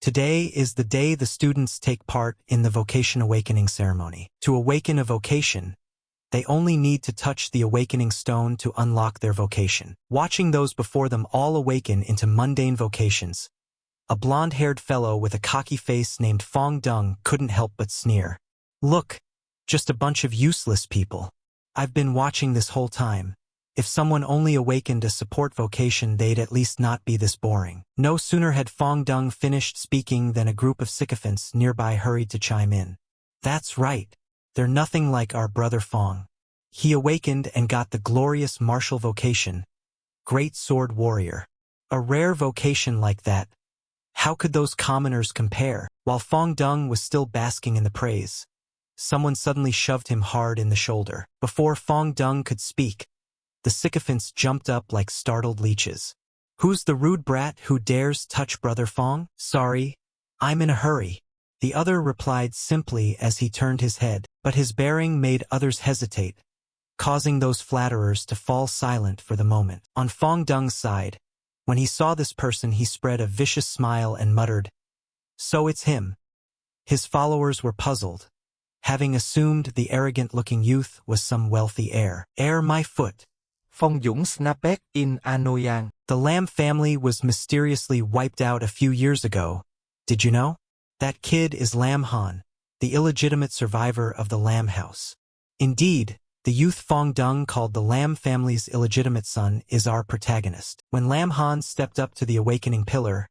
Today is the day the students take part in the vocation awakening ceremony. To awaken a vocation, they only need to touch the awakening stone to unlock their vocation. Watching those before them all awaken into mundane vocations, a blonde-haired fellow with a cocky face named Fong Dung couldn't help but sneer. Look, just a bunch of useless people. I've been watching this whole time. If someone only awakened a support vocation, they'd at least not be this boring. No sooner had Fong Dung finished speaking than a group of sycophants nearby hurried to chime in. That's right. They're nothing like our brother Fong. He awakened and got the glorious martial vocation, Great Sword Warrior. A rare vocation like that. How could those commoners compare? While Fong Dung was still basking in the praise, someone suddenly shoved him hard in the shoulder. Before Fong Dung could speak, the sycophants jumped up like startled leeches. Who's the rude brat who dares touch Brother Fong? Sorry, I'm in a hurry, the other replied simply as he turned his head, but his bearing made others hesitate, causing those flatterers to fall silent for the moment. On Fong Dung's side, when he saw this person, he spread a vicious smile and muttered, "So it's him." His followers were puzzled, having assumed the arrogant-looking youth was some wealthy heir. My foot. Phong Dũng snapped in Anoyang. The Lam family was mysteriously wiped out a few years ago. Did you know? That kid is Lam Han, the illegitimate survivor of the Lam house. Indeed, the youth Fong Dung called the Lam family's illegitimate son is our protagonist. When Lam Han stepped up to the awakening pillar,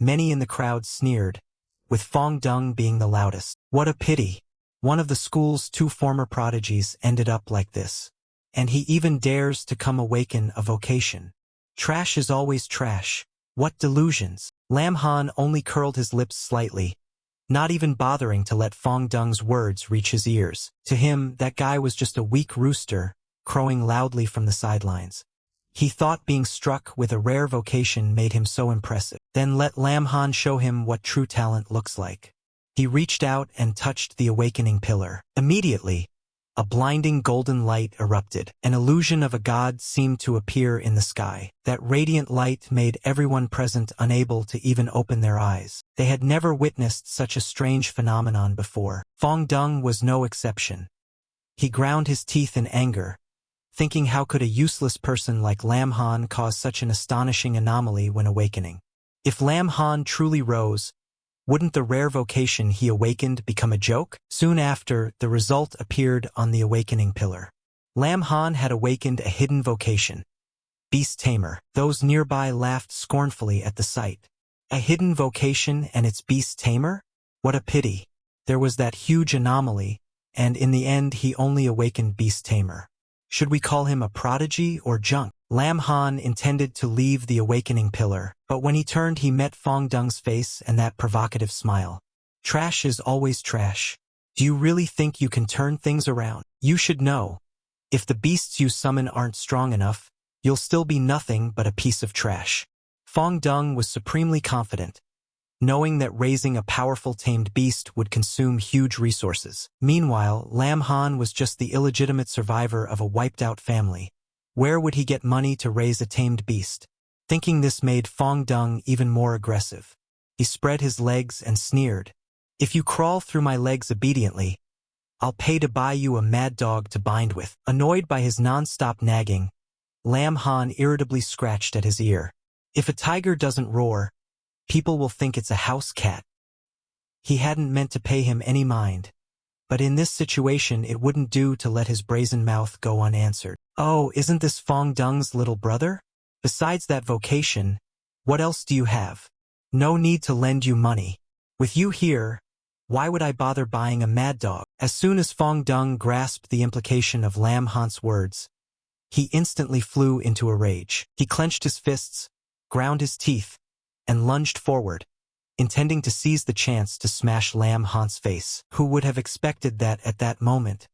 many in the crowd sneered, with Fong Dung being the loudest. What a pity. One of the school's two former prodigies ended up like this. And he even dares to come awaken a vocation. Trash is always trash. What delusions. Lam Han only curled his lips slightly, not even bothering to let Fong Dung's words reach his ears. To him, that guy was just a weak rooster, crowing loudly from the sidelines. He thought being struck with a rare vocation made him so impressive. Then let Lam Han show him what true talent looks like. He reached out and touched the awakening pillar. Immediately, a blinding golden light erupted. An illusion of a god seemed to appear in the sky. That radiant light made everyone present unable to even open their eyes. They had never witnessed such a strange phenomenon before. Fong Dung was no exception. He ground his teeth in anger, thinking how could a useless person like Lam Han cause such an astonishing anomaly when awakening. If Lam Han truly rose, wouldn't the rare vocation he awakened become a joke? Soon after, the result appeared on the awakening pillar. Lam Han had awakened a hidden vocation, Beast Tamer. Those nearby laughed scornfully at the sight. A hidden vocation and its Beast Tamer? What a pity. There was that huge anomaly, and in the end he only awakened Beast Tamer. Should we call him a prodigy or junk? Lam Han intended to leave the awakening pillar, but when he turned he met Fong Dung's face and that provocative smile. Trash is always trash. Do you really think you can turn things around? You should know. If the beasts you summon aren't strong enough, you'll still be nothing but a piece of trash. Fong Dung was supremely confident, knowing that raising a powerful tamed beast would consume huge resources. Meanwhile, Lam Han was just the illegitimate survivor of a wiped-out family. Where would he get money to raise a tamed beast? Thinking this made Fong Dung even more aggressive. He spread his legs and sneered. If you crawl through my legs obediently, I'll pay to buy you a mad dog to bind with. Annoyed by his non-stop nagging, Lam Han irritably scratched at his ear. If a tiger doesn't roar, people will think it's a house cat. He hadn't meant to pay him any mind, but in this situation it wouldn't do to let his brazen mouth go unanswered. Oh, isn't this Fong Dung's little brother? Besides that vocation, what else do you have? No need to lend you money. With you here, why would I bother buying a mad dog? As soon as Fong Dung grasped the implication of Lam Han's words, he instantly flew into a rage. He clenched his fists, ground his teeth, and lunged forward, intending to seize the chance to smash Lam Han's face. Who would have expected that at that moment?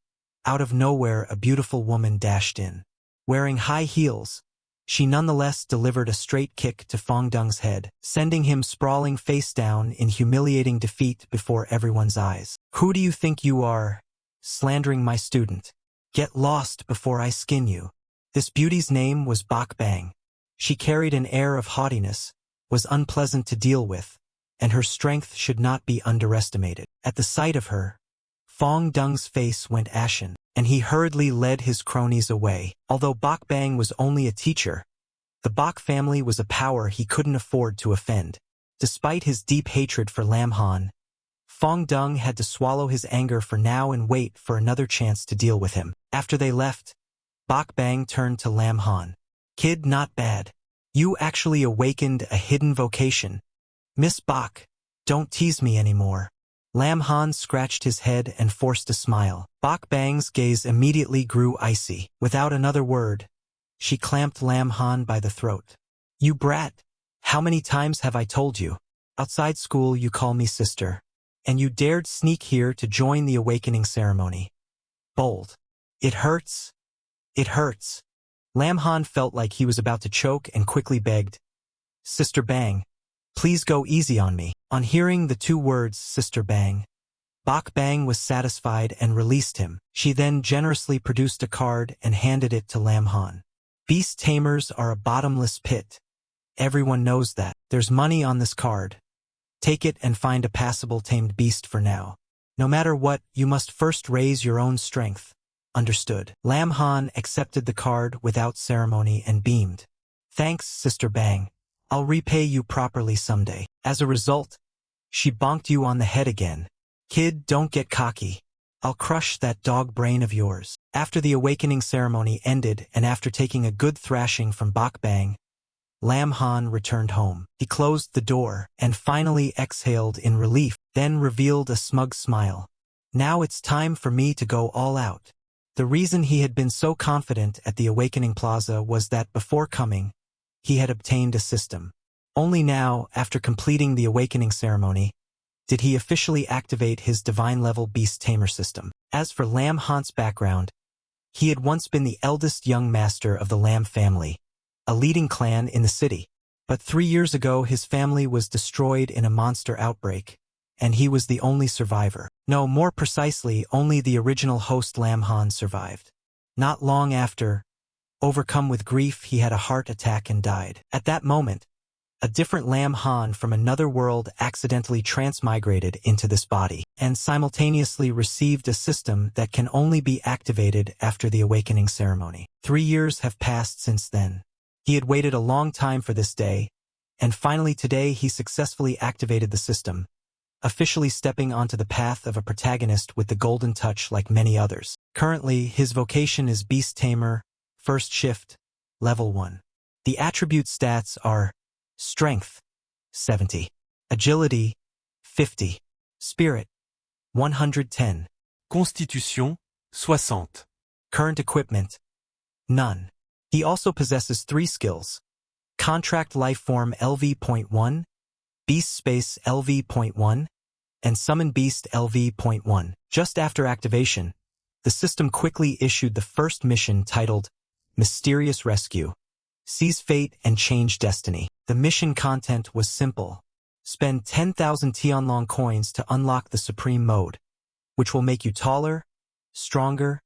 Out of nowhere, a beautiful woman dashed in. Wearing high heels, she nonetheless delivered a straight kick to Fong Dung's head, sending him sprawling face down in humiliating defeat before everyone's eyes. Who do you think you are, slandering my student? Get lost before I skin you. This beauty's name was Bak Bang. She carried an air of haughtiness, was unpleasant to deal with, and her strength should not be underestimated. At the sight of her, Fong Dung's face went ashen, and he hurriedly led his cronies away. Although Bok Bang was only a teacher, the Bok family was a power he couldn't afford to offend. Despite his deep hatred for Lam Han, Fong Dung had to swallow his anger for now and wait for another chance to deal with him. After they left, Bok Bang turned to Lam Han. "Kid, not bad. You actually awakened a hidden vocation. Miss Bok, don't tease me anymore." Lam Han scratched his head and forced a smile. Bok Bang's gaze immediately grew icy. Without another word, she clamped Lam Han by the throat. "You brat! How many times have I told you? Outside school you call me sister, and you dared sneak here to join the awakening ceremony. Bold. It hurts. It hurts." Lam Han felt like he was about to choke and quickly begged, "Sister Bang, please go easy on me." On hearing the two words, Sister Bang, Bok Bang was satisfied and released him. She then generously produced a card and handed it to Lam Han. "Beast tamers are a bottomless pit. Everyone knows that. There's money on this card. Take it and find a passable tamed beast for now. No matter what, you must first raise your own strength. Understood?" Lam Han accepted the card without ceremony and beamed. "Thanks, Sister Bang. I'll repay you properly someday." As a result, she bonked you on the head again. "Kid, don't get cocky. I'll crush that dog brain of yours." After the awakening ceremony ended and after taking a good thrashing from Bok Bang, Lam Han returned home. He closed the door and finally exhaled in relief, then revealed a smug smile. "Now it's time for me to go all out." The reason he had been so confident at the Awakening Plaza was that before coming, he had obtained a system. Only now, after completing the awakening ceremony, did he officially activate his divine-level beast tamer system. As for Lam Han's background, he had once been the eldest young master of the Lam family, a leading clan in the city. But 3 years ago his family was destroyed in a monster outbreak, and he was the only survivor. No, more precisely, only the original host Lam Han survived. Not long after, overcome with grief, he had a heart attack and died. At that moment, a different Lam Han from another world accidentally transmigrated into this body, and simultaneously received a system that can only be activated after the awakening ceremony. 3 years have passed since then. He had waited a long time for this day, and finally today he successfully activated the system, officially stepping onto the path of a protagonist with the golden touch like many others. Currently, his vocation is Beast Tamer, first shift, level 1. The attribute stats are Strength, 70. Agility, 50. Spirit, 110. Constitution, 60. Current equipment, none. He also possesses 3 skills: Contract Lifeform LV.1, Beast Space LV.1, and Summon Beast LV.1. Just after activation, the system quickly issued the first mission titled Mysterious Rescue. Seize Fate and Change Destiny. The mission content was simple. Spend 10,000 Tianlong coins to unlock the Supreme Mode, which will make you taller, stronger,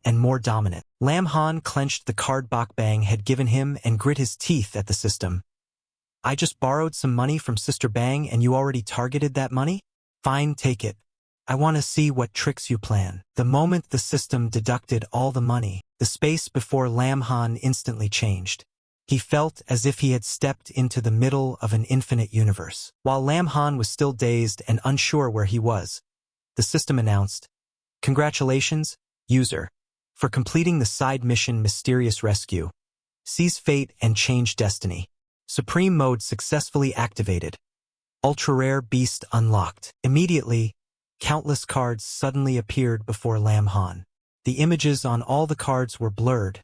and more dominant. Lam Han clenched the card Bok Bang had given him and grit his teeth at the system. "I just borrowed some money from Sister Bang and you already targeted that money? Fine, take it. I want to see what tricks you plan." The moment the system deducted all the money, the space before Lam Han instantly changed. He felt as if he had stepped into the middle of an infinite universe. While Lam Han was still dazed and unsure where he was, the system announced, "Congratulations, user, for completing the side mission Mysterious Rescue. Seize Fate and Change Destiny. Supreme Mode successfully activated. Ultra-rare beast unlocked." Immediately, countless cards suddenly appeared before Lam Han. The images on all the cards were blurred,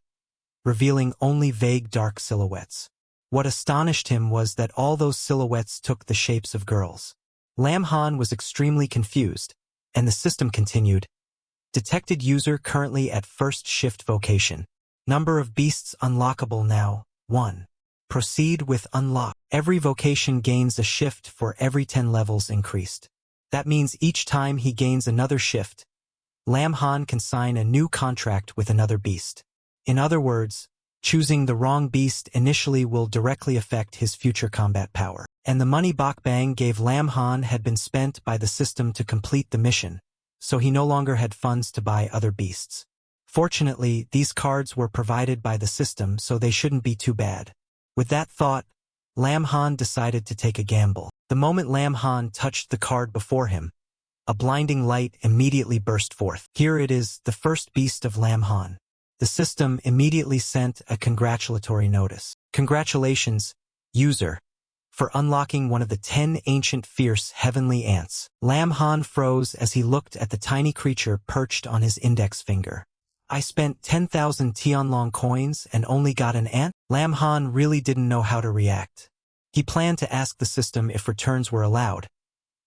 revealing only vague dark silhouettes. What astonished him was that all those silhouettes took the shapes of girls. Lam Han was extremely confused, and the system continued. Detected user currently at first shift vocation. Number of beasts unlockable now, 1. Proceed with unlock. Every vocation gains a shift for every 10 levels increased. That means each time he gains another shift, Lam Han can sign a new contract with another beast. In other words, Choosing the wrong beast initially will directly affect his future combat power. And the money Bokbang gave Lam Han had been spent by the system to complete the mission, so he no longer had funds to buy other beasts. Fortunately, these cards were provided by the system, so they shouldn't be too bad. With that thought, Lam Han decided to take a gamble. The moment Lam Han touched the card before him, a blinding light immediately burst forth. Here it is, the first beast of Lam Han. The system immediately sent a congratulatory notice. Congratulations, user, for unlocking one of the 10 ancient fierce heavenly ants. Lam Han froze as he looked at the tiny creature perched on his index finger. I spent 10,000 Tianlong coins and only got an ant? Lam Han really didn't know how to react. He planned to ask the system if returns were allowed,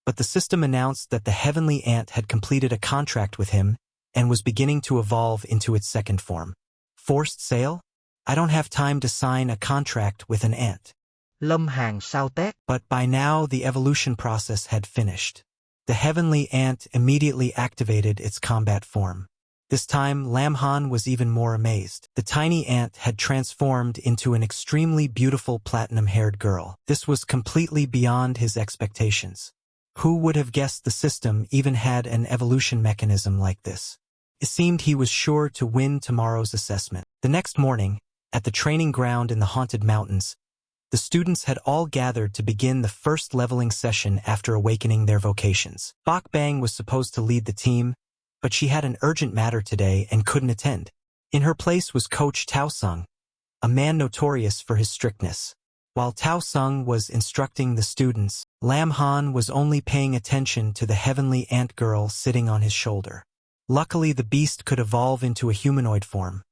but the system announced that the heavenly ant had completed a contract with him and was beginning to evolve into its second form. Forced sale? I don't have time to sign a contract with an ant. Lâm Hàn sao tét. But by now the evolution process had finished. The heavenly ant immediately activated its combat form. This time, Lam Han was even more amazed. The tiny ant had transformed into an extremely beautiful platinum-haired girl. This was completely beyond his expectations. Who would have guessed the system even had an evolution mechanism like this? It seemed he was sure to win tomorrow's assessment. The next morning, at the training ground in the Haunted Mountains, the students had all gathered to begin the first leveling session after awakening their vocations. Bokbang was supposed to lead the team, but she had an urgent matter today and couldn't attend. In her place was Coach Tao Sung, a man notorious for his strictness. While Tao Sung was instructing the students, Lam Han was only paying attention to the heavenly ant girl sitting on his shoulder. Luckily, the beast could evolve into a humanoid form.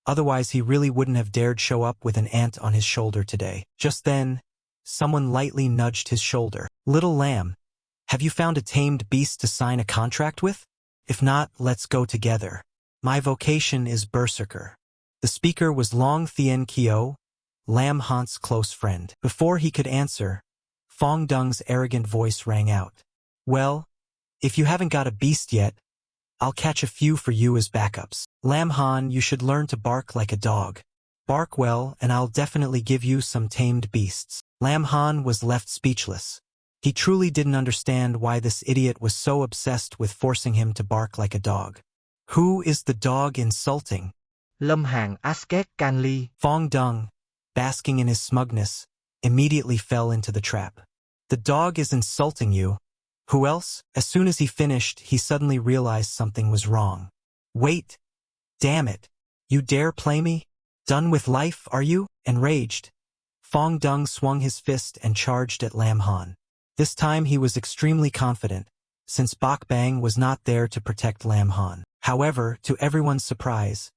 Otherwise, he really wouldn't have dared show up with an ant on his shoulder today. Just then, someone lightly nudged his shoulder. Little Lamb, have you found a tamed beast to sign a contract with? If not, let's go together. My vocation is Berserker. The speaker was Long Thien Kyo, Lam Han's close friend. Before he could answer, Fong Dung's arrogant voice rang out. Well, if you haven't got a beast yet, I'll catch a few for you as backups. Lam Han, you should learn to bark like a dog. Bark well, and I'll definitely give you some tamed beasts. Lam Han was left speechless. He truly didn't understand why this idiot was so obsessed with forcing him to bark like a dog. Who is the dog insulting? Lâm Hàn Asket Can Ly. Fong Dung, basking in his smugness, immediately fell into the trap. The dog is insulting you. Who else? As soon as he finished, he suddenly realized something was wrong. Wait! Damn it! You dare play me? Done with life, are you? Enraged, Fong Dung swung his fist and charged at Lam Han. This time he was extremely confident, since Bokbang was not there to protect Lam Han. However, to everyone's surprise,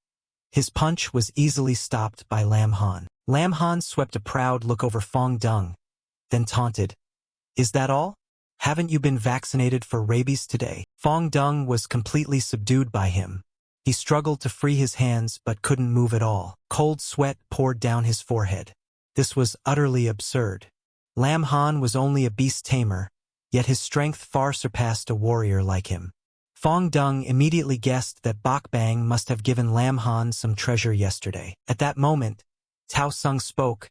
his punch was easily stopped by Lam Han. Lam Han swept a proud look over Fong Dung, then taunted, "Is that all? Haven't you been vaccinated for rabies today?" Fong Dung was completely subdued by him. He struggled to free his hands but couldn't move at all. Cold sweat poured down his forehead. This was utterly absurd. Lam Han was only a beast tamer, yet his strength far surpassed a warrior like him. Fong Dung immediately guessed that Bokbang must have given Lam Han some treasure yesterday. At that moment, Tao Sung spoke,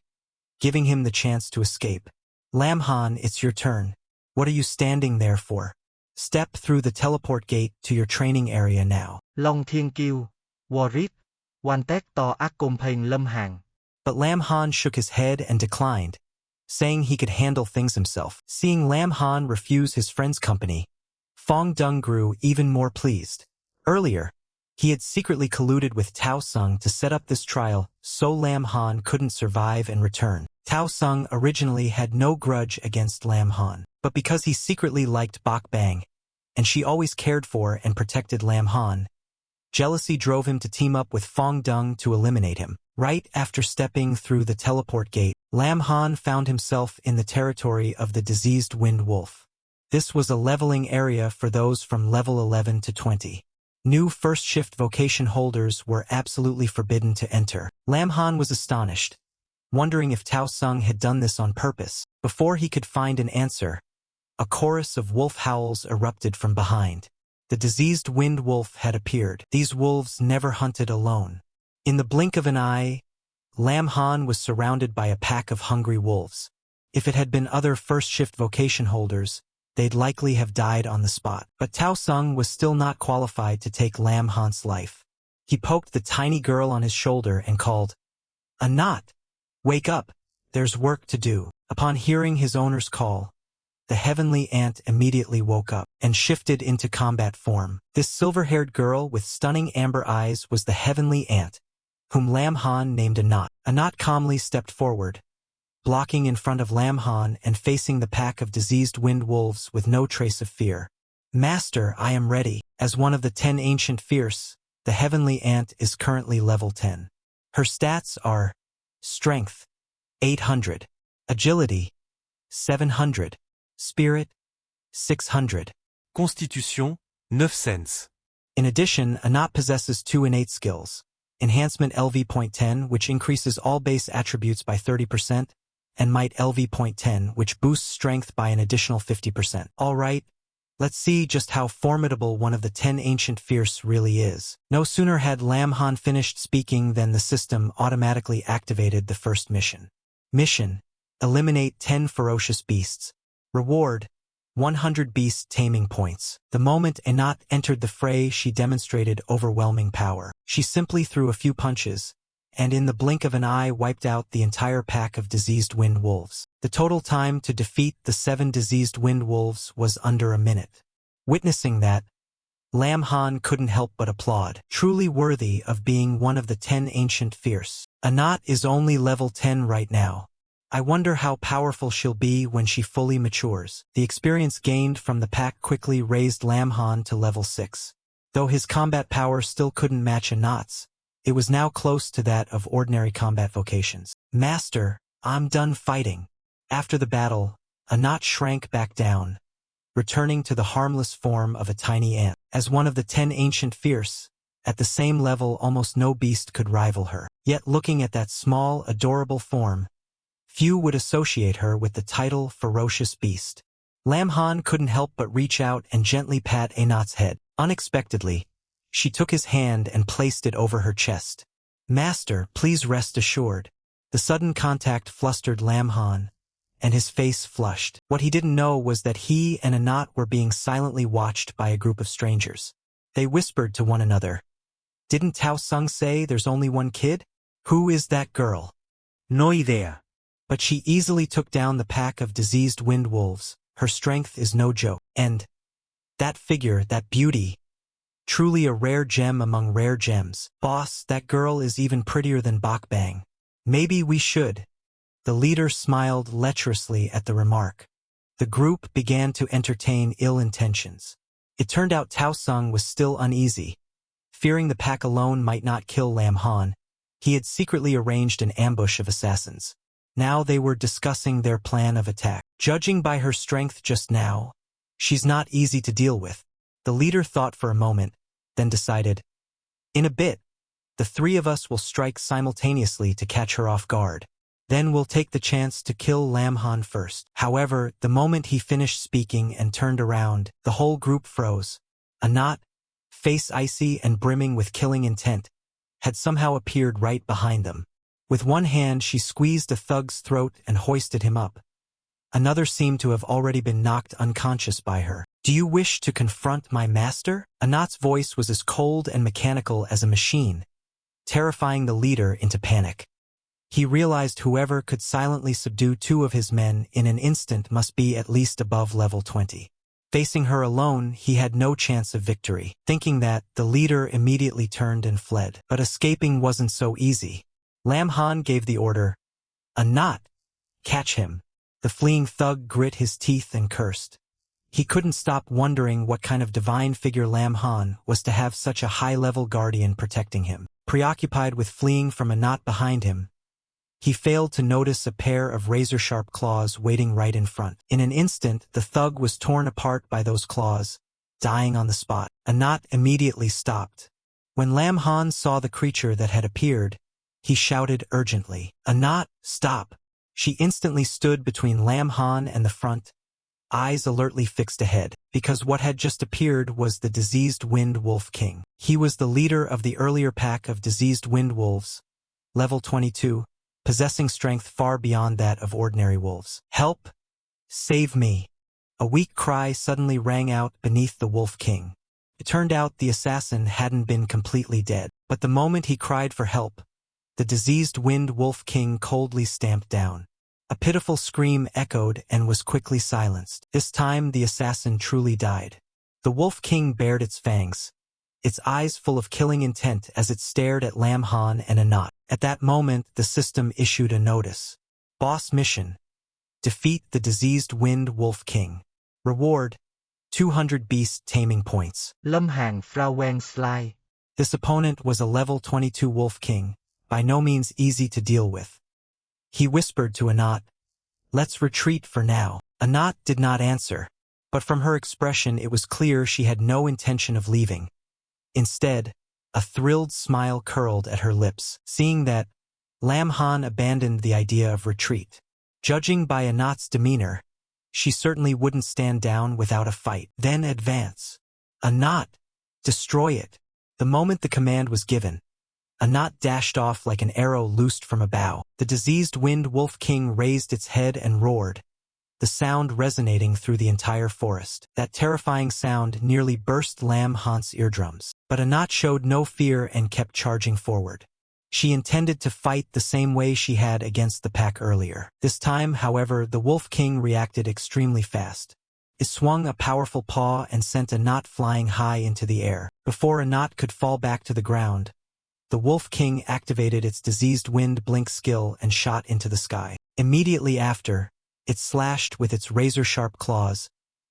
giving him the chance to escape. "Lam Han, it's your turn. What are you standing there for? Step through the teleport gate to your training area now." Long Thiên Kiêu, Warrit, Wantek To Ác Công Phênh Lâm Hàn. But Lam Han shook his head and declined, saying he could handle things himself. Seeing Lam Han refuse his friend's company, Fong Dung grew even more pleased. Earlier, he had secretly colluded with Tao Sung to set up this trial so Lam Han couldn't survive and return. Tao Sung originally had no grudge against Lam Han, but because he secretly liked Bokbang, and she always cared for and protected Lam Han, jealousy drove him to team up with Fong Dung to eliminate him. Right after stepping through the teleport gate, Lam Han found himself in the territory of the diseased wind wolf. This was a leveling area for those from level 11 to 20. New first shift vocation holders were absolutely forbidden to enter. Lam Han was astonished, wondering if Tao Sung had done this on purpose. Before he could find an answer, a chorus of wolf howls erupted from behind. The diseased wind wolf had appeared. These wolves never hunted alone. In the blink of an eye, Lam Han was surrounded by a pack of hungry wolves. If it had been other first-shift vocation holders, they'd likely have died on the spot. But Tao Sung was still not qualified to take Lam Han's life. He poked the tiny girl on his shoulder and called, "Anat, wake up, there's work to do." Upon hearing his owner's call, the heavenly ant immediately woke up and shifted into combat form. This silver-haired girl with stunning amber eyes was the heavenly ant, whom Lam Han named Anat. Anat calmly stepped forward, blocking in front of Lam Han and facing the pack of diseased wind wolves with no trace of fear. "Master, I am ready." As one of the 10 ancient fierce, the heavenly ant is currently level 10. Her stats are Strength, 800, Agility, 700, Spirit, 600. Constitution, 9 cents. In addition, Anat possesses 2 innate skills. Enhancement LV.10, which increases all base attributes by 30%, and Might LV.10, which boosts strength by an additional 50%. Alright, let's see just how formidable one of the 10 ancient fierce really is. No sooner had Lam Han finished speaking than the system automatically activated the first mission. Mission: eliminate 10 ferocious beasts. Reward: 100 beast taming points. The moment Anat entered the fray, she demonstrated overwhelming power. She simply threw a few punches, and in the blink of an eye wiped out the entire pack of diseased wind wolves. The total time to defeat the 7 diseased wind wolves was under a minute. Witnessing that, Lam Han couldn't help but applaud. Truly worthy of being one of the 10 ancient fierce. Anat is only level 10 right now. I wonder how powerful she'll be when she fully matures. The experience gained from the pack quickly raised Lam Han to level 6. Though his combat power still couldn't match Anat's, it was now close to that of ordinary combat vocations. "Master, I'm done fighting." After the battle, Anat shrank back down, returning to the harmless form of a tiny ant. As one of the 10 ancient fierce, at the same level almost no beast could rival her. Yet looking at that small, adorable form, few would associate her with the title Ferocious Beast. Lam Han couldn't help but reach out and gently pat Anat's head. Unexpectedly, she took his hand and placed it over her chest. "Master, please rest assured." The sudden contact flustered Lam Han, and his face flushed. What he didn't know was that he and Anat were being silently watched by a group of strangers. They whispered to one another, "Didn't Tao Sung say there's only one kid? Who is that girl?" No idea. But she easily took down the pack of diseased wind wolves. Her strength is no joke. And that figure, that beauty, truly a rare gem among rare gems. "Boss, that girl is even prettier than Bak Bang. Maybe we should." The leader smiled lecherously at the remark. The group began to entertain ill intentions. It turned out Tao Sung was still uneasy. Fearing the pack alone might not kill Lam Han, he had secretly arranged an ambush of assassins. Now they were discussing their plan of attack. Judging by her strength just now, she's not easy to deal with. The leader thought for a moment, then decided, "In a bit, the 3 of us will strike simultaneously to catch her off guard. Then we'll take the chance to kill Lam Han first." However, the moment he finished speaking and turned around, the whole group froze. Anat, face icy and brimming with killing intent, had somehow appeared right behind them. With one hand she squeezed a thug's throat and hoisted him up. Another seemed to have already been knocked unconscious by her. "Do you wish to confront my master?" Anat's voice was as cold and mechanical as a machine, terrifying the leader into panic. He realized whoever could silently subdue 2 of his men in an instant must be at least above level 20. Facing her alone, he had no chance of victory. Thinking that, the leader immediately turned and fled. But escaping wasn't so easy. Lam Han gave the order, "Anat, catch him." The fleeing thug grit his teeth and cursed. He couldn't stop wondering what kind of divine figure Lam Han was to have such a high-level guardian protecting him. Preoccupied with fleeing from Anat behind him, he failed to notice a pair of razor-sharp claws waiting right in front. In an instant, the thug was torn apart by those claws, dying on the spot. Anat immediately stopped. When Lam Han saw the creature that had appeared, he shouted urgently, "Anat, stop!" She instantly stood between Lam Han and the front, eyes alertly fixed ahead, because what had just appeared was the diseased wind wolf king. He was the leader of the earlier pack of diseased wind wolves, level 22, possessing strength far beyond that of ordinary wolves. Help! Save me! A weak cry suddenly rang out beneath the Wolf King. It turned out the assassin hadn't been completely dead, but the moment he cried for help, the diseased Wind Wolf King coldly stamped down. A pitiful scream echoed and was quickly silenced. This time the assassin truly died. The Wolf King bared its fangs, its eyes full of killing intent as it stared at Lam Han and Anat. At that moment, the system issued a notice. Boss mission: defeat the diseased Wind Wolf King. Reward: 200 beast taming points. Lâm Hàn Frau Wang Sly. This opponent was a level 22 Wolf King, by no means easy to deal with. He whispered to Anat, "Let's retreat for now." Anat did not answer, but from her expression it was clear she had no intention of leaving. Instead, a thrilled smile curled at her lips, seeing that Lam Han abandoned the idea of retreat. Judging by Anat's demeanor, she certainly wouldn't stand down without a fight. Then advance. Anat! Destroy it! The moment the command was given, Anat dashed off like an arrow loosed from a bow. The diseased Wind Wolf King raised its head and roared, the sound resonating through the entire forest. That terrifying sound nearly burst Lam Han's eardrums. But Anat showed no fear and kept charging forward. She intended to fight the same way she had against the pack earlier. This time, however, the Wolf King reacted extremely fast. It swung a powerful paw and sent Anat flying high into the air. Before Anat could fall back to the ground, the Wolf King activated its diseased wind blink skill and shot into the sky. Immediately after, it slashed with its razor-sharp claws,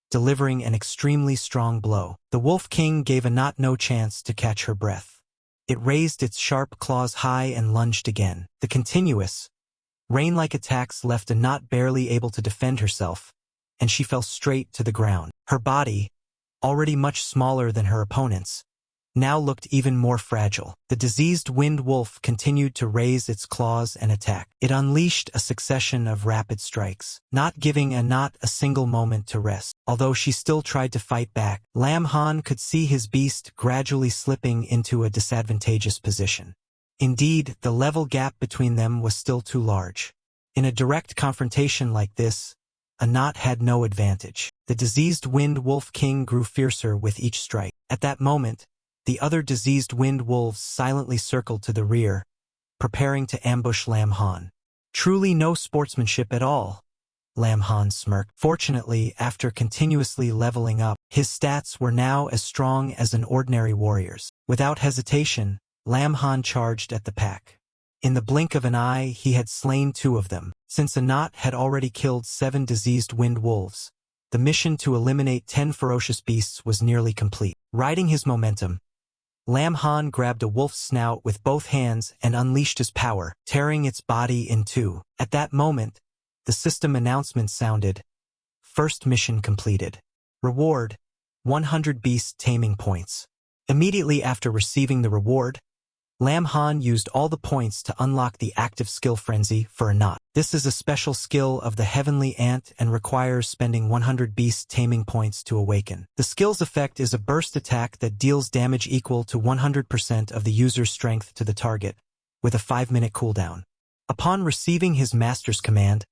delivering an extremely strong blow. The Wolf King gave Anat no chance to catch her breath. It raised its sharp claws high and lunged again. The continuous, rain-like attacks left Anat barely able to defend herself, and she fell straight to the ground. Her body, already much smaller than her opponent's, now looked even more fragile. The diseased Wind Wolf continued to raise its claws and attack. It unleashed a succession of rapid strikes, not giving Anat a single moment to rest. Although she still tried to fight back, Lam Han could see his beast gradually slipping into a disadvantageous position. Indeed, the level gap between them was still too large. In a direct confrontation like this, Anat had no advantage. The diseased Wind Wolf King grew fiercer with each strike. At that moment, the other diseased wind wolves silently circled to the rear, preparing to ambush Lam Han. Truly no sportsmanship at all, Lam Han smirked. Fortunately, after continuously leveling up, his stats were now as strong as an ordinary warrior's. Without hesitation, Lam Han charged at the pack. In the blink of an eye, he had slain 2 of them. Since Anat had already killed 7 diseased wind wolves, the mission to eliminate 10 ferocious beasts was nearly complete. Riding his momentum, Lam Han grabbed a wolf's snout with both hands and unleashed his power, tearing its body in 2. At that moment, the system announcement sounded, "First mission completed. Reward: 100 beast taming points." Immediately after receiving the reward, Lam Han used all the points to unlock the active skill Frenzy for Anat. This is a special skill of the Heavenly Ant and requires spending 100 beast taming points to awaken. The skill's effect is a burst attack that deals damage equal to 100% of the user's strength to the target, with a 5-minute cooldown. Upon receiving his master's command,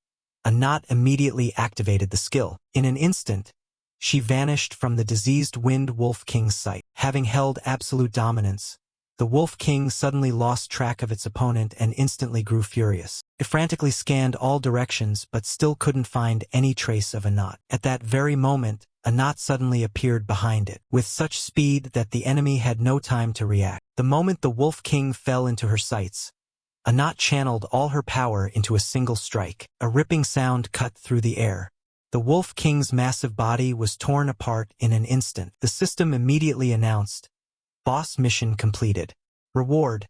Anat immediately activated the skill. In an instant, she vanished from the diseased Wind Wolf King's sight. Having held absolute dominance, the Wolf King suddenly lost track of its opponent and instantly grew furious. It frantically scanned all directions but still couldn't find any trace of Anat. At that very moment, Anat suddenly appeared behind it, with such speed that the enemy had no time to react. The moment the Wolf King fell into her sights, Anat channeled all her power into a single strike. A ripping sound cut through the air. The Wolf King's massive body was torn apart in an instant. The system immediately announced, "Boss mission completed. Reward: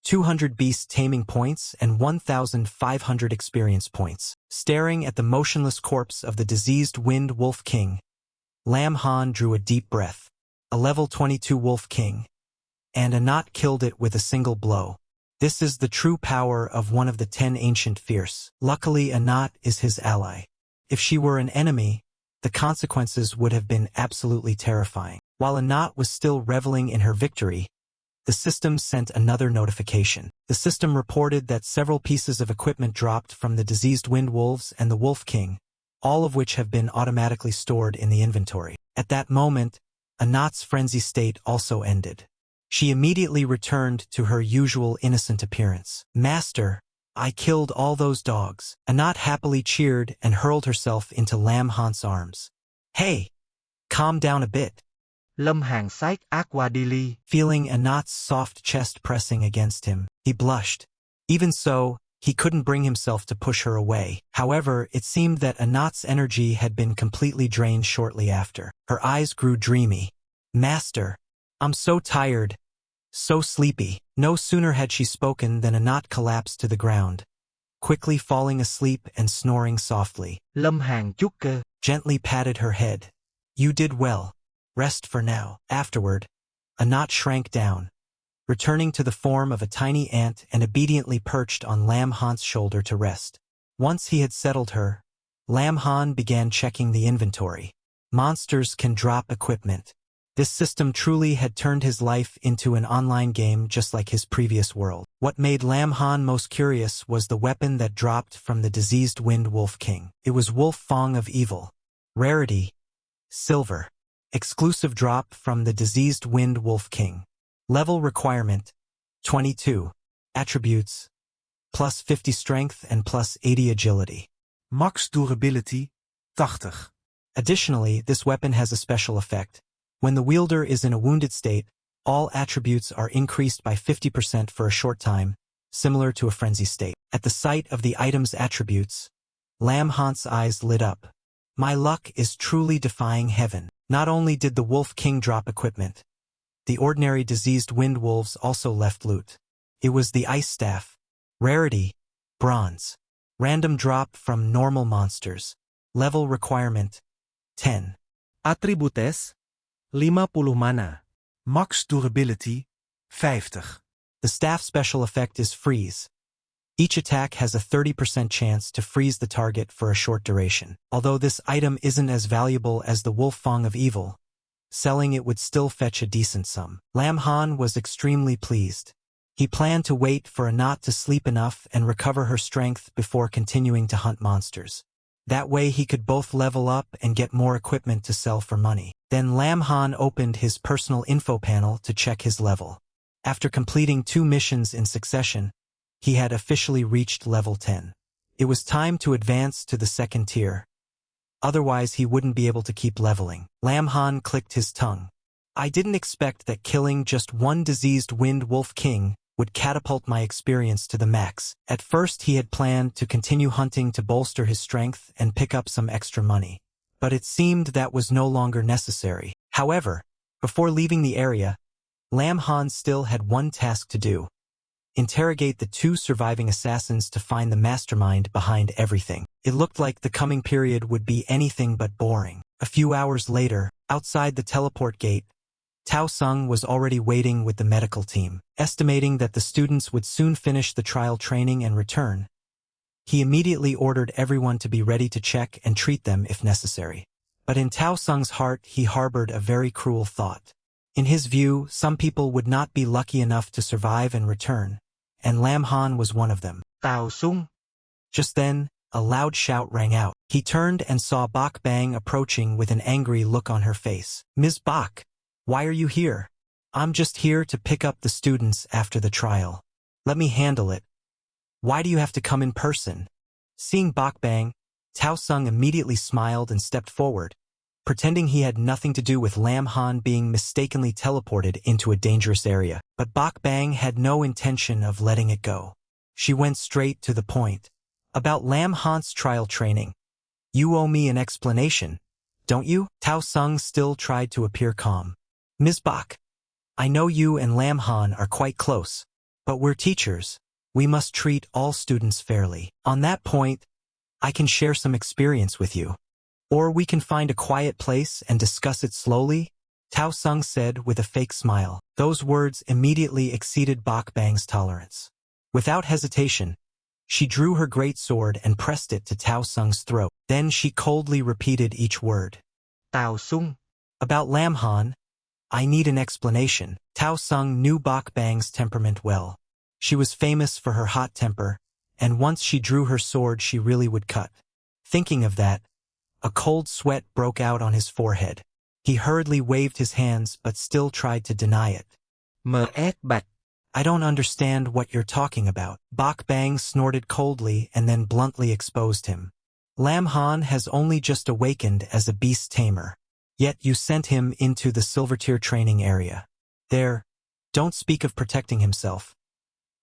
200 beast taming points and 1,500 experience points." Staring at the motionless corpse of the diseased Wind Wolf King, Lam Han drew a deep breath. A level 22 Wolf King, and Anat killed it with a single blow. This is the true power of one of the 10 ancient fierce. Luckily, Anat is his ally. If she were an enemy, the consequences would have been absolutely terrifying. While Anat was still reveling in her victory, the system sent another notification. The system reported that several pieces of equipment dropped from the diseased wind wolves and the Wolf King, all of which have been automatically stored in the inventory. At that moment, Anat's frenzy state also ended. She immediately returned to her usual innocent appearance. Master, I killed all those dogs. Anat happily cheered and hurled herself into Lam Han's arms. Hey! Calm down a bit. Lâm Hàn xách ác qua đi ly. Feeling Anat's soft chest pressing against him, he blushed. Even so, he couldn't bring himself to push her away. However, it seemed that Anat's energy had been completely drained shortly after. Her eyes grew dreamy. Master, I'm so tired, so sleepy. No sooner had she spoken than Anat collapsed to the ground, quickly falling asleep and snoring softly. Lâm Hàn chút cơ. Gently patted her head. You did well. Rest for now. Afterward, Anat shrank down, returning to the form of a tiny ant and obediently perched on Lam Han's shoulder to rest. Once he had settled her, Lam Han began checking the inventory. Monsters can drop equipment. This system truly had turned his life into an online game just like his previous world. What made Lam Han most curious was the weapon that dropped from the diseased Wind Wolf King. It was Wolf Fang of Evil. Rarity: silver. Exclusive drop from the diseased Wind Wolf King. Level requirement: 22. Attributes: plus 50 strength and plus 80 agility. Max durability, 80. Additionally, this weapon has a special effect. When the wielder is in a wounded state, all attributes are increased by 50% for a short time, similar to a frenzy state. At the sight of the item's attributes, Lam Han's eyes lit up. My luck is truly defying heaven. Not only did the Wolf King drop equipment, the ordinary diseased wind wolves also left loot. It was the Ice Staff. Rarity: bronze. Random drop from normal monsters. Level requirement: 10. Attributes: 50 mana. Max durability, 50. The staff special effect is freeze. Each attack has a 30% chance to freeze the target for a short duration. Although this item isn't as valuable as the Wolf Fang of Evil, selling it would still fetch a decent sum. Lam Han was extremely pleased. He planned to wait for Anat to sleep enough and recover her strength before continuing to hunt monsters. That way he could both level up and get more equipment to sell for money. Then Lam Han opened his personal info panel to check his level. After completing 2 missions in succession, he had officially reached level 10. It was time to advance to the second tier. Otherwise he wouldn't be able to keep leveling. Lam Han clicked his tongue. I didn't expect that killing just one diseased Wind Wolf King would catapult my experience to the max. At first he had planned to continue hunting to bolster his strength and pick up some extra money. But it seemed that was no longer necessary. However, before leaving the area, Lam Han still had one task to do: interrogate the 2 surviving assassins to find the mastermind behind everything. It looked like the coming period would be anything but boring. A few hours later, outside the teleport gate, Tao Sung was already waiting with the medical team. Estimating that the students would soon finish the trial training and return, he immediately ordered everyone to be ready to check and treat them if necessary. But in Tao Sung's heart he harbored a very cruel thought. In his view, some people would not be lucky enough to survive and return, and Lam Han was one of them. Tao Sung. Just then, a loud shout rang out. He turned and saw Bak Bang approaching with an angry look on her face. Ms. Bak, why are you here? I'm just here to pick up the students after the trial. Let me handle it. Why do you have to come in person? Seeing Bak Bang, Tao Sung immediately smiled and stepped forward, pretending he had nothing to do with Lam Han being mistakenly teleported into a dangerous area. But Bak Bang had no intention of letting it go. She went straight to the point. About Lam Han's trial training. You owe me an explanation, don't you? Tao Sung still tried to appear calm. Ms. Bak, I know you and Lam Han are quite close, but we're teachers. We must treat all students fairly. On that point, I can share some experience with you. Or we can find a quiet place and discuss it slowly, Tao Sung said with a fake smile. Those words immediately exceeded Bak Bang's tolerance. Without hesitation, she drew her great sword and pressed it to Tao Sung's throat. Then she coldly repeated each word. Tao Sung. About Lam Han, I need an explanation. Tao Sung knew Bok Bang's temperament well. She was famous for her hot temper, and once she drew her sword she really would cut. Thinking of that, a cold sweat broke out on his forehead. He hurriedly waved his hands but still tried to deny it. MS Bạch. I don't understand what you're talking about. Bok Bang snorted coldly and then bluntly exposed him. Lam Han has only just awakened as a beast tamer. Yet you sent him into the silver tier training area. There, don't speak of protecting himself.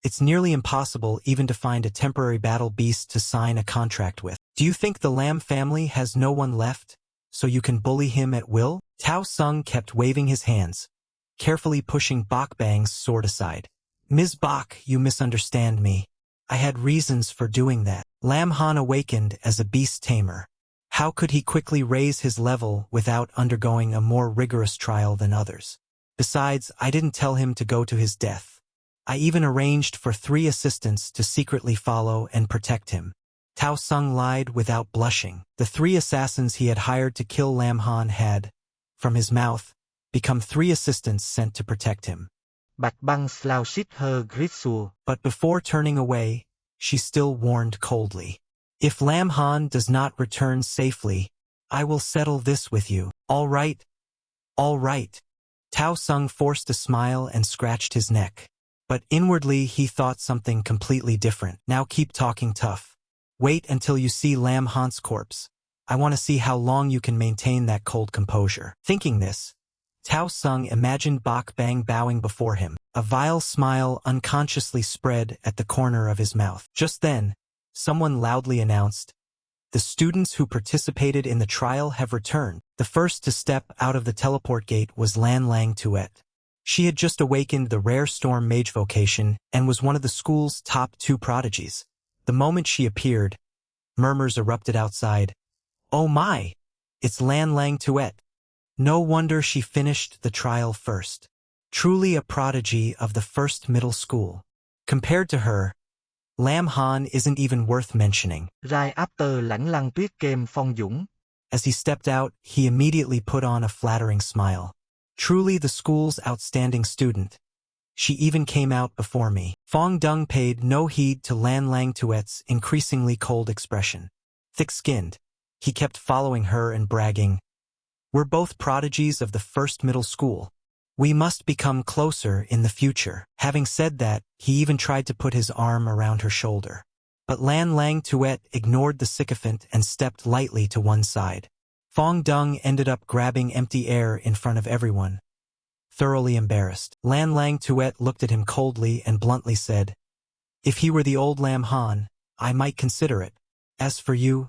It's nearly impossible even to find a temporary battle beast to sign a contract with. Do you think the Lam family has no one left, so you can bully him at will? Tao Sung kept waving his hands, carefully pushing Bok Bang's sword aside. Ms. Bok, you misunderstand me. I had reasons for doing that. Lam Han awakened as a beast tamer. How could he quickly raise his level without undergoing a more rigorous trial than others? Besides, I didn't tell him to go to his death. I even arranged for 3 assistants to secretly follow and protect him. Tao Sung lied without blushing. The 3 assassins he had hired to kill Lam Han had, from his mouth, become 3 assistants sent to protect him. Bạch Băng slouched her gristle. But before turning away, she still warned coldly. If Lam Han does not return safely, I will settle this with you. All right. All right. Tao Sung forced a smile and scratched his neck. But inwardly he thought something completely different. Now keep talking tough. Wait until you see Lam Han's corpse. I want to see how long you can maintain that cold composure. Thinking this, Tao Sung imagined Bok Bang bowing before him. A vile smile unconsciously spread at the corner of his mouth. Just then, someone loudly announced, "The students who participated in the trial have returned." The first to step out of the teleport gate was Lan Lang Tuet. She had just awakened the rare storm mage vocation and was one of the school's top 2 prodigies. The moment she appeared, murmurs erupted outside. Oh my! It's Lan Lang Tuet. No wonder she finished the trial first. Truly a prodigy of the first middle school. Compared to her, Lam Han isn't even worth mentioning. Right after Lãnh Lăng Tuyết came Phong Dũng. As he stepped out, he immediately put on a flattering smile. Truly the school's outstanding student. She even came out before me. Phong Dung paid no heed to Lan Lang Tuet's increasingly cold expression. Thick-skinned, he kept following her and bragging, "We're both prodigies of the first middle school. We must become closer in the future." Having said that, he even tried to put his arm around her shoulder. But Lan Lang Tuet ignored the sycophant and stepped lightly to one side. Phong Dung ended up grabbing empty air in front of everyone. Thoroughly embarrassed, Lan Lang Tuet looked at him coldly and bluntly said, "If he were the old Lam Han, I might consider it. As for you,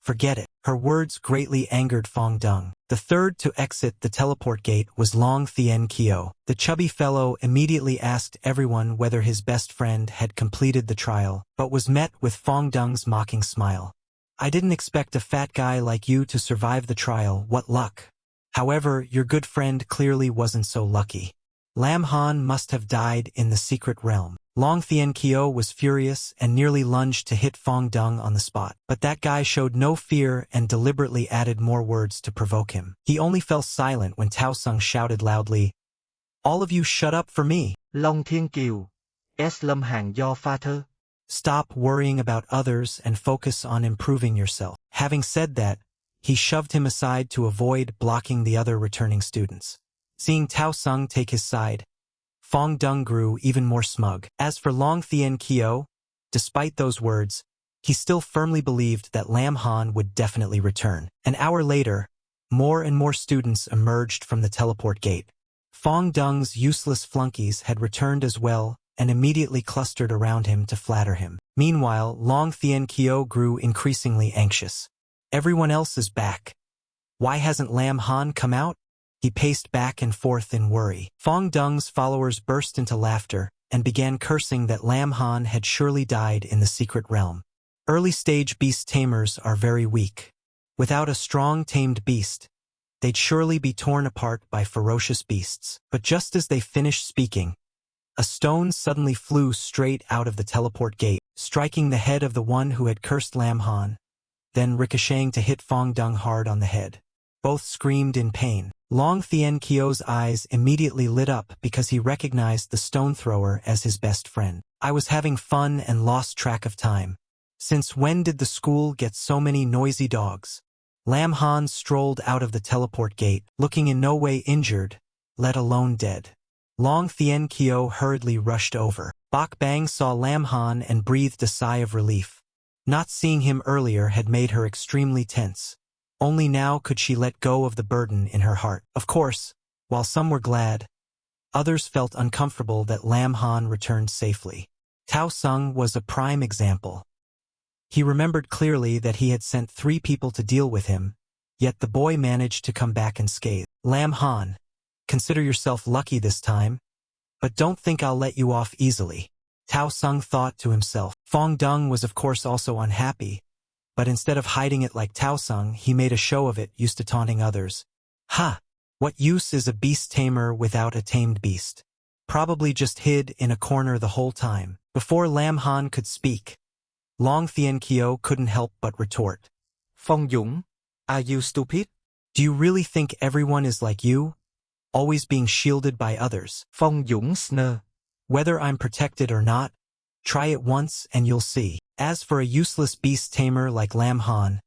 forget it." Her words greatly angered Phong Dung. The third to exit the teleport gate was Long Thien Kyo. The chubby fellow immediately asked everyone whether his best friend had completed the trial, but was met with Phong Dung's mocking smile. "I didn't expect a fat guy like you to survive the trial, what luck." However, your good friend clearly wasn't so lucky. Lam Han must have died in the secret realm. Long Thien Kyo was furious and nearly lunged to hit Phong Dung on the spot. But that guy showed no fear and deliberately added more words to provoke him. He only fell silent when Tao Sung shouted loudly, "All of you shut up for me." Long Thiên Kiều. S lâm hàng do pha thơ. Stop worrying about others and focus on improving yourself. Having said that, he shoved him aside to avoid blocking the other returning students. Seeing Tao Sung take his side, Phong Dung grew even more smug. As for Long Thien Kyo, despite those words, he still firmly believed that Lam Han would definitely return. An hour later, more and more students emerged from the teleport gate. Phong Dung's useless flunkies had returned as well and immediately clustered around him to flatter him. Meanwhile, Long Thien Kyo grew increasingly anxious. Everyone else is back. Why hasn't Lam Han come out? He paced back and forth in worry. Phong Dung's followers burst into laughter and began cursing that Lam Han had surely died in the secret realm. Early-stage beast tamers are very weak. Without a strong tamed beast, they'd surely be torn apart by ferocious beasts. But just as they finished speaking, a stone suddenly flew straight out of the teleport gate, striking the head of the one who had cursed Lam Han, then ricocheting to hit Phong Dung hard on the head. Both screamed in pain. Long Thien Kyo's eyes immediately lit up because he recognized the stone thrower as his best friend. I was having fun and lost track of time. Since when did the school get so many noisy dogs? Lam Han strolled out of the teleport gate, looking in no way injured, let alone dead. Long Thien Kyo hurriedly rushed over. Bak Bang saw Lam Han and breathed a sigh of relief. Not seeing him earlier had made her extremely tense. Only now could she let go of the burden in her heart. Of course, while some were glad, others felt uncomfortable that Lam Han returned safely. Tao Sung was a prime example. He remembered clearly that he had sent 3 people to deal with him, yet the boy managed to come back unscathed. Lam Han, consider yourself lucky this time, but don't think I'll let you off easily. Tao Sung thought to himself. Fong Dung was of course also unhappy, but instead of hiding it like Tao Sung, he made a show of it, used to taunting others. Ha! What use is a beast tamer without a tamed beast? Probably just hid in a corner the whole time. Before Lam Han could speak, Long Thien Kyo couldn't help but retort. Phong Dũng, are you stupid? Do you really think everyone is like you? Always being shielded by others. Phong Dũng snơ. Whether I'm protected or not, try it once and you'll see. As for a useless beast tamer like Lam Han,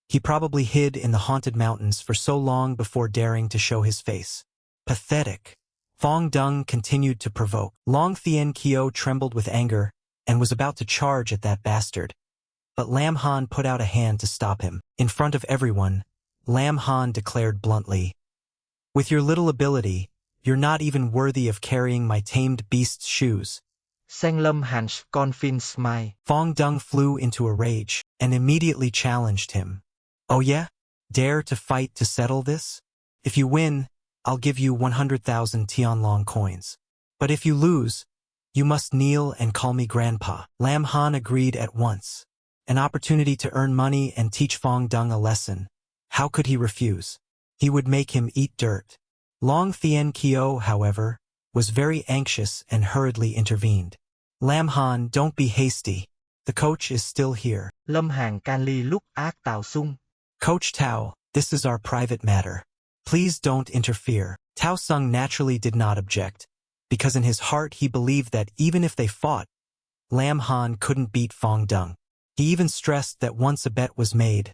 he probably hid in the haunted mountains for so long before daring to show his face. Pathetic. Fong Dung continued to provoke. Long Thien Kyo trembled with anger and was about to charge at that bastard. But Lam Han put out a hand to stop him. In front of everyone, Lam Han declared bluntly, "With your little ability, you're not even worthy of carrying my tamed beast's shoes." Sang Lâm Hàn con Fiends mai. Fong Dung flew into a rage and immediately challenged him. "Oh yeah? Dare to fight to settle this? If you win, I'll give you 100,000 Tianlong coins. But if you lose, you must kneel and call me Grandpa." Lam Han agreed at once. An opportunity to earn money and teach Fong Dung a lesson. How could he refuse? He would make him eat dirt. Long Thien Kyo, however, was very anxious and hurriedly intervened. "Lam Han, don't be hasty. The coach is still here." Lâm Hàn can ly lúc ác Tào Sung. "Coach Tao, this is our private matter. Please don't interfere." Tao Sung naturally did not object, because in his heart he believed that even if they fought, Lam Han couldn't beat Fong Dung. He even stressed that once a bet was made,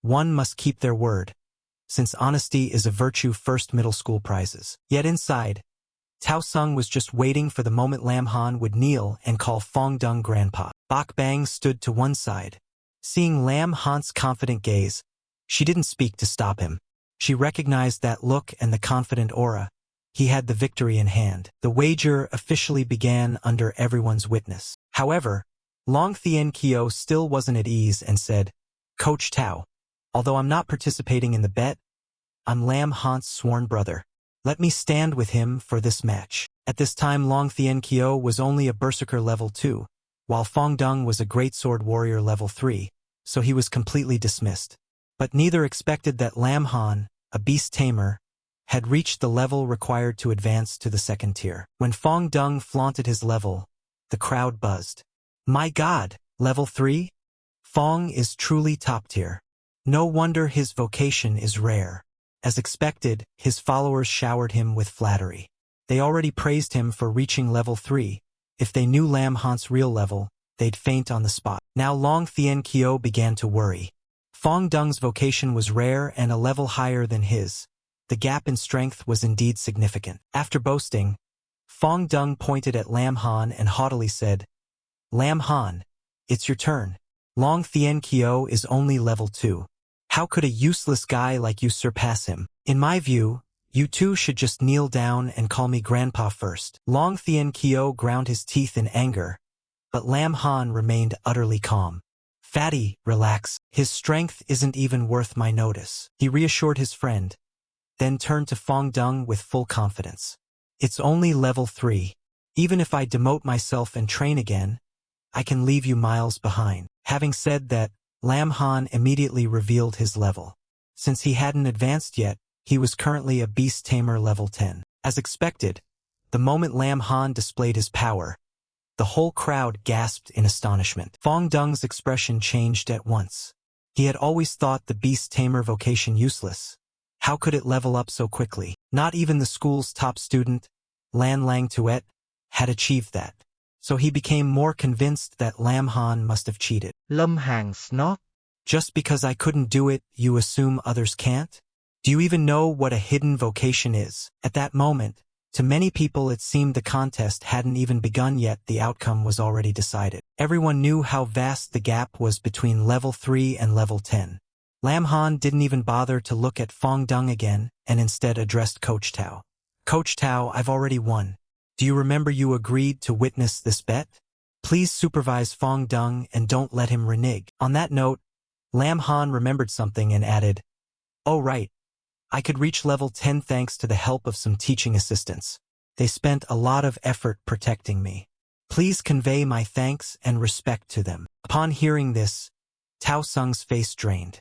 one must keep their word, since honesty is a virtue. First middle school prizes. Yet inside, Tao Sung was just waiting for the moment Lam Han would kneel and call Fong Dung Grandpa. Bak Bang stood to one side. Seeing Lam Han's confident gaze, she didn't speak to stop him. She recognized that look and the confident aura. He had the victory in hand. The wager officially began under everyone's witness. However, Long Thien Kyo still wasn't at ease and said, "Coach Tao, although I'm not participating in the bet, I'm Lam Han's sworn brother. Let me stand with him for this match." At this time Long Thien Kyo was only a berserker level 2, while Fong Dung was a greatsword warrior level 3, so he was completely dismissed. But neither expected that Lam Han, a beast tamer, had reached the level required to advance to the second tier. When Fong Dung flaunted his level, the crowd buzzed. "My God, level 3? Fong is truly top tier. No wonder his vocation is rare." As expected, his followers showered him with flattery. They already praised him for reaching level 3. If they knew Lam Han's real level, they'd faint on the spot. Now Long Thien Kyo began to worry. Fong Dung's vocation was rare and a level higher than his. The gap in strength was indeed significant. After boasting, Fong Dung pointed at Lam Han and haughtily said, "Lam Han, it's your turn. Long Thien Kyo is only level 2. How could a useless guy like you surpass him? In my view, you two should just kneel down and call me Grandpa first." Long Thien Kyo ground his teeth in anger, but Lam Han remained utterly calm. "Fatty, relax. His strength isn't even worth my notice." He reassured his friend, then turned to Fong Dung with full confidence. "It's only level 3. Even if I demote myself and train again, I can leave you miles behind." Having said that, Lam Han immediately revealed his level. Since he hadn't advanced yet, he was currently a beast tamer level 10. As expected, the moment Lam Han displayed his power, the whole crowd gasped in astonishment. Fong Dung's expression changed at once. He had always thought the beast tamer vocation useless. How could it level up so quickly? Not even the school's top student, Lan Lang Tuet, had achieved that. So he became more convinced that Lam Han must have cheated. Lâm Hàn snort. Just because I couldn't do it, you assume others can't? Do you even know what a hidden vocation is? At that moment, to many people it seemed the contest hadn't even begun yet, the outcome was already decided. Everyone knew how vast the gap was between level 3 and level 10. Lam Han didn't even bother to look at Fong Dung again, and instead addressed Coach Tao. Coach Tao, I've already won. Do you remember you agreed to witness this bet? Please supervise Fong Dung and don't let him renege. On that note, Lam Han remembered something and added, oh right, I could reach level 10 thanks to the help of some teaching assistants. They spent a lot of effort protecting me. Please convey my thanks and respect to them. Upon hearing this, Tao Sung's face drained.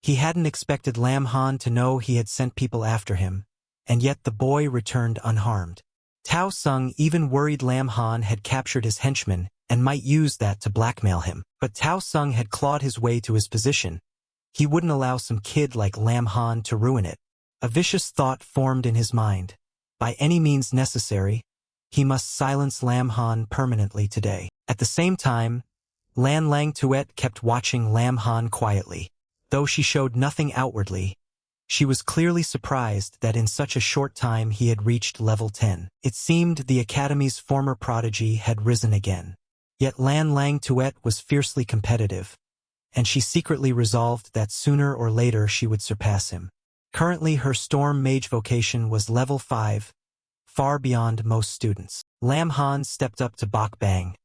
He hadn't expected Lam Han to know he had sent people after him, and yet the boy returned unharmed. Tao Sung even worried Lam Han had captured his henchman and might use that to blackmail him. But Tao Sung had clawed his way to his position. He wouldn't allow some kid like Lam Han to ruin it. A vicious thought formed in his mind. By any means necessary, he must silence Lam Han permanently today. At the same time, Lan Lang Tuet kept watching Lam Han quietly. Though she showed nothing outwardly, she was clearly surprised that in such a short time he had reached level 10. It seemed the Academy's former prodigy had risen again. Yet Lan Lang Tuet was fiercely competitive, and she secretly resolved that sooner or later she would surpass him. Currently her Storm Mage vocation was level 5, far beyond most students. Lam Han stepped up to Bok Bang.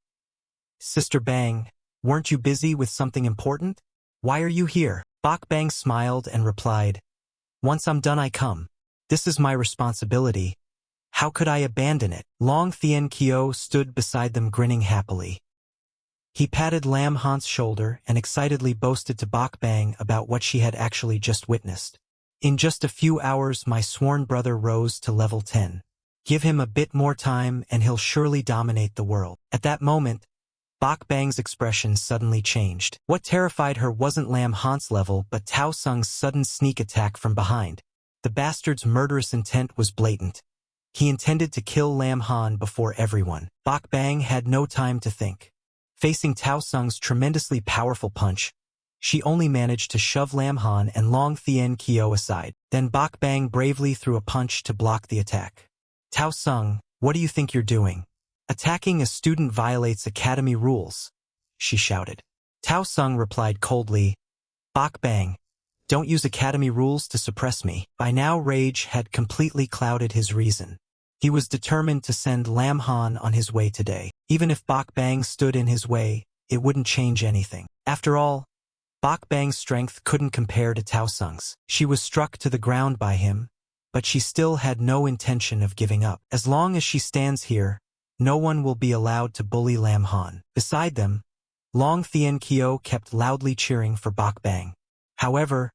Sister Bang, weren't you busy with something important? Why are you here? Bok Bang smiled and replied, once I'm done I come. This is my responsibility. How could I abandon it? Long Thien Kyo stood beside them grinning happily. He patted Lam Han's shoulder and excitedly boasted to Bok Bang about what she had actually just witnessed. In just a few hours my sworn brother rose to level 10. Give him a bit more time and he'll surely dominate the world. At that moment, Bok Bang's expression suddenly changed. What terrified her wasn't Lam Han's level but Tao Sung's sudden sneak attack from behind. The bastard's murderous intent was blatant. He intended to kill Lam Han before everyone. Bok Bang had no time to think. Facing Tao Sung's tremendously powerful punch, she only managed to shove Lam Han and Long Thien Kyo aside. Then Bok Bang bravely threw a punch to block the attack. Tao Sung, what do you think you're doing? Attacking a student violates academy rules, she shouted. Tao Sung replied coldly, Bok Bang, don't use academy rules to suppress me. By now rage had completely clouded his reason. He was determined to send Lam Han on his way today. Even if Bok Bang stood in his way, it wouldn't change anything. After all, Bok Bang's strength couldn't compare to Tao Sung's. She was struck to the ground by him, but she still had no intention of giving up. As long as she stands here, no one will be allowed to bully Lam Han. Beside them, Long Thien Kyo kept loudly cheering for Bok Bang. However,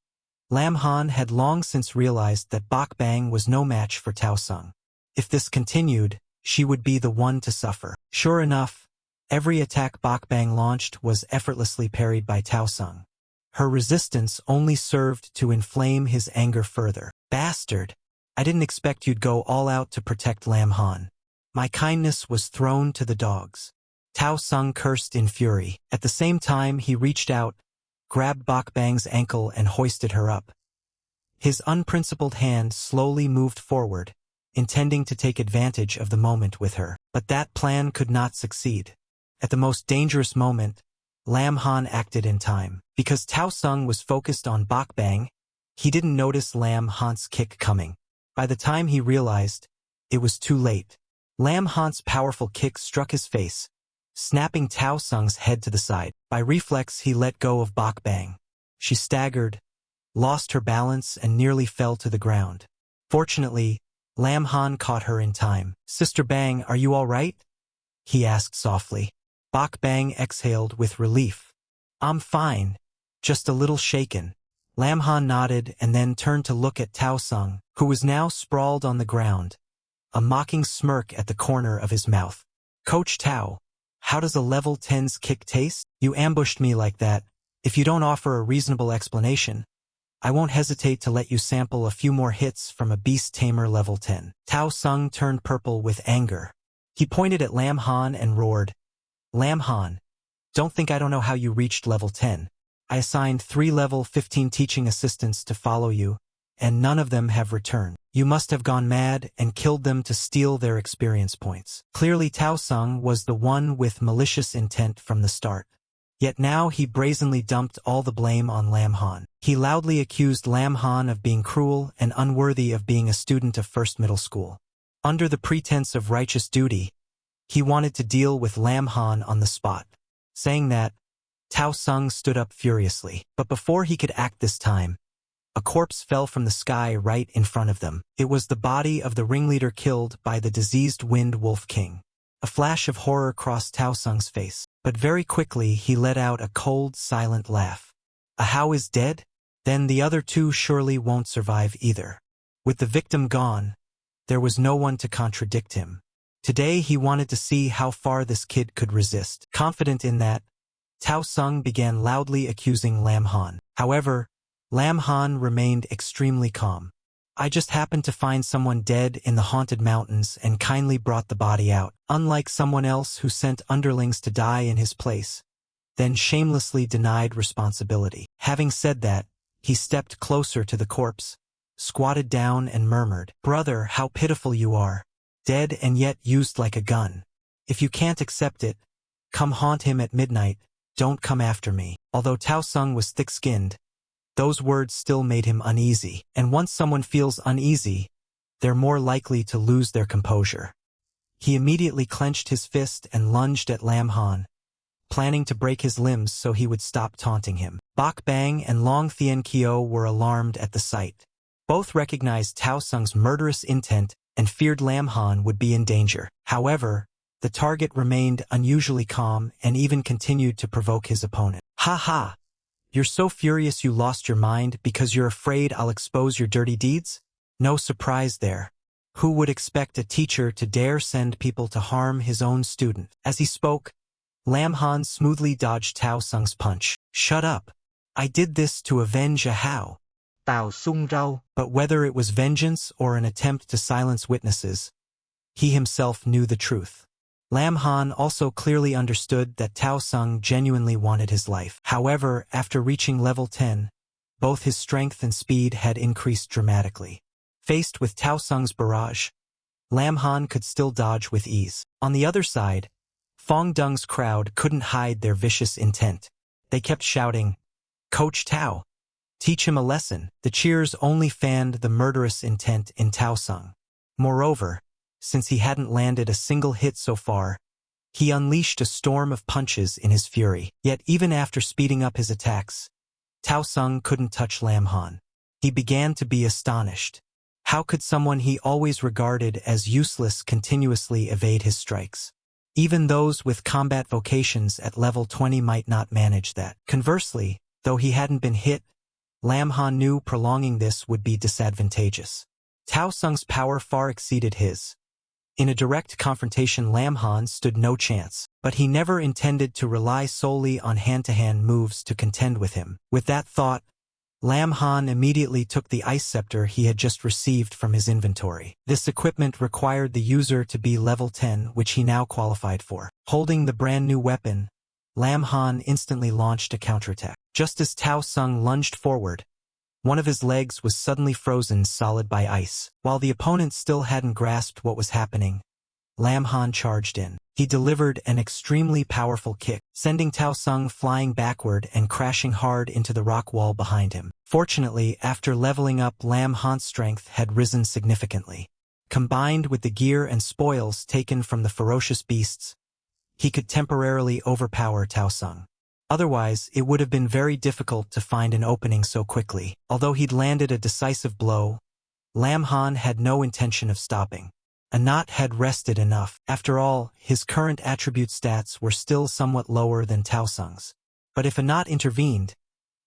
Lam Han had long since realized that Bok Bang was no match for Tao Sung. If this continued, she would be the one to suffer. Sure enough, every attack Bok Bang launched was effortlessly parried by Tao Sung. Her resistance only served to inflame his anger further. Bastard! I didn't expect you'd go all out to protect Lam Han. My kindness was thrown to the dogs. Tao Sung cursed in fury. At the same time he reached out, grabbed Bok Bang's ankle and hoisted her up. His unprincipled hand slowly moved forward, intending to take advantage of the moment with her. But that plan could not succeed. At the most dangerous moment, Lam Han acted in time. Because Tao Sung was focused on Bok Bang, he didn't notice Lam Han's kick coming. By the time he realized, it was too late. Lam Han's powerful kick struck his face, snapping Tao Sung's head to the side. By reflex he let go of Bok Bang. She staggered, lost her balance and nearly fell to the ground. Fortunately, Lam Han caught her in time. Sister Bang, are you all right? He asked softly. Bok Bang exhaled with relief. I'm fine, just a little shaken. Lam Han nodded and then turned to look at Tao Sung, who was now sprawled on the ground, a mocking smirk at the corner of his mouth. Coach Tao, how does a level 10's kick taste? You ambushed me like that. If you don't offer a reasonable explanation, I won't hesitate to let you sample a few more hits from a beast tamer level 10. Tao Sung turned purple with anger. He pointed at Lam Han and roared, Lam Han, don't think I don't know how you reached level 10. I assigned 3 level 15 teaching assistants to follow you, and none of them have returned. You must have gone mad and killed them to steal their experience points. Clearly Tao Sung was the one with malicious intent from the start. Yet now he brazenly dumped all the blame on Lam Han. He loudly accused Lam Han of being cruel and unworthy of being a student of first middle school. Under the pretense of righteous duty, he wanted to deal with Lam Han on the spot. Saying that, Tao Sung stood up furiously. But before he could act this time, a corpse fell from the sky right in front of them. It was the body of the ringleader killed by the diseased Wind Wolf King. A flash of horror crossed Tao Sung's face, but very quickly he let out a cold, silent laugh. Ahau is dead? Then the other 2 surely won't survive either. With the victim gone, there was no one to contradict him. Today he wanted to see how far this kid could resist. Confident in that, Tao Sung began loudly accusing Lam Han. However, Lam Han remained extremely calm. I just happened to find someone dead in the haunted mountains and kindly brought the body out, unlike someone else who sent underlings to die in his place, then shamelessly denied responsibility. Having said that, he stepped closer to the corpse, squatted down and murmured, Brother, how pitiful you are. Dead and yet used like a gun. If you can't accept it, come haunt him at midnight, don't come after me. Although Tao Sung was thick-skinned, those words still made him uneasy, and once someone feels uneasy, they're more likely to lose their composure. He immediately clenched his fist and lunged at Lam Han, planning to break his limbs so he would stop taunting him. Bak Bang and Long Thien Kyo were alarmed at the sight. Both recognized Tao Sung's murderous intent and feared Lam Han would be in danger. However, the target remained unusually calm and even continued to provoke his opponent. Ha ha! You're so furious you lost your mind because you're afraid I'll expose your dirty deeds? No surprise there. Who would expect a teacher to dare send people to harm his own student? As he spoke, Lam Han smoothly dodged Tao Sung's punch. Shut up. I did this to avenge Ahau. Tao Sung rau. But whether it was vengeance or an attempt to silence witnesses, he himself knew the truth. Lam Han also clearly understood that Tao Sung genuinely wanted his life. However, after reaching level 10, both his strength and speed had increased dramatically. Faced with Tao Sung's barrage, Lam Han could still dodge with ease. On the other side, Fong Dung's crowd couldn't hide their vicious intent. They kept shouting, Coach Tao, teach him a lesson. The cheers only fanned the murderous intent in Tao Sung. Moreover, since he hadn't landed a single hit so far, he unleashed a storm of punches in his fury. Yet even after speeding up his attacks, Tao Sung couldn't touch Lam Han. He began to be astonished. How could someone he always regarded as useless continuously evade his strikes? Even those with combat vocations at level 20 might not manage that. Conversely, though he hadn't been hit, Lam Han knew prolonging this would be disadvantageous. Tao Sung's power far exceeded his. In a direct confrontation, Lam Han stood no chance, but he never intended to rely solely on hand-to-hand moves to contend with him. With that thought, Lam Han immediately took the ice scepter he had just received from his inventory. This equipment required the user to be level 10, which he now qualified for. Holding the brand new weapon, Lam Han instantly launched a counterattack. Just as Tao Sung lunged forward, one of his legs was suddenly frozen solid by ice. While the opponent still hadn't grasped what was happening, Lam Han charged in. He delivered an extremely powerful kick, sending Tao Sung flying backward and crashing hard into the rock wall behind him. Fortunately, after leveling up, Lam Han's strength had risen significantly. Combined with the gear and spoils taken from the ferocious beasts, he could temporarily overpower Tao Sung. Otherwise, it would have been very difficult to find an opening so quickly. Although he'd landed a decisive blow, Lam Han had no intention of stopping. A knot had rested enough. After all, his current attribute stats were still somewhat lower than Tao Sung's. But if a knot intervened,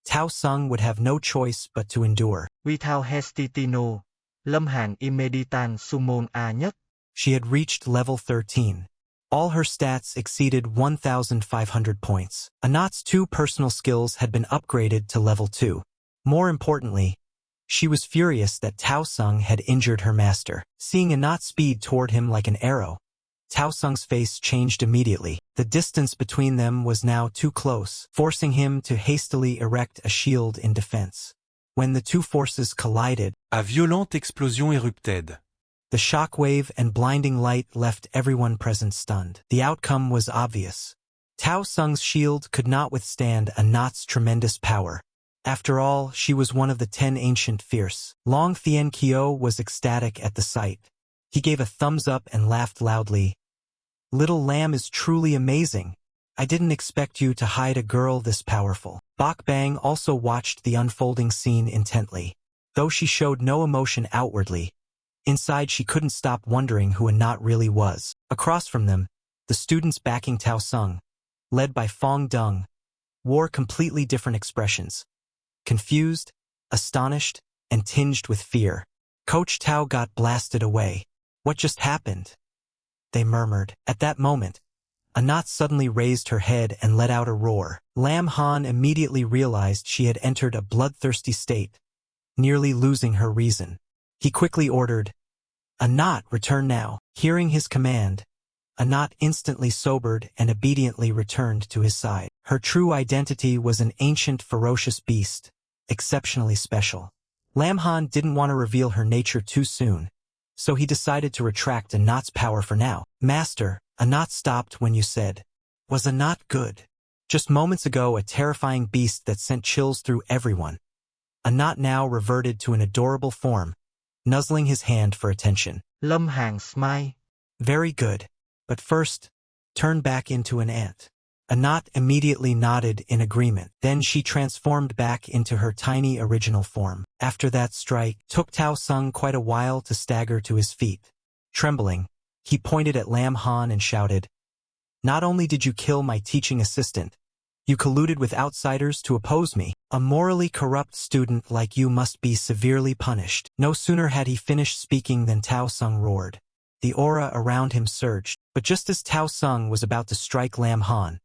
Tao Sung would have no choice but to endure. Without hesitino, Lâm Hàn immediatan sumon a nhất. She had reached level 13. All her stats exceeded 1,500 points. A knot's 2 personal skills had been upgraded to level 2. More importantly, she was furious that Tao Sung had injured her master. Seeing Anat speed toward him like an arrow, Tao Sung's face changed immediately. The distance between them was now too close, forcing him to hastily erect a shield in defense. When the two forces collided, A violente explosion érupted. the shockwave and blinding light left everyone present stunned. The outcome was obvious. Tao Sung's shield could not withstand Anat's tremendous power. After all, she was one of the 10 ancient fierce. Long Thien Kyo was ecstatic at the sight. He gave a thumbs up and laughed loudly. Little lamb is truly amazing. I didn't expect you to hide a girl this powerful. Bok Bang also watched the unfolding scene intently. Though she showed no emotion outwardly, inside she couldn't stop wondering who Anat really was. Across from them, the students backing Tao Sung, led by Fong Dung, wore completely different expressions. Confused, astonished, and tinged with fear. Coach Tao got blasted away. What just happened? They murmured. At that moment, Anat suddenly raised her head and let out a roar. Lam Han immediately realized she had entered a bloodthirsty state, nearly losing her reason. He quickly ordered, Anat, return now. Hearing his command, Anat instantly sobered and obediently returned to his side. Her true identity was an ancient ferocious beast, exceptionally special. Lam Han didn't want to reveal her nature too soon, so he decided to retract Anat's power for now. Master, Anat stopped when you said, was Anat good? Just moments ago a terrifying beast that sent chills through everyone. Anat now reverted to an adorable form, nuzzling his hand for attention. Lâm Hàn smile. Very good. But first, turn back into an ant. Anat immediately nodded in agreement. Then she transformed back into her tiny original form. After that strike, took Tao Sung quite a while to stagger to his feet. Trembling, he pointed at Lam Han and shouted, Not only did you kill my teaching assistant, you colluded with outsiders to oppose me. A morally corrupt student like you must be severely punished. No sooner had he finished speaking than Tao Sung roared. The aura around him surged, but just as Tao Sung was about to strike Lam Han,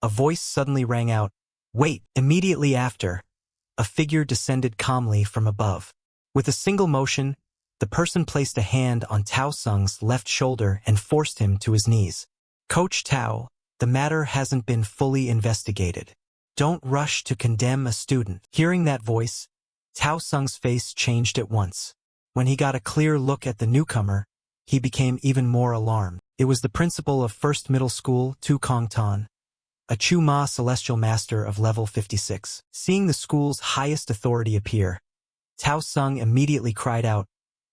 a voice suddenly rang out, Wait! Immediately after, a figure descended calmly from above. With a single motion, the person placed a hand on Tao Sung's left shoulder and forced him to his knees. Coach Tao, the matter hasn't been fully investigated. Don't rush to condemn a student. Hearing that voice, Tao Sung's face changed at once. When he got a clear look at the newcomer, he became even more alarmed. It was the principal of First Middle School, Tu Kong Tan, a Chu Ma celestial master of level 56. Seeing the school's highest authority appear, Tao Sung immediately cried out,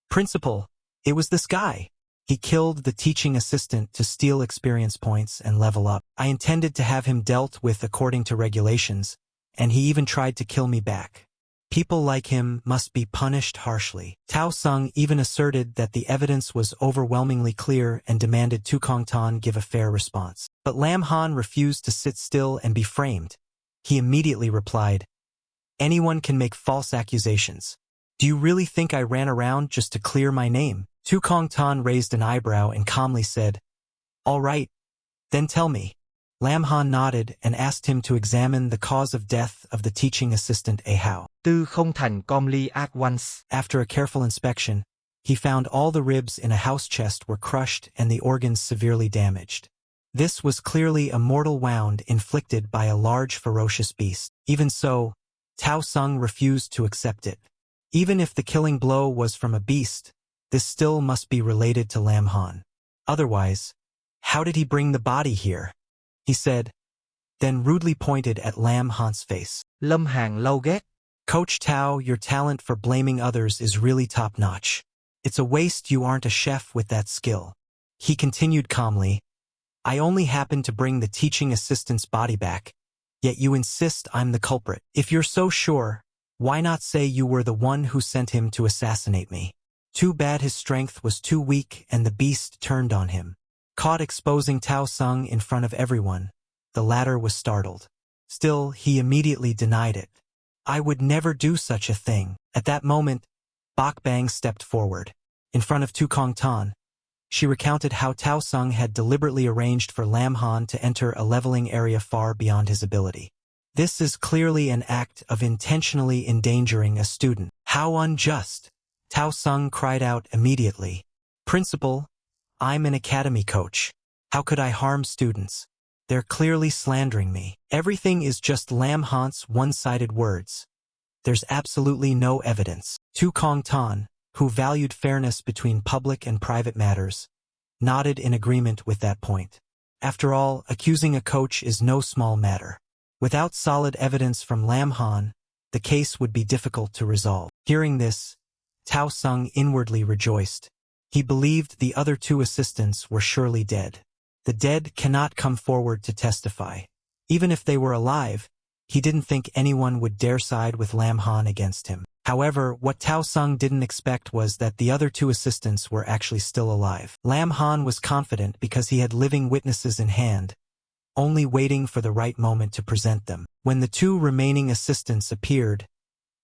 Principal, it was this guy. He killed the teaching assistant to steal experience points and level up. I intended to have him dealt with according to regulations, and he even tried to kill me back. People like him must be punished harshly. Tao Sung even asserted that the evidence was overwhelmingly clear and demanded Tu Kong Tan give a fair response. But Lam Han refused to sit still and be framed. He immediately replied, Anyone can make false accusations. Do you really think I ran around just to clear my name? Tu Kong Tan raised an eyebrow and calmly said, All right, then tell me. Lam Han nodded and asked him to examine the cause of death of the teaching assistant A Hao. Tư không thành com ly ác once. After a careful inspection, he found all the ribs in a house chest were crushed and the organs severely damaged. This was clearly a mortal wound inflicted by a large ferocious beast. Even so, Tao Sung refused to accept it. Even if the killing blow was from a beast, this still must be related to Lam Han. Otherwise, how did he bring the body here? He said, then rudely pointed at Lam Han's face. Lâm Hàn lâu ghét. Coach Tao, your talent for blaming others is really top-notch. It's a waste you aren't a chef with that skill. He continued calmly, I only happened to bring the teaching assistant's body back, yet you insist I'm the culprit. If you're so sure, why not say you were the one who sent him to assassinate me? Too bad his strength was too weak and the beast turned on him. Caught exposing Tao Sung in front of everyone, the latter was startled. Still, he immediately denied it. I would never do such a thing. At that moment, Bok Bang stepped forward. In front of Tu Kong Tan, she recounted how Tao Sung had deliberately arranged for Lam Han to enter a leveling area far beyond his ability. This is clearly an act of intentionally endangering a student. How unjust! Tao Sung cried out immediately. Principal, I'm an academy coach. How could I harm students? They're clearly slandering me. Everything is just Lam Han's one-sided words. There's absolutely no evidence. Tu Kong Tan, who valued fairness between public and private matters, nodded in agreement with that point. After all, accusing a coach is no small matter. Without solid evidence from Lam Han, the case would be difficult to resolve. Hearing this, Tao Sung inwardly rejoiced. He believed the other two assistants were surely dead. The dead cannot come forward to testify. Even if they were alive, he didn't think anyone would dare side with Lam Han against him. However, what Tao Sung didn't expect was that the other two assistants were actually still alive. Lam Han was confident because he had living witnesses in hand, only waiting for the right moment to present them. When the two remaining assistants appeared,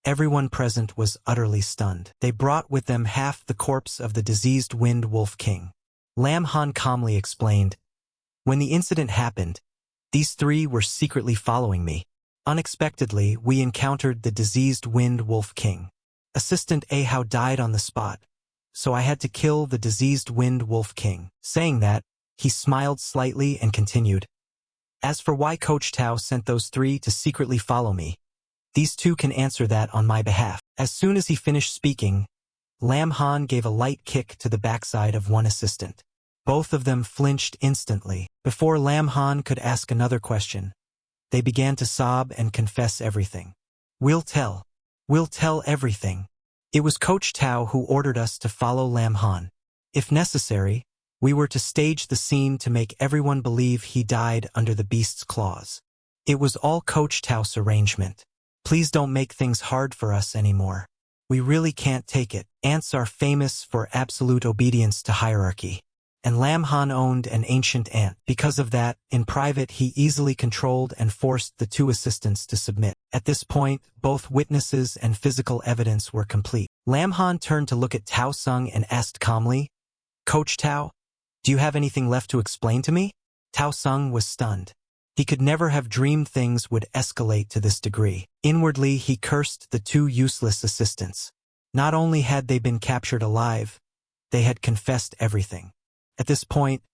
everyone present was utterly stunned. They brought with them half the corpse of the diseased Wind Wolf King. Lam Han calmly explained, "When the incident happened, these three were secretly following me. Unexpectedly, we encountered the diseased Wind Wolf King. Assistant Ahao died on the spot, so I had to kill the diseased Wind Wolf King." Saying that, he smiled slightly and continued, "As for why Coach Tao sent those three to secretly follow me, these two can answer that on my behalf." As soon as he finished speaking, Lam Han gave a light kick to the backside of one assistant. Both of them flinched instantly. Before Lam Han could ask another question, they began to sob and confess everything. We'll tell everything. It was Coach Tao who ordered us to follow Lam Han. If necessary, we were to stage the scene to make everyone believe he died under the beast's claws. It was all Coach Tao's arrangement. Please don't make things hard for us anymore. We really can't take it. Ants are famous for absolute obedience to hierarchy. And Lam Han owned an ancient ant. Because of that, in private he easily controlled and forced the two assistants to submit. At this point, both witnesses and physical evidence were complete. Lam Han turned to look at Tao Sung and asked calmly, "Coach Tao, do you have anything left to explain to me?" Tao Sung was stunned. He could never have dreamed things would escalate to this degree. Inwardly, he cursed the two useless assistants. Not only had they been captured alive, they had confessed everything. At this point,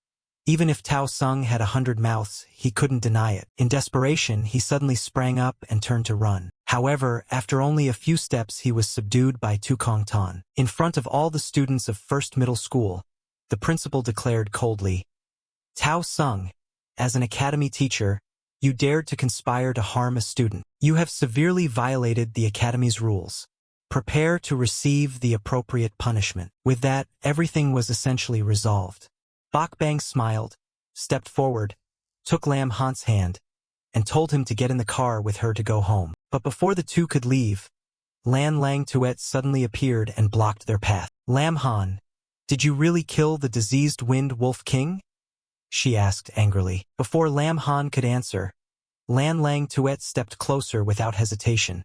even if Tao Sung had 100 mouths, he couldn't deny it. In desperation, he suddenly sprang up and turned to run. However, after only a few steps, he was subdued by Tu Kong Tan. In front of all the students of First Middle School, the principal declared coldly, "Tao Sung, as an academy teacher, you dared to conspire to harm a student. You have severely violated the academy's rules. Prepare to receive the appropriate punishment." With that, everything was essentially resolved. Bak Bang smiled, stepped forward, took Lam Han's hand, and told him to get in the car with her to go home. But before the two could leave, Lan Lang Tuet suddenly appeared and blocked their path. "Lam Han, did you really kill the diseased Wind Wolf King?" she asked angrily. Before Lam Han could answer, Lan Lang Tuet stepped closer without hesitation,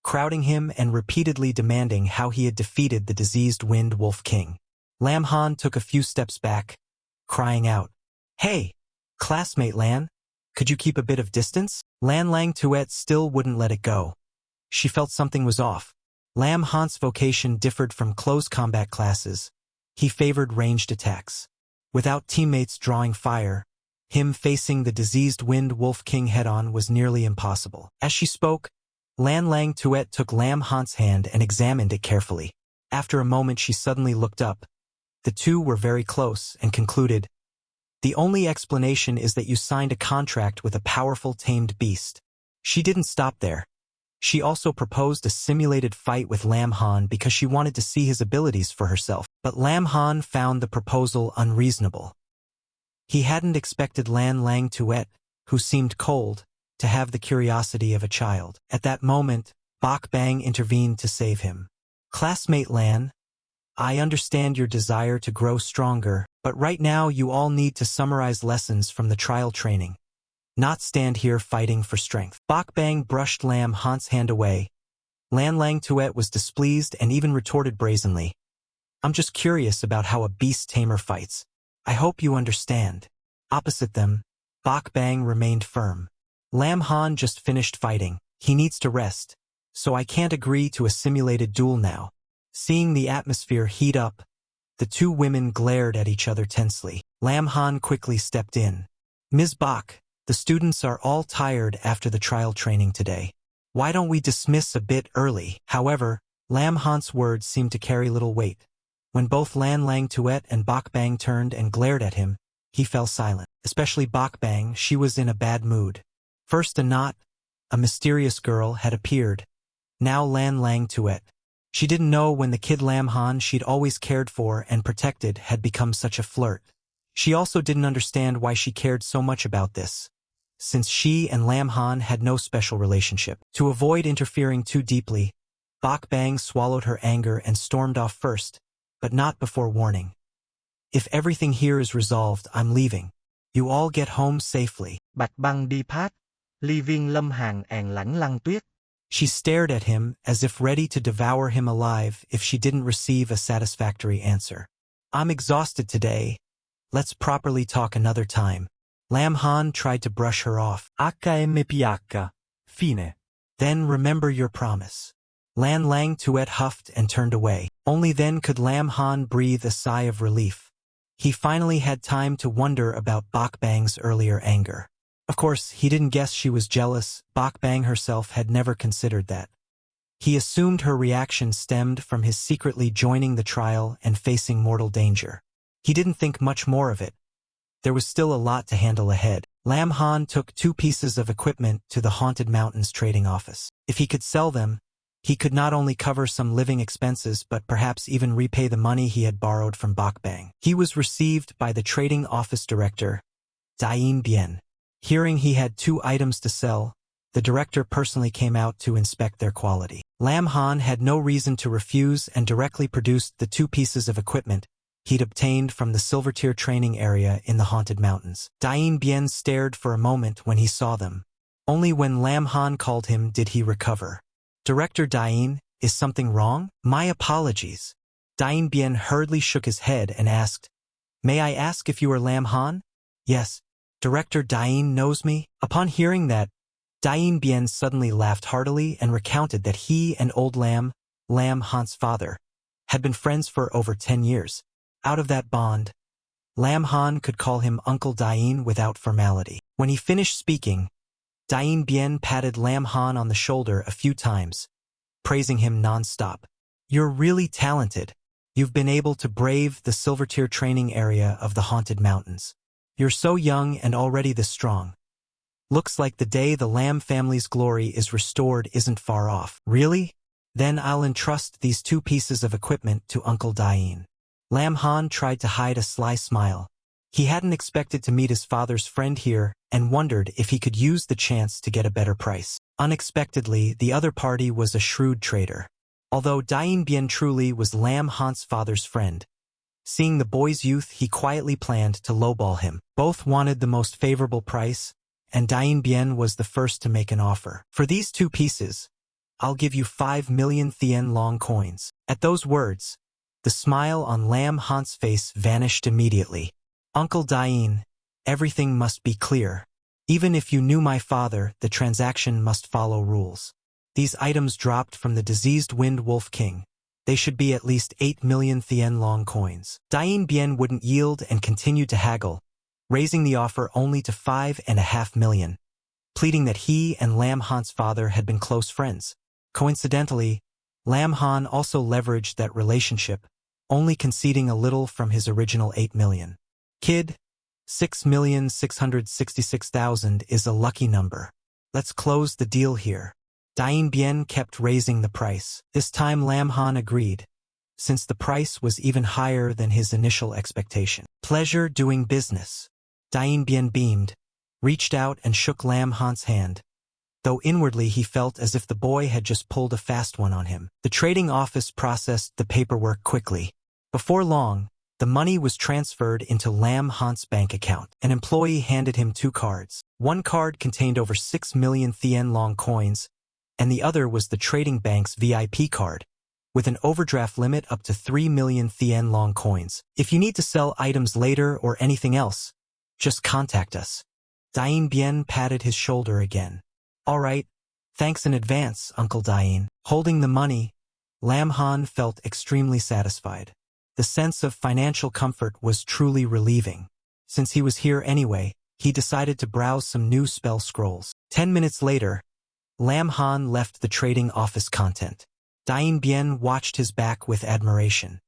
crowding him and repeatedly demanding how he had defeated the diseased Wind Wolf King. Lam Han took a few steps back, crying out, "Hey, classmate Lan, could you keep a bit of distance?" Lan Lang Tuet still wouldn't let it go. She felt something was off. Lam Han's vocation differed from close combat classes. He favored ranged attacks. Without teammates drawing fire, him facing the diseased Wind Wolf King head-on was nearly impossible. As she spoke, Lan Lang Tuet took Lam Han's hand and examined it carefully. After a moment she suddenly looked up. The two were very close and concluded, "The only explanation is that you signed a contract with a powerful tamed beast." She didn't stop there. She also proposed a simulated fight with Lam Han because she wanted to see his abilities for herself. But Lam Han found the proposal unreasonable. He hadn't expected Lan Lang Tuet, who seemed cold, to have the curiosity of a child. At that moment, Bak Bang intervened to save him. "Classmate Lan, I understand your desire to grow stronger, but right now you all need to summarize lessons from the trial training, not stand here fighting for strength." Bak Bang brushed Lam Han's hand away. Lan Lang Tuet was displeased and even retorted brazenly, "I'm just curious about how a beast tamer fights. I hope you understand." Opposite them, Bak Bang remained firm. Lam Han just finished fighting. He needs to rest, so I can't agree to a simulated duel now. Seeing the atmosphere heat up, the two women glared at each other tensely. Lam Han quickly stepped in. Ms. Bach, the students are all tired after the trial training today. Why don't we dismiss a bit early? However, Lam Han's words seemed to carry little weight. When both Lan Lang Tuet and Bak Bang turned and glared at him, he fell silent. Especially Bak Bang, she was in a bad mood. First a mysterious girl, had appeared. Now Lan Lang Tuet. She didn't know when the kid Lam Han she'd always cared for and protected had become such a flirt. She also didn't understand why she cared so much about this, since she and Lam Han had no special relationship. To avoid interfering too deeply, Bak Bang swallowed her anger and stormed off first, but not before warning. If everything here is resolved, I'm leaving. You all get home safely. Bạch Băng đi phát, ly viên lâm hàng ẻn lãnh lăng tuyết. She stared at him as if ready to devour him alive if she didn't receive a satisfactory answer. I'm exhausted today. Let's properly talk another time. Lam Han tried to brush her off. HMPH. Fine. Then remember your promise. Lan Lang Tuet huffed and turned away. Only then could Lam Han breathe a sigh of relief. He finally had time to wonder about Bak Bang's earlier anger. Of course, he didn't guess she was jealous. Bak Bang herself had never considered that. He assumed her reaction stemmed from his secretly joining the trial and facing mortal danger. He didn't think much more of it. There was still a lot to handle ahead. Lam Han took 2 pieces of equipment to the Haunted Mountains trading office. If he could sell them, he could not only cover some living expenses but perhaps even repay the money he had borrowed from Bak Bang. He was received by the trading office director, Dain Bien. Hearing he had 2 items to sell, the director personally came out to inspect their quality. Lam Han had no reason to refuse and directly produced the 2 pieces of equipment he'd obtained from the Silver Tier training area in the Haunted Mountains. Dain Bien stared for a moment when he saw them. Only when Lam Han called him did he recover. Director Dain, is something wrong? My apologies. Dain Bien hurriedly shook his head and asked, May I ask if you are Lam Han? Yes. Director Dain knows me. Upon hearing that, Dain Bien suddenly laughed heartily and recounted that he and old Lam Han's father, had been friends for over 10 years. Out of that bond, Lam Han could call him Uncle Dain without formality. When he finished speaking, Dain Bien patted Lam Han on the shoulder a few times, praising him non-stop. You're really talented. You've been able to brave the Silver Tier training area of the Haunted Mountains. You're so young and already this strong. Looks like the day the Lam family's glory is restored isn't far off. Really? Then I'll entrust these 2 pieces of equipment to Uncle Dain. Lam Han tried to hide a sly smile. He hadn't expected to meet his father's friend here and wondered if he could use the chance to get a better price. Unexpectedly, the other party was a shrewd trader. Although Dain Bien truly was Lam Han's father's friend, seeing the boy's youth, he quietly planned to lowball him. Both wanted the most favorable price, and Dain Bien was the first to make an offer. For these 2 pieces, I'll give you 5 million Thien Long coins. At those words, the smile on Lam Han's face vanished immediately. Uncle Dain, everything must be clear. Even if you knew my father, the transaction must follow rules. These items dropped from the diseased Wind Wolf King. They should be at least 8 million Thien Long coins. Dain Bien wouldn't yield and continued to haggle, raising the offer only to 5.5 million, pleading that he and Lam Han's father had been close friends. Coincidentally, Lam Han also leveraged that relationship, only conceding a little from his original 8 million. Kid, 6,666,000 is a lucky number. Let's close the deal here. Dain Bien kept raising the price. This time Lam Han agreed, since the price was even higher than his initial expectation. Pleasure doing business. Dain Bien beamed, reached out and shook Lam Han's hand, though inwardly he felt as if the boy had just pulled a fast one on him. The trading office processed the paperwork quickly. Before long, the money was transferred into Lam Han's bank account. An employee handed him 2 cards. One card contained over 6 million Thien Long coins, and the other was the trading bank's VIP card, with an overdraft limit up to 3 million Thien Long coins. If you need to sell items later or anything else, just contact us. Dain Bien patted his shoulder again. All right, thanks in advance, Uncle Dain. Holding the money, Lam Han felt extremely satisfied. The sense of financial comfort was truly relieving. Since he was here anyway, he decided to browse some new spell scrolls. 10 minutes later, Lam Han left the trading office content. Dain Bien watched his back with admiration.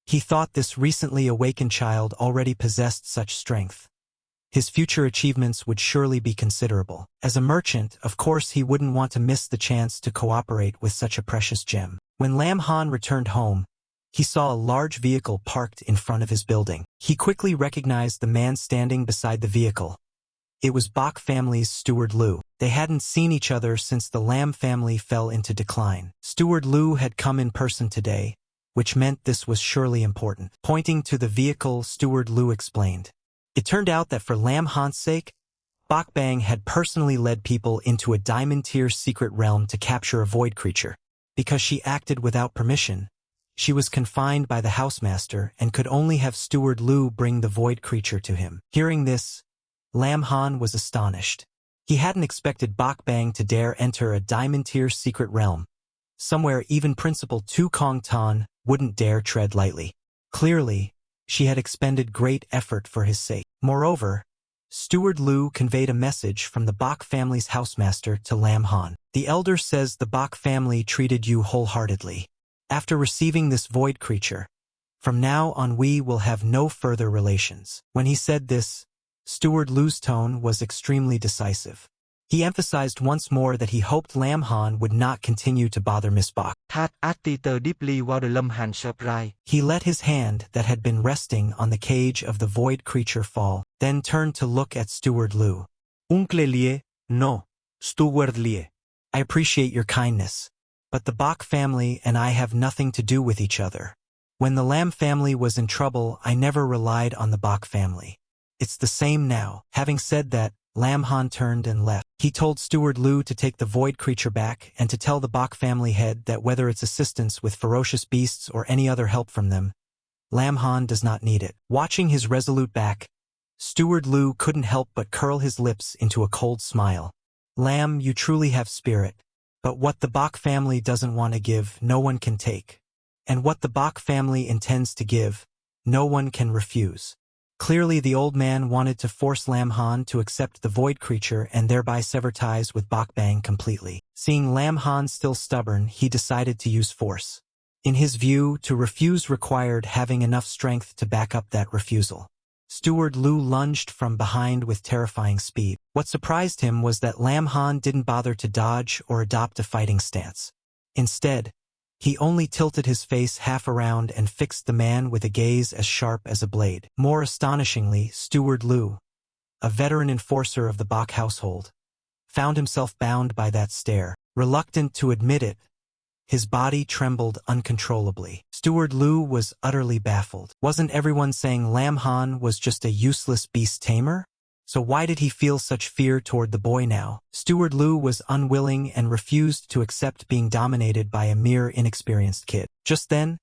He thought this recently awakened child already possessed such strength. His future achievements would surely be considerable. As a merchant, of course he wouldn't want to miss the chance to cooperate with such a precious gem. When Lam Han returned home, he saw a large vehicle parked in front of his building. He quickly recognized the man standing beside the vehicle. It was Bok family's Steward Lu. They hadn't seen each other since the Lam family fell into decline. Steward Lu had come in person today, which meant this was surely important. Pointing to the vehicle, Steward Lu explained. It turned out that for Lam Han's sake, Bok Bang had personally led people into a diamond-tier secret realm to capture a void creature. Because she acted without permission, she was confined by the housemaster and could only have Steward Lu bring the void creature to him. Hearing this, Lam Han was astonished. He hadn't expected Bok Bang to dare enter a diamond-tier secret realm, somewhere even Principal Tu Kong Tan wouldn't dare tread lightly. Clearly, she had expended great effort for his sake. Moreover, Steward Lu conveyed a message from the Bok family's housemaster to Lam Han. The elder says the Bok family treated you wholeheartedly. After receiving this void creature, from now on we will have no further relations. When he said this, Steward Lu's tone was extremely decisive. He emphasized once more that he hoped Lam Han would not continue to bother Miss Bok. He let his hand that had been resting on the cage of the void creature fall, then turned to look at Steward Lu. Uncle Lie, no, Steward Lie. I appreciate your kindness, but the Bok family and I have nothing to do with each other. When the Lam family was in trouble, I never relied on the Bok family. It's the same now. Having said that, Lam Han turned and left. He told Steward Lu to take the void creature back and to tell the Bok family head that whether it's assistance with ferocious beasts or any other help from them, Lam Han does not need it. Watching his resolute back, Steward Lu couldn't help but curl his lips into a cold smile. Lam, you truly have spirit. But what the Bok family doesn't want to give, no one can take. And what the Bok family intends to give, no one can refuse. Clearly the old man wanted to force Lam Han to accept the void creature and thereby sever ties with Bok Bang completely. Seeing Lam Han still stubborn, he decided to use force. In his view, to refuse required having enough strength to back up that refusal. Steward Lu lunged from behind with terrifying speed. What surprised him was that Lam Han didn't bother to dodge or adopt a fighting stance. Instead, he only tilted his face half around and fixed the man with a gaze as sharp as a blade. More astonishingly, Steward Lu, a veteran enforcer of the Bok household, found himself bound by that stare. Reluctant to admit it, his body trembled uncontrollably. Steward Lu was utterly baffled. Wasn't everyone saying Lam Han was just a useless beast tamer? So why did he feel such fear toward the boy now? Steward Lu was unwilling and refused to accept being dominated by a mere inexperienced kid. Just then,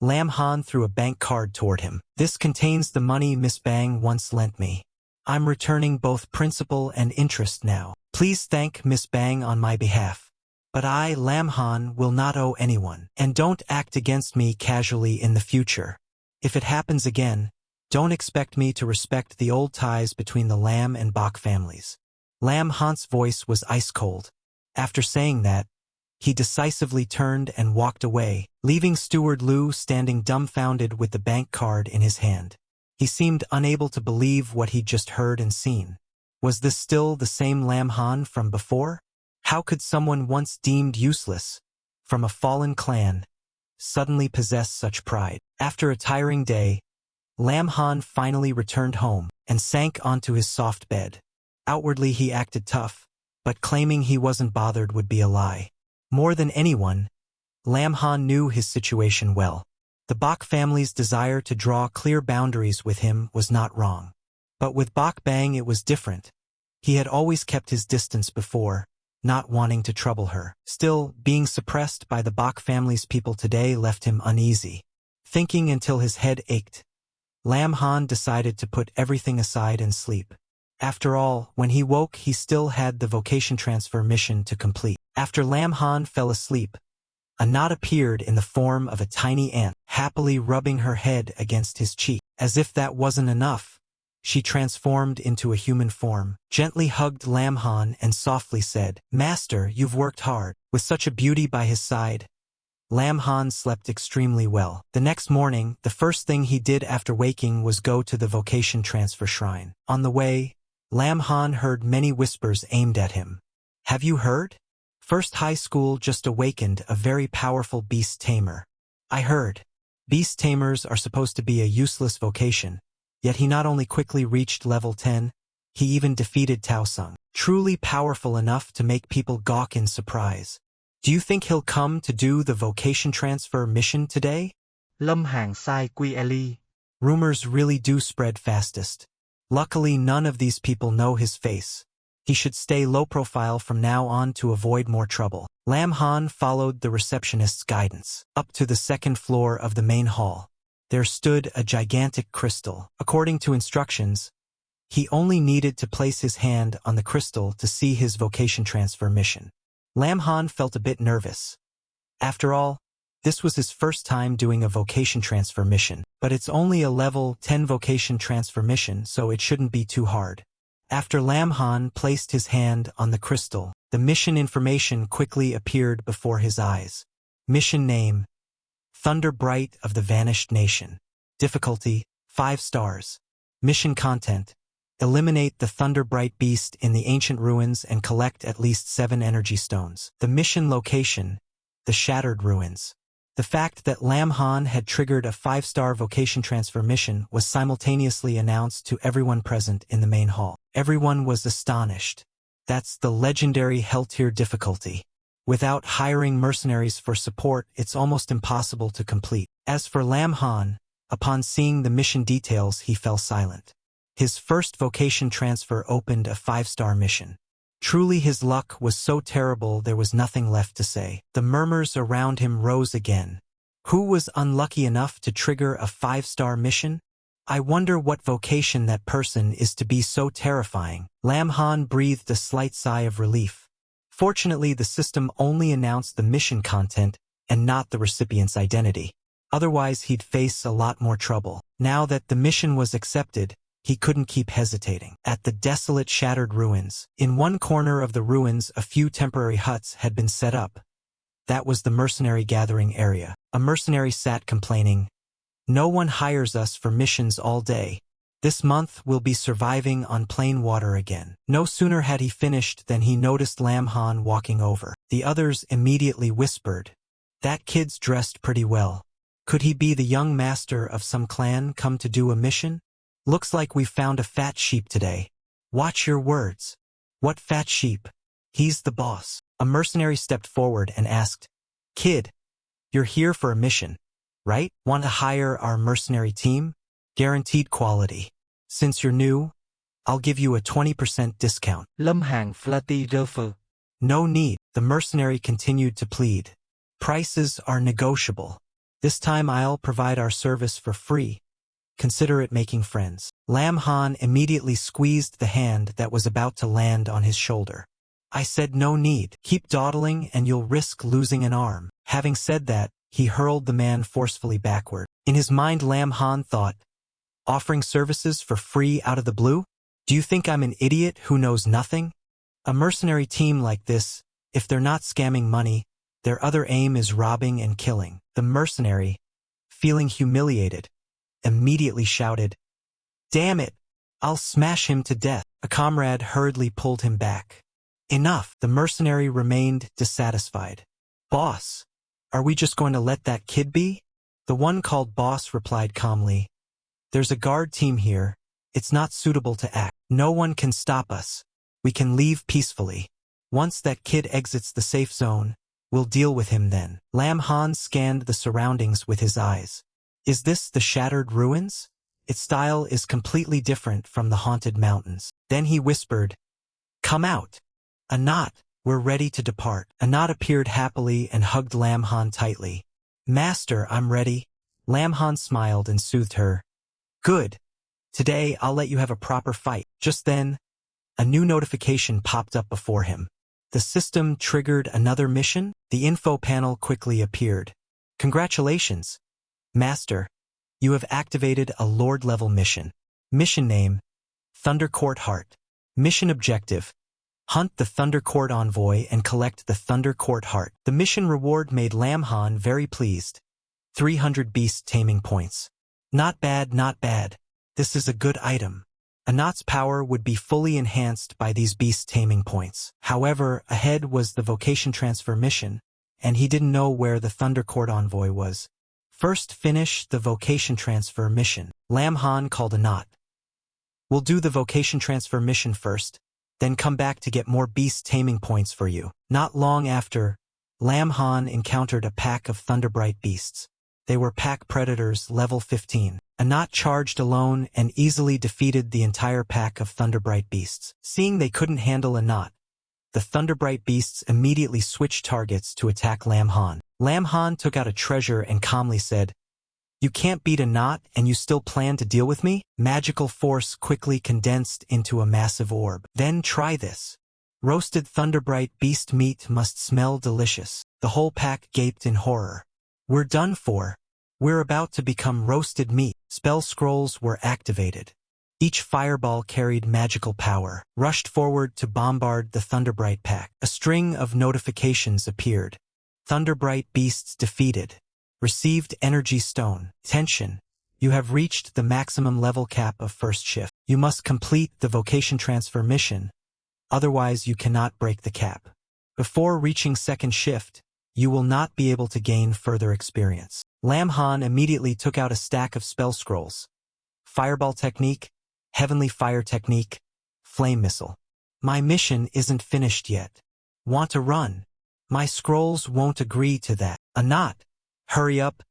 Lam Han threw a bank card toward him. This contains the money Miss Bang once lent me. I'm returning both principal and interest now. Please thank Miss Bang on my behalf. But I, Lam Han, will not owe anyone. And don't act against me casually in the future. If it happens again, don't expect me to respect the old ties between the Lam and Bok families. Lam Han's voice was ice-cold. After saying that, he decisively turned and walked away, leaving Steward Lu standing dumbfounded with the bank card in his hand. He seemed unable to believe what he'd just heard and seen. Was this still the same Lam Han from before? How could someone once deemed useless, from a fallen clan, suddenly possess such pride? After a tiring day, Lam Han finally returned home and sank onto his soft bed. Outwardly he acted tough, but claiming he wasn't bothered would be a lie. More than anyone, Lam Han knew his situation well. The Bok family's desire to draw clear boundaries with him was not wrong. But with Bok Bang it was different. He had always kept his distance before, not wanting to trouble her. Still, being suppressed by the Bok family's people today left him uneasy. Thinking until his head ached, Lam Han decided to put everything aside and sleep. After all, when he woke he still had the vocation transfer mission to complete. After Lam Han fell asleep, a knot appeared in the form of a tiny ant, happily rubbing her head against his cheek. As if that wasn't enough, she transformed into a human form, gently hugged Lam Han and softly said, "Master, you've worked hard." With such a beauty by his side, Lam Han slept extremely well. The next morning, the first thing he did after waking was go to the vocation transfer shrine. On the way, Lam Han heard many whispers aimed at him. "Have you heard? First High School just awakened a very powerful beast tamer." "I heard. Beast tamers are supposed to be a useless vocation, yet he not only quickly reached level 10, he even defeated Tao Sung. Truly powerful enough to make people gawk in surprise. Do you think he'll come to do the vocation transfer mission today?" Lâm Hàn sai quy Ellie. Rumors really do spread fastest. Luckily none of these people know his face. He should stay low profile from now on to avoid more trouble. Lam Han followed the receptionist's guidance. Up to the second floor of the main hall, there stood a gigantic crystal. According to instructions, he only needed to place his hand on the crystal to see his vocation transfer mission. Lam Han felt a bit nervous. After all, this was his first time doing a vocation transfer mission, but it's only a level 10 vocation transfer mission, so it shouldn't be too hard. After Lam Han placed his hand on the crystal, the mission information quickly appeared before his eyes. Mission name: Thunder Bright of the Vanished Nation. Difficulty: 5 stars. Mission content: eliminate the Thunder Bright beast in the ancient ruins and collect at least 7 energy stones. The mission location: the Shattered Ruins. The fact that Lam Han had triggered a 5-star vocation transfer mission was simultaneously announced to everyone present in the main hall. Everyone was astonished. That's the legendary Hell Tier difficulty. Without hiring mercenaries for support, it's almost impossible to complete. As for Lam Han, upon seeing the mission details he fell silent. His first vocation transfer opened a 5-star mission. Truly his luck was so terrible there was nothing left to say. The murmurs around him rose again. Who was unlucky enough to trigger a 5-star mission? I wonder what vocation that person is to be so terrifying. Lam Han breathed a slight sigh of relief. Fortunately, the system only announced the mission content and not the recipient's identity. Otherwise, he'd face a lot more trouble. Now that the mission was accepted, he couldn't keep hesitating. At the desolate Shattered Ruins, in one corner of the ruins a few temporary huts had been set up. That was the mercenary gathering area. A mercenary sat complaining, "No one hires us for missions all day. This month we'll be surviving on plain water again." No sooner had he finished than he noticed Lam Han walking over. The others immediately whispered, "That kid's dressed pretty well. Could he be the young master of some clan come to do a mission? Looks like we found a fat sheep today." "Watch your words." "What fat sheep?" "He's the boss." A mercenary stepped forward and asked, "Kid, you're here for a mission, right? Want to hire our mercenary team? Guaranteed quality. Since you're new, I'll give you a 20% discount." Lâm Hàn Flatty Ruffer. "No need," the mercenary continued to plead. "Prices are negotiable. This time I'll provide our service for free. Consider it making friends." Lam Han immediately squeezed the hand that was about to land on his shoulder. "I said no need. Keep dawdling and you'll risk losing an arm." Having said that, he hurled the man forcefully backward. In his mind, Lam Han thought, offering services for free out of the blue? Do you think I'm an idiot who knows nothing? A mercenary team like this, if they're not scamming money, their other aim is robbing and killing. The mercenary, feeling humiliated, immediately shouted, "Damn it! I'll smash him to death." A comrade hurriedly pulled him back. "Enough!" The mercenary remained dissatisfied. "Boss, are we just going to let that kid be?" The one called boss replied calmly, "There's a guard team here. It's not suitable to act. No one can stop us. We can leave peacefully. Once that kid exits the safe zone, we'll deal with him then." Lam Han scanned the surroundings with his eyes. Is this the Shattered Ruins? Its style is completely different from the Haunted Mountains. Then he whispered, "Come out. Anat, we're ready to depart." Anat appeared happily and hugged Lam Han tightly. "Master, I'm ready." Lam Han smiled and soothed her. "Good. Today I'll let you have a proper fight." Just then, A new notification popped up before him. The system triggered another mission? The info panel quickly appeared. Congratulations, Master. You have activated a Lord-level mission. Mission name, Thunder Court Heart. Mission objective, hunt the Thunder Court Envoy and collect the Thunder Court Heart. The mission reward made Lam Han very pleased. 300 beast taming points. Not bad, not bad. This is a good item. Anat's power would be fully enhanced by these beast taming points. However, ahead was the vocation transfer mission, and he didn't know where the Thunder Court Envoy was. First finish the vocation transfer mission. Lam Han called Anat. We'll do the vocation transfer mission first, then come back to get more beast taming points for you. Not long after, Lam Han encountered a pack of Thunderbright beasts. They were pack predators level 15. Anat charged alone and easily defeated the entire pack of Thunderbright beasts. Seeing they couldn't handle Anat, the Thunderbright beasts immediately switched targets to attack Lam Han. Lam Han took out a treasure and calmly said, "You can't beat Anat and you still plan to deal with me?" Magical force quickly condensed into a massive orb. Then try this. Roasted Thunderbright beast meat must smell delicious. The whole pack gaped in horror. We're done for. We're about to become roasted meat. Spell scrolls were activated. Each fireball carried magical power, rushed forward to bombard the Thunderbright pack. A string of notifications appeared. Thunderbright beasts defeated. Received energy stone. Attention. You have reached the maximum level cap of first shift. You must complete the vocation transfer mission. Otherwise, you cannot break the cap. Before reaching second shift, you will not be able to gain further experience. Lam Han immediately took out a stack of spell scrolls. Fireball technique, heavenly fire technique, flame missile. My mission isn't finished yet. Want to run? My scrolls won't agree to that. Anat, hurry up,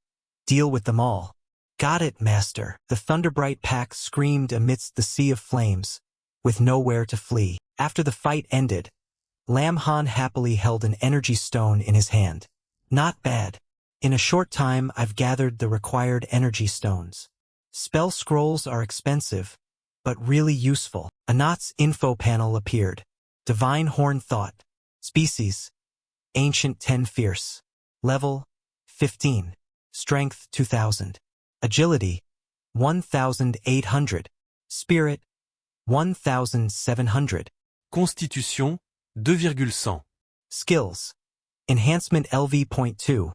deal with them all. Got it, Master. The Thunderbright pack screamed amidst the sea of flames, with nowhere to flee. After the fight ended, Lam Han happily held an energy stone in his hand. Not bad. In a short time, I've gathered the required energy stones. Spell scrolls are expensive, but really useful. Anat's info panel appeared. Divine Horn Thought. Species, Ancient 10 Fierce. Level, 15. Strength, 2000. Agility, 1800. Spirit, 1700. Constitution, 2,100. Skills. Enhancement LV.2.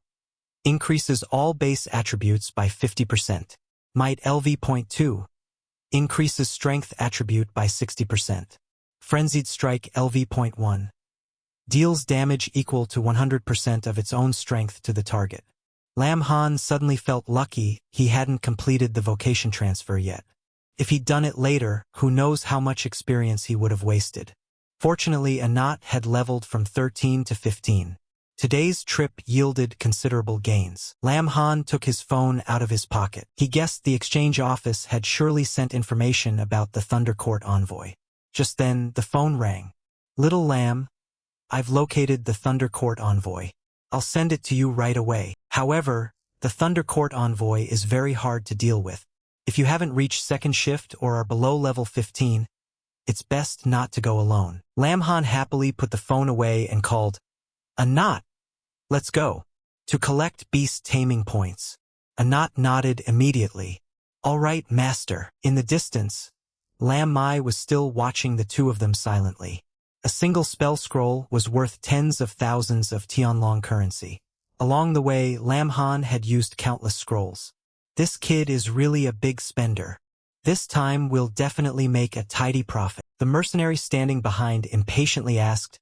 Increases all base attributes by 50%. Might LV.2. Increases strength attribute by 60%. Frenzied Strike LV.1. Deals damage equal to 100% of its own strength to the target. Lam Han suddenly felt lucky he hadn't completed the vocation transfer yet. If he'd done it later, who knows how much experience he would have wasted. Fortunately, Anat had leveled from 13 to 15. Today's trip yielded considerable gains. Lam Han took his phone out of his pocket. He guessed the exchange office had surely sent information about the Thunder Court Envoy. Just then, the phone rang. Little Lam, I've located the Thunder Court Envoy. I'll send it to you right away. However, the Thunder Court Envoy is very hard to deal with. If you haven't reached second shift or are below level 15, it's best not to go alone. Lam Han happily put the phone away and called, Anat, let's go. To collect beast taming points. Anat nodded immediately. All right, Master. In the distance, Lam Mai was still watching the two of them silently. A single spell scroll was worth tens of thousands of Tianlong currency. Along the way, Lam Han had used countless scrolls. This kid is really a big spender. This time we'll definitely make a tidy profit. The mercenary standing behind impatiently asked,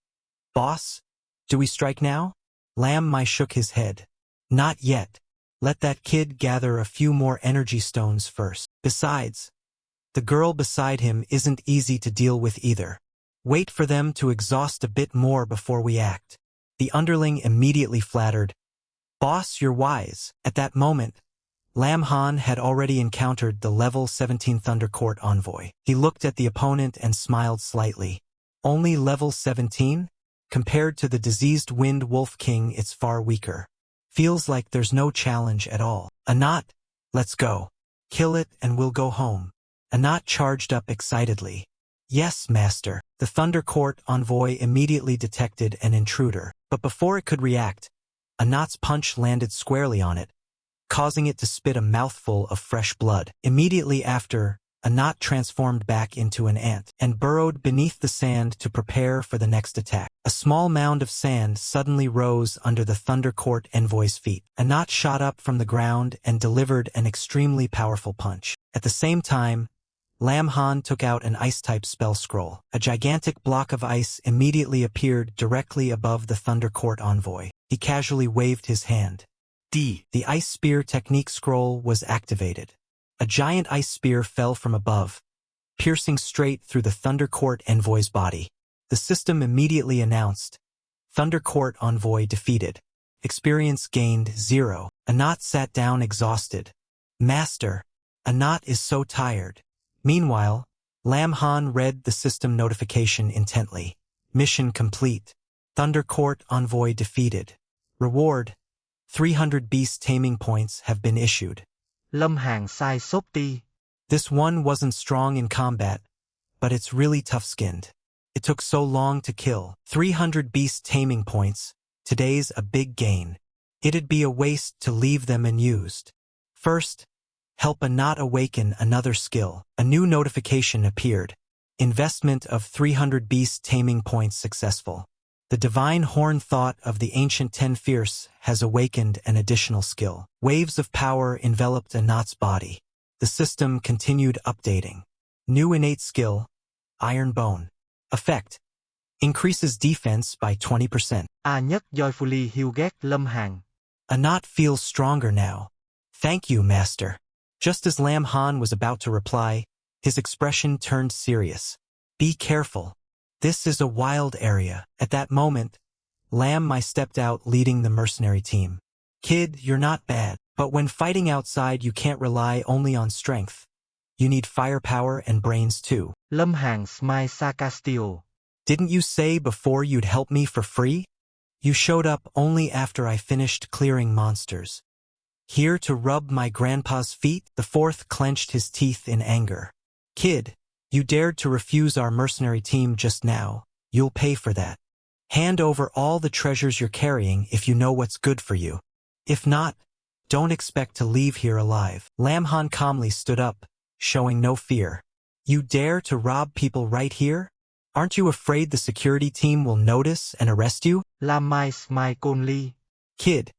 Boss, do we strike now? Lam Mai shook his head. Not yet. Let that kid gather a few more energy stones first. Besides, the girl beside him isn't easy to deal with either. Wait for them to exhaust a bit more before we act. The underling immediately flattered, Boss, you're wise. At that moment, Lam Han had already encountered the level 17 Thunder Court Envoy. He looked at the opponent and smiled slightly. Only level 17? Compared to the diseased Wind Wolf King, it's far weaker. Feels like there's no challenge at all. Anat, let's go. Kill it and we'll go home. Anat charged up excitedly. Yes, Master. The Thunder Court envoy immediately detected an intruder, but before it could react, a knot's punch landed squarely on it, causing it to spit a mouthful of fresh blood. Immediately after, a knot transformed back into an ant and burrowed beneath the sand to prepare for the next attack. A small mound of sand suddenly rose under the Thunder Court envoy's feet. A knot shot up from the ground and delivered an extremely powerful punch. At the same time, Lam Han took out an ice-type spell scroll. A gigantic block of ice immediately appeared directly above the Thunder Court envoy. He casually waved his hand. The Ice Spear technique scroll was activated. A giant ice spear fell from above, piercing straight through the Thunder Court envoy's body. The system immediately announced, Thunder Court envoy defeated. Experience gained 0. A knot sat down exhausted. Master, a knot is so tired. Meanwhile, Lam Han read the system notification intently. Mission complete. Thunder Court envoy defeated. Reward, 300 beast taming points have been issued. Lâm Hàn sai sốp ti. This one wasn't strong in combat, but it's really tough-skinned. It took so long to kill. 300 beast taming points. Today's a big gain. It'd be a waste to leave them unused. First, help a knot awaken another skill. A new notification appeared. Investment of 300 beast taming points successful. The divine horn thought of the ancient Ten Fierce has awakened an additional skill. Waves of power enveloped a knot's body. The system continued updating. New innate skill, Iron Bone. Effect, increases defense by 20%. A nhất joyfully heal get Lâm Hàn. A knot feels stronger now. Thank you, Master. Just as Lam Han was about to reply, his expression turned serious. Be careful. This is a wild area. At that moment, Lam Mai stepped out leading the mercenary team. Kid, you're not bad, but when fighting outside you can't rely only on strength. You need firepower and brains too. Lâm Hàn smile sarcastically. Didn't you say before you'd help me for free? You showed up only after I finished clearing monsters. Here to rub my grandpa's feet? The fourth clenched his teeth in anger. Kid, you dared to refuse our mercenary team just now. You'll pay for that. Hand over all the treasures you're carrying if you know what's good for you. If not, don't expect to leave here alive. Lam Han calmly stood up, showing no fear. You dare to rob people right here? Aren't you afraid the security team will notice and arrest you? Lam Mai smile coldly. Kid,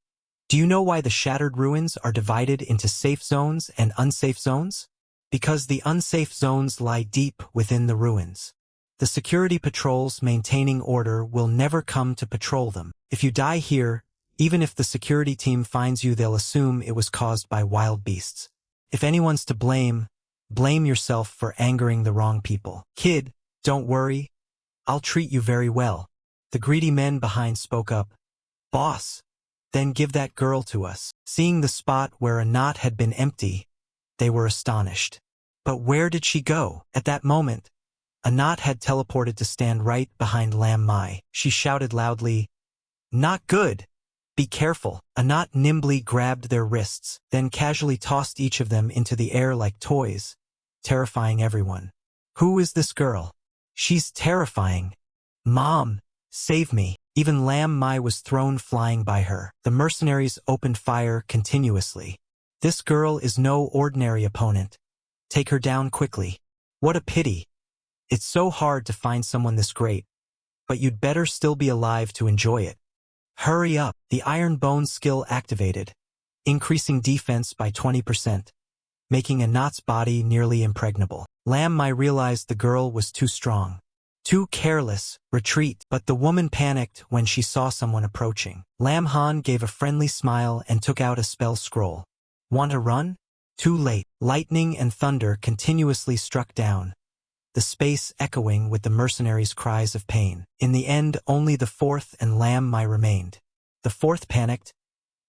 do you know why the Shattered Ruins are divided into safe zones and unsafe zones? Because the unsafe zones lie deep within the ruins. The security patrols maintaining order will never come to patrol them. If you die here, even if the security team finds you, they'll assume it was caused by wild beasts. If anyone's to blame, blame yourself for angering the wrong people. Kid, don't worry. I'll treat you very well. The greedy men behind spoke up. Boss, then give that girl to us. Seeing the spot where a knot had been empty, they were astonished. But where did she go? At that moment, a knot had teleported to stand right behind Lam Mai. She shouted loudly, Not good! Be careful. A knot nimbly grabbed their wrists, then casually tossed each of them into the air like toys, terrifying everyone. Who is this girl? She's terrifying. Mom, save me. Even Lam Mai was thrown flying by her. The mercenaries opened fire continuously. This girl is no ordinary opponent. Take her down quickly. What a pity. It's so hard to find someone this great, but you'd better still be alive to enjoy it. Hurry up. The Iron Bone skill activated, increasing defense by 20%, making a knot's body nearly impregnable. Lam Mai realized the girl was too strong. Too careless, retreat. But the woman panicked when she saw someone approaching. Lam Han gave a friendly smile and took out a spell scroll. Want to run? Too late. Lightning and thunder continuously struck down, the space echoing with the mercenaries' cries of pain. In the end, only the fourth and Lam Mai remained. The fourth panicked.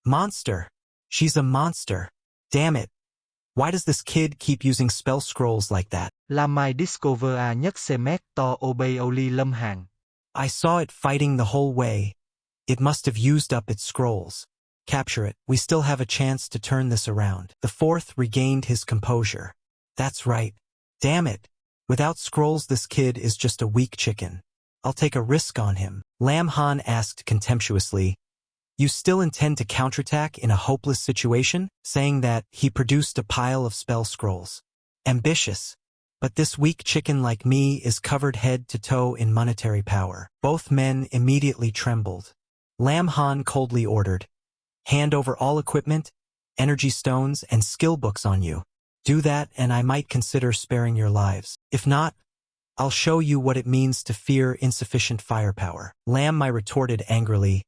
Monster! She's a monster! Damn it! Why does this kid keep using spell scrolls like that? Lam Mai discover a nhất se mét to obey only Lâm Hàn. I saw it fighting the whole way. It must have used up its scrolls. Capture it. We still have a chance to turn this around. The fourth regained his composure. That's right. Damn it. Without scrolls, this kid is just a weak chicken. I'll take a risk on him. Lam Han asked contemptuously, "You still intend to counterattack in a hopeless situation?" Saying that, he produced a pile of spell scrolls. Ambitious. But this weak chicken like me is covered head to toe in monetary power. Both men immediately trembled. Lam Han coldly ordered, "Hand over all equipment, energy stones, and skill books on you. Do that and I might consider sparing your lives. If not, I'll show you what it means to fear insufficient firepower." Lam Mai retorted angrily,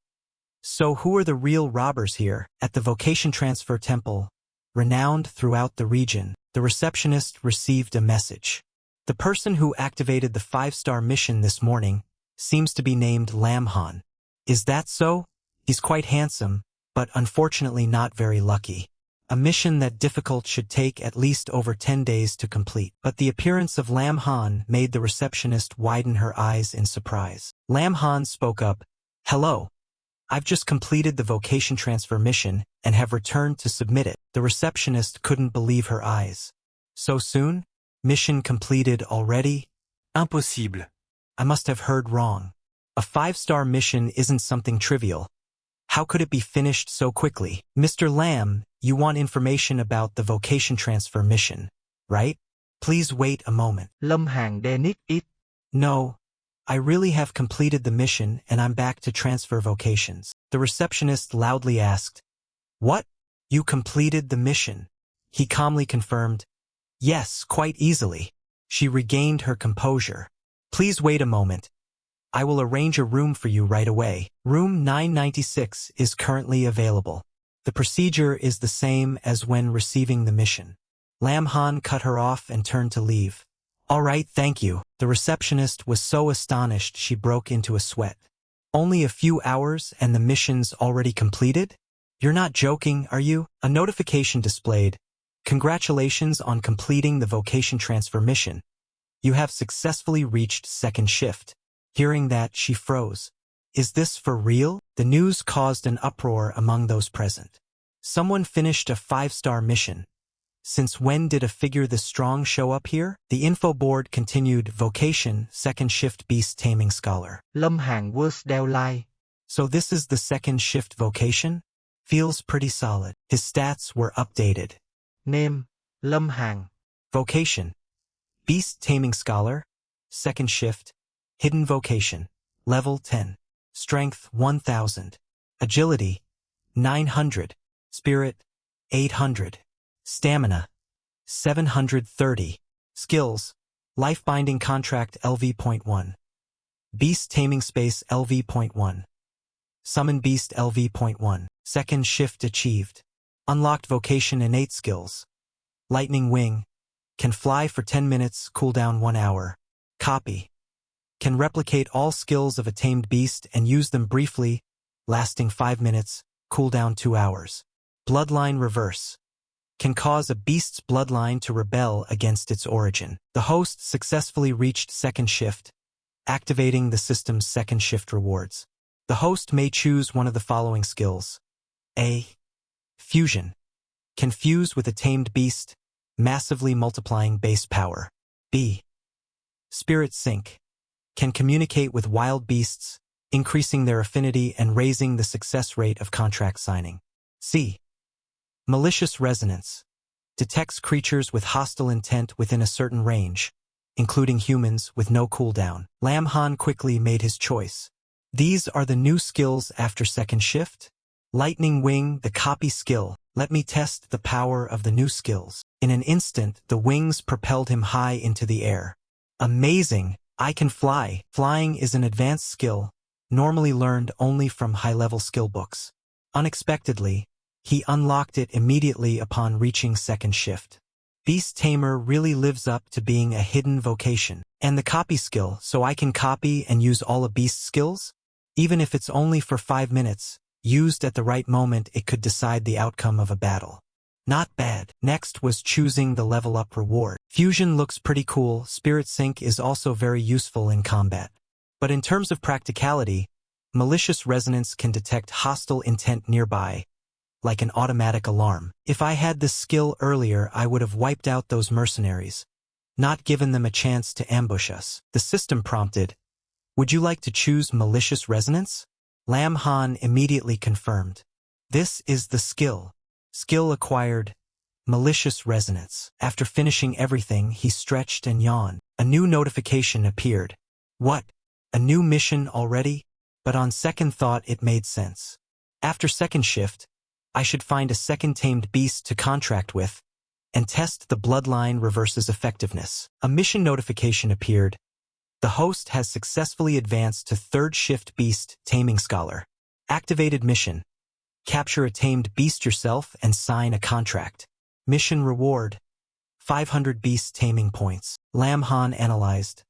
"So who are the real robbers here?" At the vocation transfer temple, renowned throughout the region, the receptionist received a message. The person who activated the 5-star mission this morning seems to be named Lam Han. Is that so? He's quite handsome, but unfortunately not very lucky. A mission that difficult should take at least over 10 days to complete. But the appearance of Lam Han made the receptionist widen her eyes in surprise. Lam Han spoke up, "Hello. I've just completed the vocation transfer mission and have returned to submit it." The receptionist couldn't believe her eyes. "So soon? Mission completed already? Impossible. I must have heard wrong. A 5-star mission isn't something trivial. How could it be finished so quickly?" "Mr. Lam, you want information about the vocation transfer mission, right? Please wait a moment." Lâm Hàn đe nít ít. "No, I really have completed the mission and I'm back to transfer vocations." The receptionist loudly asked, "What? You completed the mission?" He calmly confirmed, "Yes, quite easily." She regained her composure. "Please wait a moment. I will arrange a room for you right away. Room 996 is currently available. The procedure is the same as when receiving the mission." Lam Han cut her off and turned to leave. "All right, thank you." The receptionist was so astonished she broke into a sweat. "Only a few hours and the mission's already completed? You're not joking, are you?" A notification displayed, "Congratulations on completing the vocation transfer mission. You have successfully reached second shift." Hearing that, she froze. Is this for real? The news caused an uproar among those present. Someone finished a 5-star mission. Since when did a figure this strong show up here? The info board continued, "Vocation, second shift beast taming scholar." Lâm Hàn was đeo lai. So this is the second shift vocation? Feels pretty solid. His stats were updated. Name, Lâm Hàn. Vocation, beast taming scholar, second shift, hidden vocation, level 10. Strength 1000. Agility 900. Spirit 800. Stamina 730. Skills, Life Binding Contract LV.1. Beast Taming Space LV.1. Summon Beast LV.1. Second shift achieved. Unlocked vocation innate skills. Lightning Wing. Can fly for 10 minutes, cooldown 1 hour. Copy. Can replicate all skills of a tamed beast and use them briefly, lasting 5 minutes, cooldown 2 hours. Bloodline Reverse. Can cause a beast's bloodline to rebel against its origin. The host successfully reached second shift, activating the system's second shift rewards. The host may choose one of the following skills. A. Fusion. Can fuse with a tamed beast, massively multiplying base power. B. Spirit Sync. Can communicate with wild beasts, increasing their affinity and raising the success rate of contract signing. C. Malicious Resonance. Detects creatures with hostile intent within a certain range, including humans with no cooldown. Lam Han quickly made his choice. These are the new skills after second shift. Lightning Wing, the copy skill. Let me test the power of the new skills. In an instant, the wings propelled him high into the air. Amazing! I can fly. Flying is an advanced skill, normally learned only from high-level skill books. Unexpectedly, he unlocked it immediately upon reaching second shift. Beast Tamer really lives up to being a hidden vocation. And the copy skill, so I can copy and use all a beast's skills? Even if it's only for 5 minutes, used at the right moment, it could decide the outcome of a battle. Not bad. Next was choosing the level up reward. Fusion looks pretty cool. Spirit Sync is also very useful in combat. But in terms of practicality, Malicious Resonance can detect hostile intent nearby, like an automatic alarm. If I had this skill earlier, I would have wiped out those mercenaries. not given them a chance to ambush us. The system prompted, "Would you like to choose malicious resonance?" Lam Han immediately confirmed. This is the skill. Skill acquired, malicious resonance. After finishing everything, he stretched and yawned. A new notification appeared. What? A new mission already? But on second thought it made sense. After second shift, I should find a second tamed beast to contract with, and test the bloodline reverses effectiveness. A mission notification appeared. The host has successfully advanced to third shift beast taming scholar. Activated mission. Capture a tamed beast yourself and sign a contract. Mission reward. 500 beast taming points. Lam Han analyzed.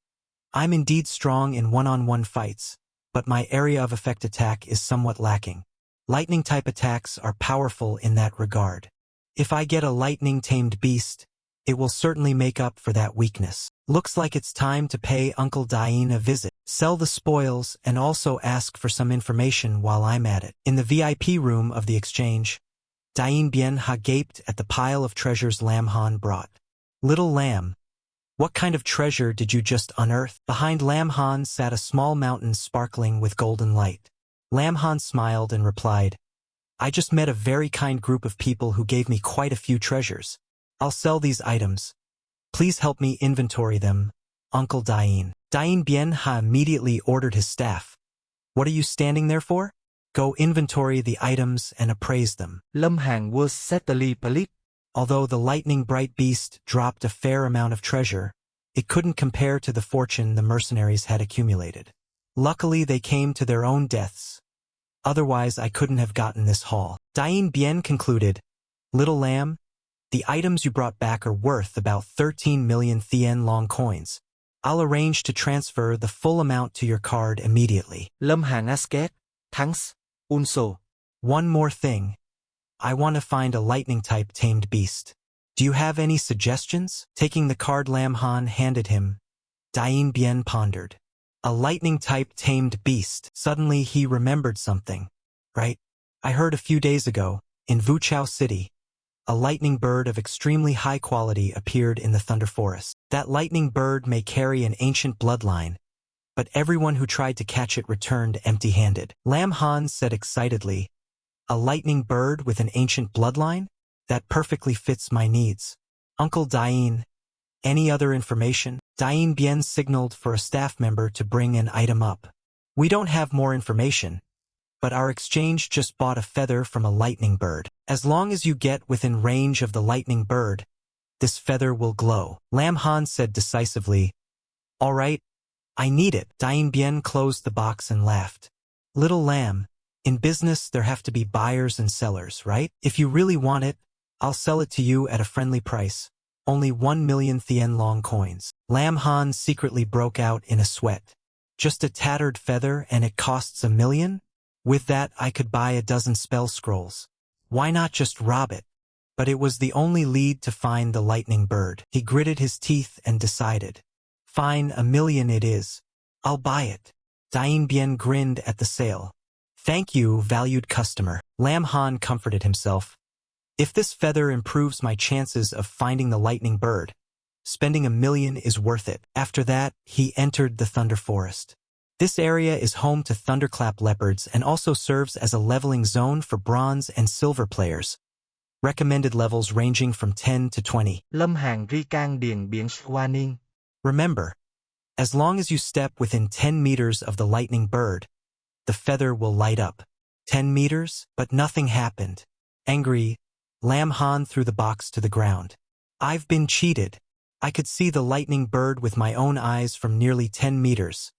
I'm indeed strong in one-on-one fights, but my area of effect attack is somewhat lacking. Lightning-type attacks are powerful in that regard. If I get a lightning-tamed beast, it will certainly make up for that weakness. Looks like it's time to pay Uncle Dain a visit. Sell the spoils and also ask for some information while I'm at it. In the VIP room of the exchange, Dain Bien Ha gaped at the pile of treasures Lam Han brought. Little lamb, what kind of treasure did you just unearth? Behind Lam Han sat a small mountain sparkling with golden light. Lam Han smiled and replied, I just met a very kind group of people who gave me quite a few treasures. I'll sell these items. Please help me inventory them, Uncle Dain. Dain Bien Ha immediately ordered his staff. What are you standing there for? Go inventory the items and appraise them. Lâm Hàn was certainly polite. Although the lightning-bright beast dropped a fair amount of treasure, it couldn't compare to the fortune the mercenaries had accumulated. Luckily they came to their own deaths. Otherwise I couldn't have gotten this haul. Dain Bien concluded, Little lamb, the items you brought back are worth about 13 million Thien long coins. I'll arrange to transfer the full amount to your card immediately. Lâm Hàn asked, thanks, also. One more thing. I want to find a lightning-type tamed beast. Do you have any suggestions? Taking the card Lam Han handed him, Dain Bien pondered. A lightning-type tamed beast. Suddenly he remembered something. Right? I heard a few days ago, in Wuchao City, a lightning bird of extremely high quality appeared in the Thunder Forest. That lightning bird may carry an ancient bloodline, but everyone who tried to catch it returned empty-handed. Lam Han said excitedly, A lightning bird with an ancient bloodline? That perfectly fits my needs. Uncle Dain, any other information? Dain Bien signaled for a staff member to bring an item up. We don't have more information, but our exchange just bought a feather from a lightning bird. As long as you get within range of the lightning bird, this feather will glow. Lam Han said decisively, All right, I need it. Dain Bien closed the box and laughed. Little lamb, in business there have to be buyers and sellers, right? If you really want it, I'll sell it to you at a friendly price. Only 1 million Thien long coins. Lam Han secretly broke out in a sweat. Just a tattered feather and it costs 1 million? With that I could buy a dozen spell scrolls. Why not just rob it? But it was the only lead to find the lightning bird. He gritted his teeth and decided. Fine, 1 million it is. I'll buy it. Dain Bien grinned at the sale. Thank you, valued customer. Lam Han comforted himself. If this feather improves my chances of finding the lightning bird, spending 1 million is worth it. After that, he entered the Thunder Forest. This area is home to thunderclap leopards and also serves as a leveling zone for bronze and silver players. Recommended levels ranging from 10 to 20. Lâm Hàn ri can điền biển Hoa Niên. Remember, as long as you step within 10 meters of the lightning bird, the feather will light up. 10 meters, but nothing happened. Angry, Lam Han threw the box to the ground. I've been cheated. I could see the lightning bird with my own eyes from nearly 10 meters.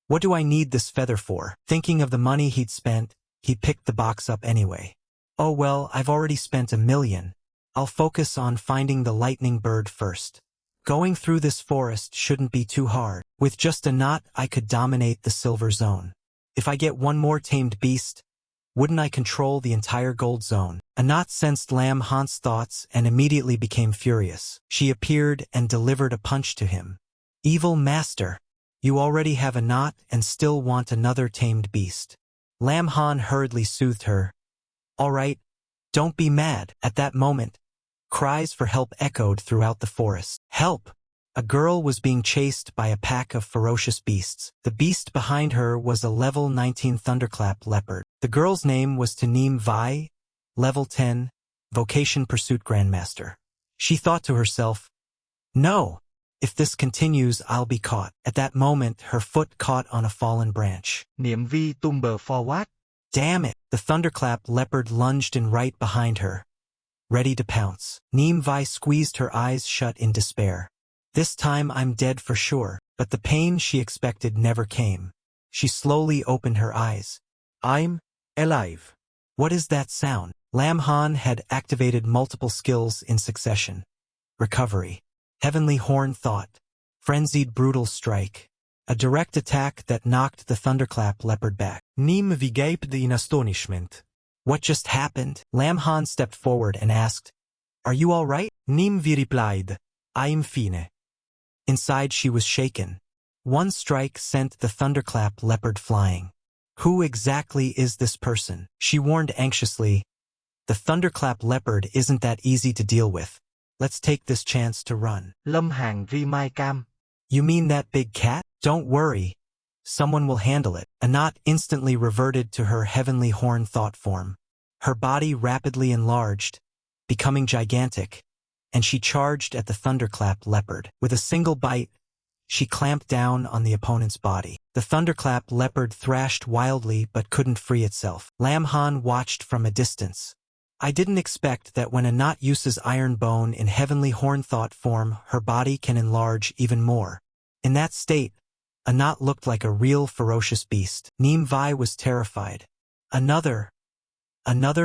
What do I need this feather for? Thinking of the money he'd spent, he picked the box up anyway. Oh well, I've already spent 1 million. I'll focus on finding the lightning bird first. Going through this forest shouldn't be too hard. With just a knot, I could dominate the silver zone. If I get one more tamed beast, wouldn't I control the entire gold zone? A knot sensed Lam Han's thoughts and immediately became furious. She appeared and delivered a punch to him. Evil master, you already have a knot and still want another tamed beast. Lam Han hurriedly soothed her. All right, don't be mad. At that moment, cries for help echoed throughout the forest. Help! A girl was being chased by a pack of ferocious beasts. The beast behind her was a level 19 thunderclap leopard. The girl's name was Tame Vi, level 10, vocation pursuit grandmaster. She thought to herself, "No, if this continues, I'll be caught." At that moment, her foot caught on a fallen branch. Niệm vi tumble forward. Damn it! The thunderclap leopard lunged in right behind her, ready to pounce. Tame Vi squeezed her eyes shut in despair. This time I'm dead for sure, but the pain she expected never came. She slowly opened her eyes. I'm alive. What is that sound? Lam Han had activated multiple skills in succession. Recovery. Heavenly Horn Thought. Frenzied Brutal Strike. A direct attack that knocked the thunderclap leopard back. Tame Vi gaped in astonishment. What just happened? Lam Han stepped forward and asked, "Are you all right?" Tame Vi replied, "I'm fine." Inside she was shaken. One strike sent the thunderclap leopard flying. Who exactly is this person? She warned anxiously. The thunderclap leopard isn't that easy to deal with. Let's take this chance to run. Lâm Hàn ri mai cam. You mean that big cat? Don't worry. Someone will handle it. Anat instantly reverted to her heavenly horn thought form. Her body rapidly enlarged, becoming gigantic, and she charged at the thunderclap leopard. With a single bite, she clamped down on the opponent's body. The thunderclap leopard thrashed wildly but couldn't free itself. Lam Han watched from a distance. I didn't expect that when Anat uses iron bone in heavenly horn thought form, her body can enlarge even more. In that state, Anat looked like a real ferocious beast. Tame Vi was terrified. Another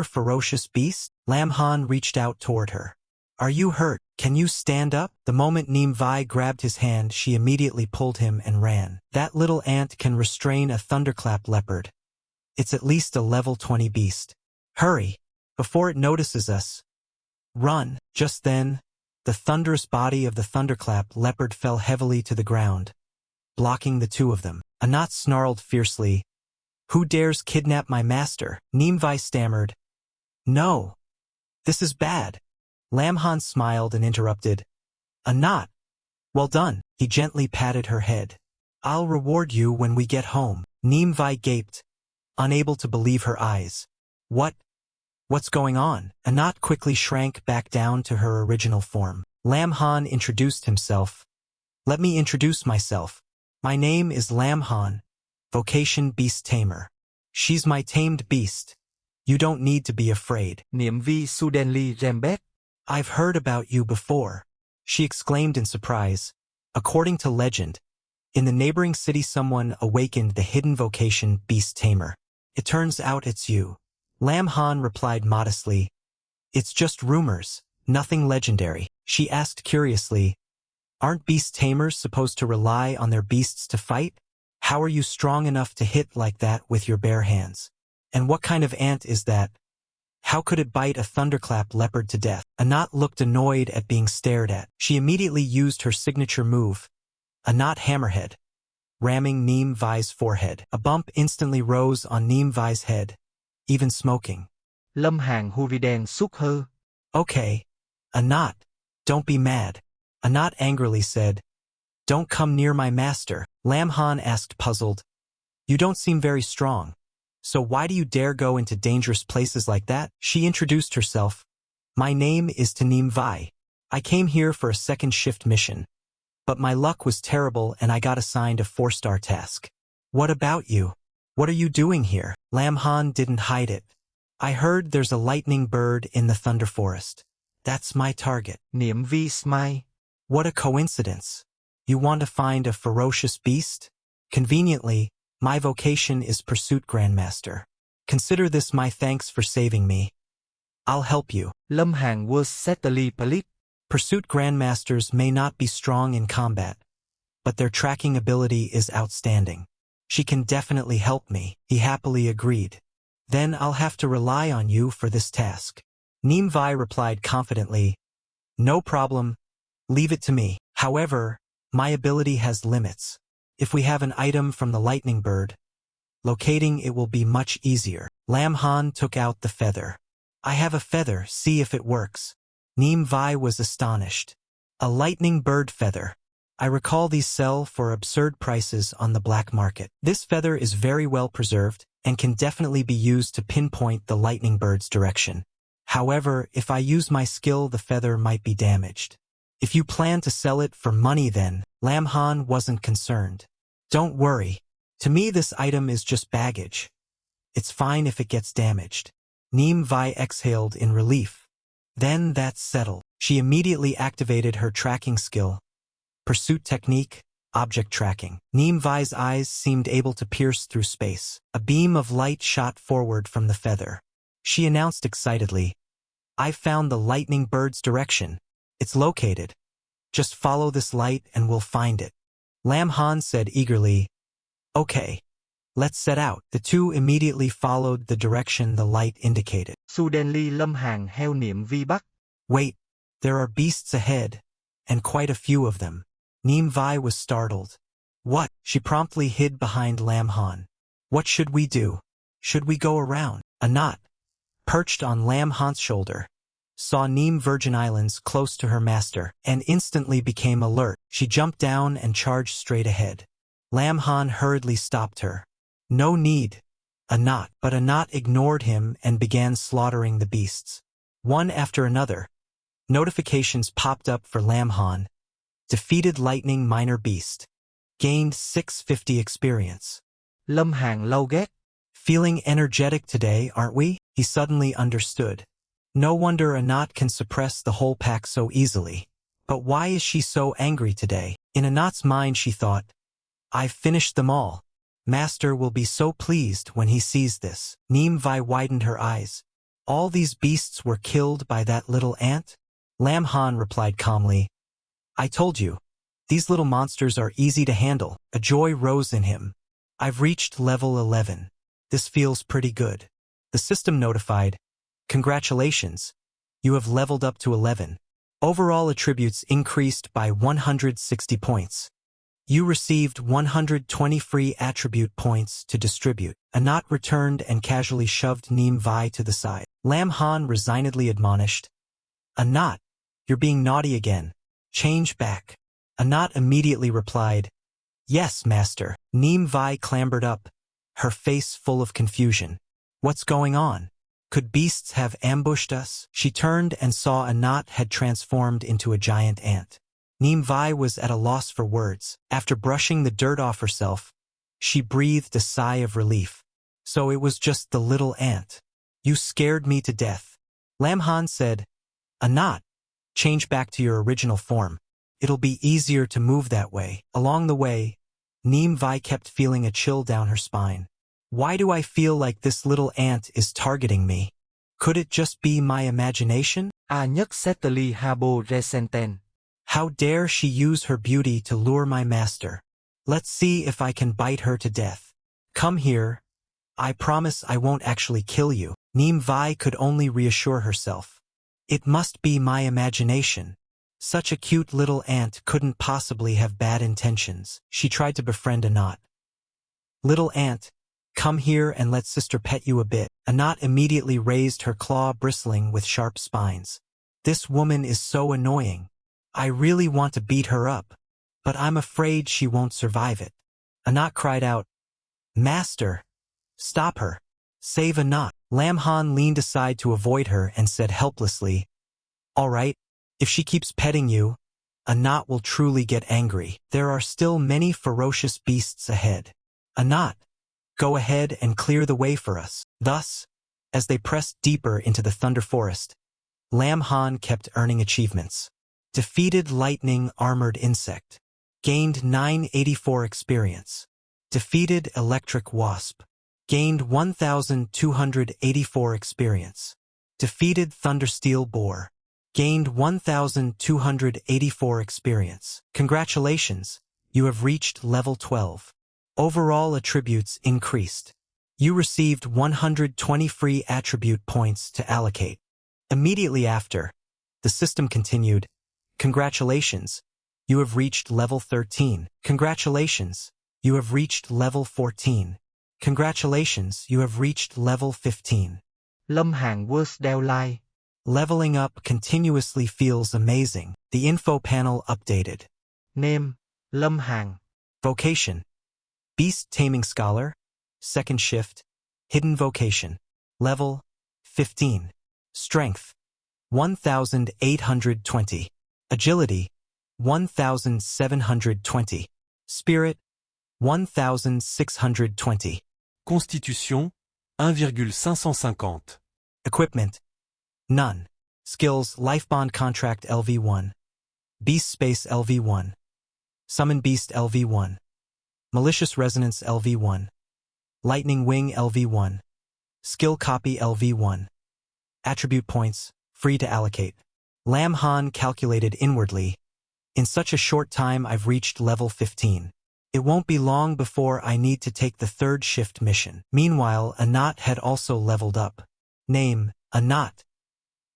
ferocious beast? Lam Han reached out toward her. Are you hurt? Can you stand up? The moment Tame Vi grabbed his hand, she immediately pulled him and ran. That little ant can restrain a thunderclap leopard. It's at least a level 20 beast. Hurry, before it notices us. Run. Just then, the thunderous body of the thunderclap leopard fell heavily to the ground, blocking the two of them. Anat snarled fiercely. Who dares kidnap my master? Tame Vi stammered. No. This is bad. Lam Han smiled and interrupted. Anat. Well done. He gently patted her head. I'll reward you when we get home. Tame Vi gaped, unable to believe her eyes. What's going on? Anat quickly shrank back down to her original form. Lam Han introduced himself. Let me introduce myself. My name is Lam Han, vocation beast tamer. She's my tamed beast. You don't need to be afraid. Niệm vi suddenly rembet. I've heard about you before, she exclaimed in surprise. According to legend, in the neighboring city someone awakened the hidden vocation beast tamer. It turns out it's you. Lam Han replied modestly. It's just rumors, nothing legendary. She asked curiously, aren't beast tamers supposed to rely on their beasts to fight? How are you strong enough to hit like that with your bare hands? And what kind of ant is that? How could it bite a thunderclap leopard to death? Anat looked annoyed at being stared at. She immediately used her signature move, Anat Hammerhead, ramming Tame Vi's forehead. A bump instantly rose on Tame Vi's head, even smoking. Lâm Hàn Huriden xúc hơ. Okay, Anat, don't be mad. Anat angrily said, don't come near my master. Lam Han asked puzzled. You don't seem very strong. So why do you dare go into dangerous places like that? She introduced herself. My name is Tame Vi. I came here for a second shift mission. But my luck was terrible and I got assigned a 4-star task. What about you? What are you doing here? Lam Han didn't hide it. I heard there's a lightning bird in the Thunder Forest. That's my target. Niệm vi smile. What a coincidence. You want to find a ferocious beast? Conveniently, my vocation is Pursuit Grandmaster. Consider this my thanks for saving me. I'll help you. Lâm Hàn was settlely polite. Pursuit Grandmasters may not be strong in combat, but their tracking ability is outstanding. She can definitely help me. He happily agreed. Then I'll have to rely on you for this task. Tame Vi replied confidently. No problem. Leave it to me. However, my ability has limits. If we have an item from the lightning bird, locating it will be much easier. Lam Han took out the feather. I have a feather, see if it works. Tame Vi was astonished. A lightning bird feather. I recall these sell for absurd prices on the black market. This feather is very well preserved and can definitely be used to pinpoint the lightning bird's direction. However, if I use my skill, the feather might be damaged. If you plan to sell it for money then, Lam Han wasn't concerned. Don't worry. To me this item is just baggage. It's fine if it gets damaged. Neem Vi exhaled in relief. Then that's settled. She immediately activated her tracking skill. Pursuit technique, object tracking. Neem Vi's eyes seemed able to pierce through space. A beam of light shot forward from the feather. She announced excitedly, "I've found the lightning bird's direction. It's located. Just follow this light and we'll find it." Lam Han said eagerly, "Okay. Let's set out." The two immediately followed the direction the light indicated. Suddenly Lâm Hàn theo niệm vi bắc. Wait, there are beasts ahead, and quite a few of them. Neem Vi was startled. What? She promptly hid behind Lam Han. What should we do? Should we go around? A knot, perched on Lam Han's shoulder, saw Neem Virgin Islands close to her master, and instantly became alert. She jumped down and charged straight ahead. Lam Han hurriedly stopped her. No need. A knot. But a knot ignored him and began slaughtering the beasts. One after another. Notifications popped up for Lam Han. Defeated lightning minor beast. Gained 650 experience. Lâm Hàn lau ghét. Feeling energetic today, aren't we? He suddenly understood. No wonder a knot can suppress the whole pack so easily. But why is she so angry today? In a knot's mind she thought, I've finished them all. Master will be so pleased when he sees this. Neem Vi widened her eyes. All these beasts were killed by that little ant? Lam Han replied calmly, I told you. These little monsters are easy to handle. A joy rose in him. I've reached level 11. This feels pretty good. The system notified, Congratulations. You have leveled up to 11. Overall attributes increased by 160 points. You received 120 free attribute points to distribute. A knot returned and casually shoved Neem Vi to the side. Lam Han resignedly admonished, A knot, you're being naughty again. Change back. A knot immediately replied, Yes, master. Neem Vi clambered up, her face full of confusion. What's going on? Could beasts have ambushed us? She turned and saw a knot had transformed into a giant ant. Neem Vi was at a loss for words. After brushing the dirt off herself, she breathed a sigh of relief. So it was just the little ant. You scared me to death. Lam Han said, A knot. Change back to your original form. It'll be easier to move that way. Along the way, Neem Vi kept feeling a chill down her spine. Why do I feel like this little ant is targeting me? Could it just be my imagination? A nhất Seteli Habo Resenten. How dare she use her beauty to lure my master? Let's see if I can bite her to death. Come here. I promise I won't actually kill you. Neem Vi could only reassure herself. It must be my imagination. Such a cute little ant couldn't possibly have bad intentions. She tried to befriend a knot. Little ant, come here and let sister pet you a bit. A knot immediately raised her claw, bristling with sharp spines. This woman is so annoying. I really want to beat her up, but I'm afraid she won't survive it. A knot cried out, Master, stop her. Save a knot. Lam Han leaned aside to avoid her and said helplessly, All right, if she keeps petting you, a knot will truly get angry. There are still many ferocious beasts ahead. A knot, go ahead and clear the way for us. Thus, as they pressed deeper into the Thunder Forest, Lam Han kept earning achievements. Defeated lightning armored insect. Gained 984 experience. Defeated electric wasp. Gained 1,284 experience. Defeated thundersteel boar. Gained 1,284 experience. Congratulations, you have reached level 12. Overall attributes increased. You received 120 free attribute points to allocate. Immediately after, the system continued, Congratulations, you have reached level 13. Congratulations, you have reached level 14. Congratulations, you have reached level 15. Lâm Hàn was đeo lai. Leveling up continuously feels amazing. The info panel updated. Name, Lâm Hàn. Vocation. Beast Taming Scholar. Second shift. Hidden vocation. Level 15. Strength 1820. Agility 1720. Spirit 1620. Constitution 1,550. Equipment. None. Skills Lifebond Contract LV1. Beast Space LV1. Summon Beast LV1. Malicious Resonance LV1. Lightning Wing LV1. Skill Copy LV1. Attribute points, free to allocate. Lam Han calculated inwardly. In such a short time I've reached level 15. It won't be long before I need to take the third shift mission. Meanwhile, Anat had also leveled up. Name, Anat.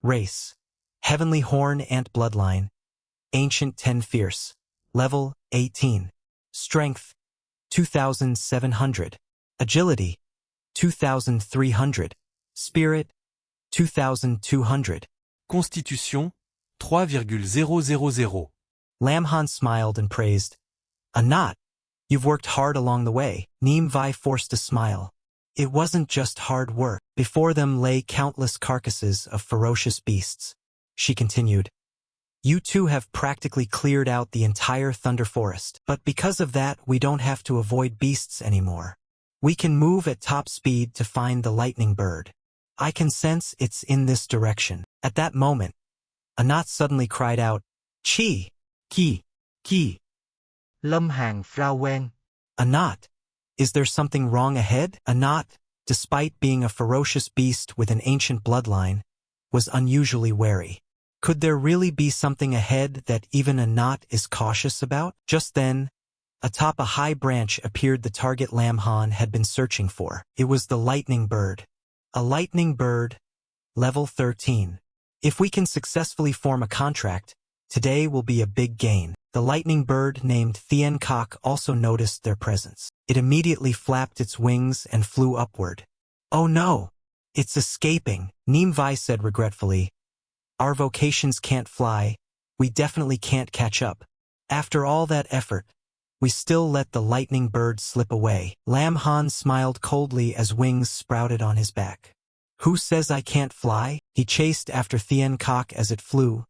Race, Heavenly Horn Ant Bloodline. Ancient 10 Fierce. Level 18. Strength 2700. Agility 2300. Spirit 2200. Constitution 3,000. Lam Han smiled and praised. Anat, you've worked hard along the way. Neem Vi forced a smile. It wasn't just hard work. Before them lay countless carcasses of ferocious beasts. She continued. You two have practically cleared out the entire Thunder Forest. But because of that, we don't have to avoid beasts anymore. We can move at top speed to find the lightning bird. I can sense it's in this direction. At that moment, Anat suddenly cried out, Chi! Ki! Ki! Lâm Hàn frown. Anat, is there something wrong ahead? Anat, despite being a ferocious beast with an ancient bloodline, was unusually wary. Could there really be something ahead that even Anat is cautious about? Just then, atop a high branch appeared the target Lam Han had been searching for. It was the lightning bird. A lightning bird, level 13. If we can successfully form a contract, today will be a big gain. The lightning bird named Thien Kok also noticed their presence. It immediately flapped its wings and flew upward. Oh no! It's escaping, Neem Vi said regretfully. Our vocations can't fly. We definitely can't catch up. After all that effort, we still let the lightning bird slip away. Lam Han smiled coldly as wings sprouted on his back. Who says I can't fly? He chased after Thien Kok as it flew,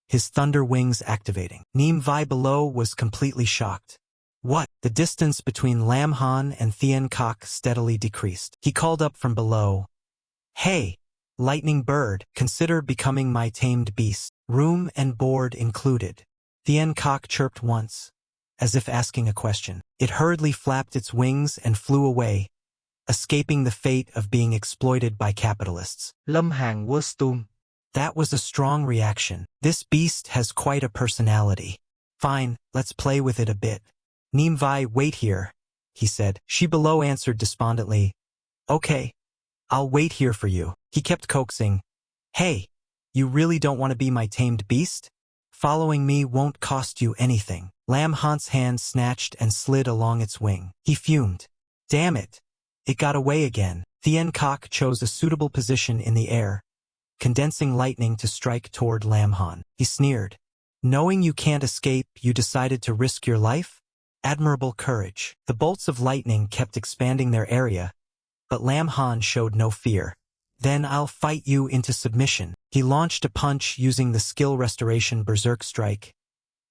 his thunder wings activating. Neem Vi below was completely shocked. What? The distance between Lam Han and Thien Kok steadily decreased. He called up from below. Hey, lightning bird, consider becoming my tamed beast. Room and board included. Thien Kok chirped once, as if asking a question. It hurriedly flapped its wings and flew away, escaping the fate of being exploited by capitalists. Lâm Hàn was stunned. That was a strong reaction. This beast has quite a personality. Fine, let's play with it a bit. Neem Vi, wait here, he said. She below answered despondently. Okay, I'll wait here for you. He kept coaxing. Hey, you really don't want to be my tamed beast? Following me won't cost you anything. Lam Han's hand snatched and slid along its wing. He fumed. Damn it. It got away again. Thien Kok chose a suitable position in the air, condensing lightning to strike toward Lam Han. He sneered. Knowing you can't escape, you decided to risk your life? Admirable courage. The bolts of lightning kept expanding their area, but Lam Han showed no fear. Then I'll fight you into submission. He launched a punch using the skill restoration Berserk Strike,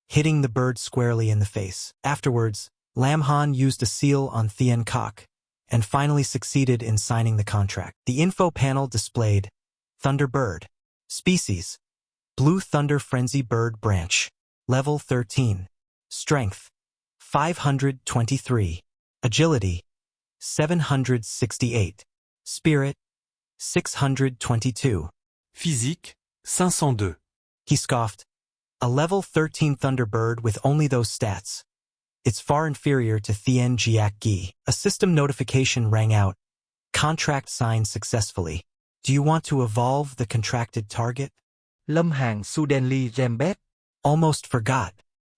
hitting the bird squarely in the face. Afterwards, Lam Han used a seal on Thien Kok, and finally succeeded in signing the contract. The info panel displayed Thunderbird. Species: Blue Thunder Frenzy Bird Branch. Level 13. Strength: 523. Agility: 768. Spirit: 622. Physique 502. He scoffed. A level 13 Thunderbird with only those stats. It's far inferior to Thien Jiak Gi. A system notification rang out. Contract signed successfully. Do you want to evolve the contracted target? Lâm Hàn suddenly remembered. Almost forgot.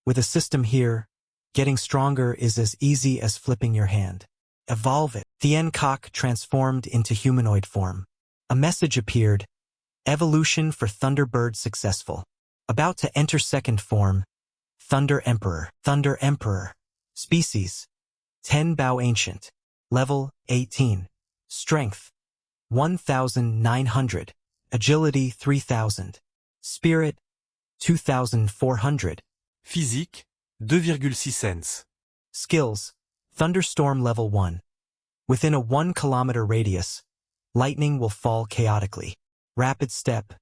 With a system here, getting stronger is as easy as flipping your hand. Evolve it. Thien Kok transformed into humanoid form. A message appeared. Evolution for Thunderbird successful. About to enter second form, Thunder Emperor. Thunder Emperor. Species: 10 Bao Ancient. Level 18. Strength 1,900. Agility 3,000. Spirit 2,400. Physique, 2,6 cents. Skills: Thunderstorm Level 1. Within a 1 kilometer radius, lightning will fall chaotically. Rapid Step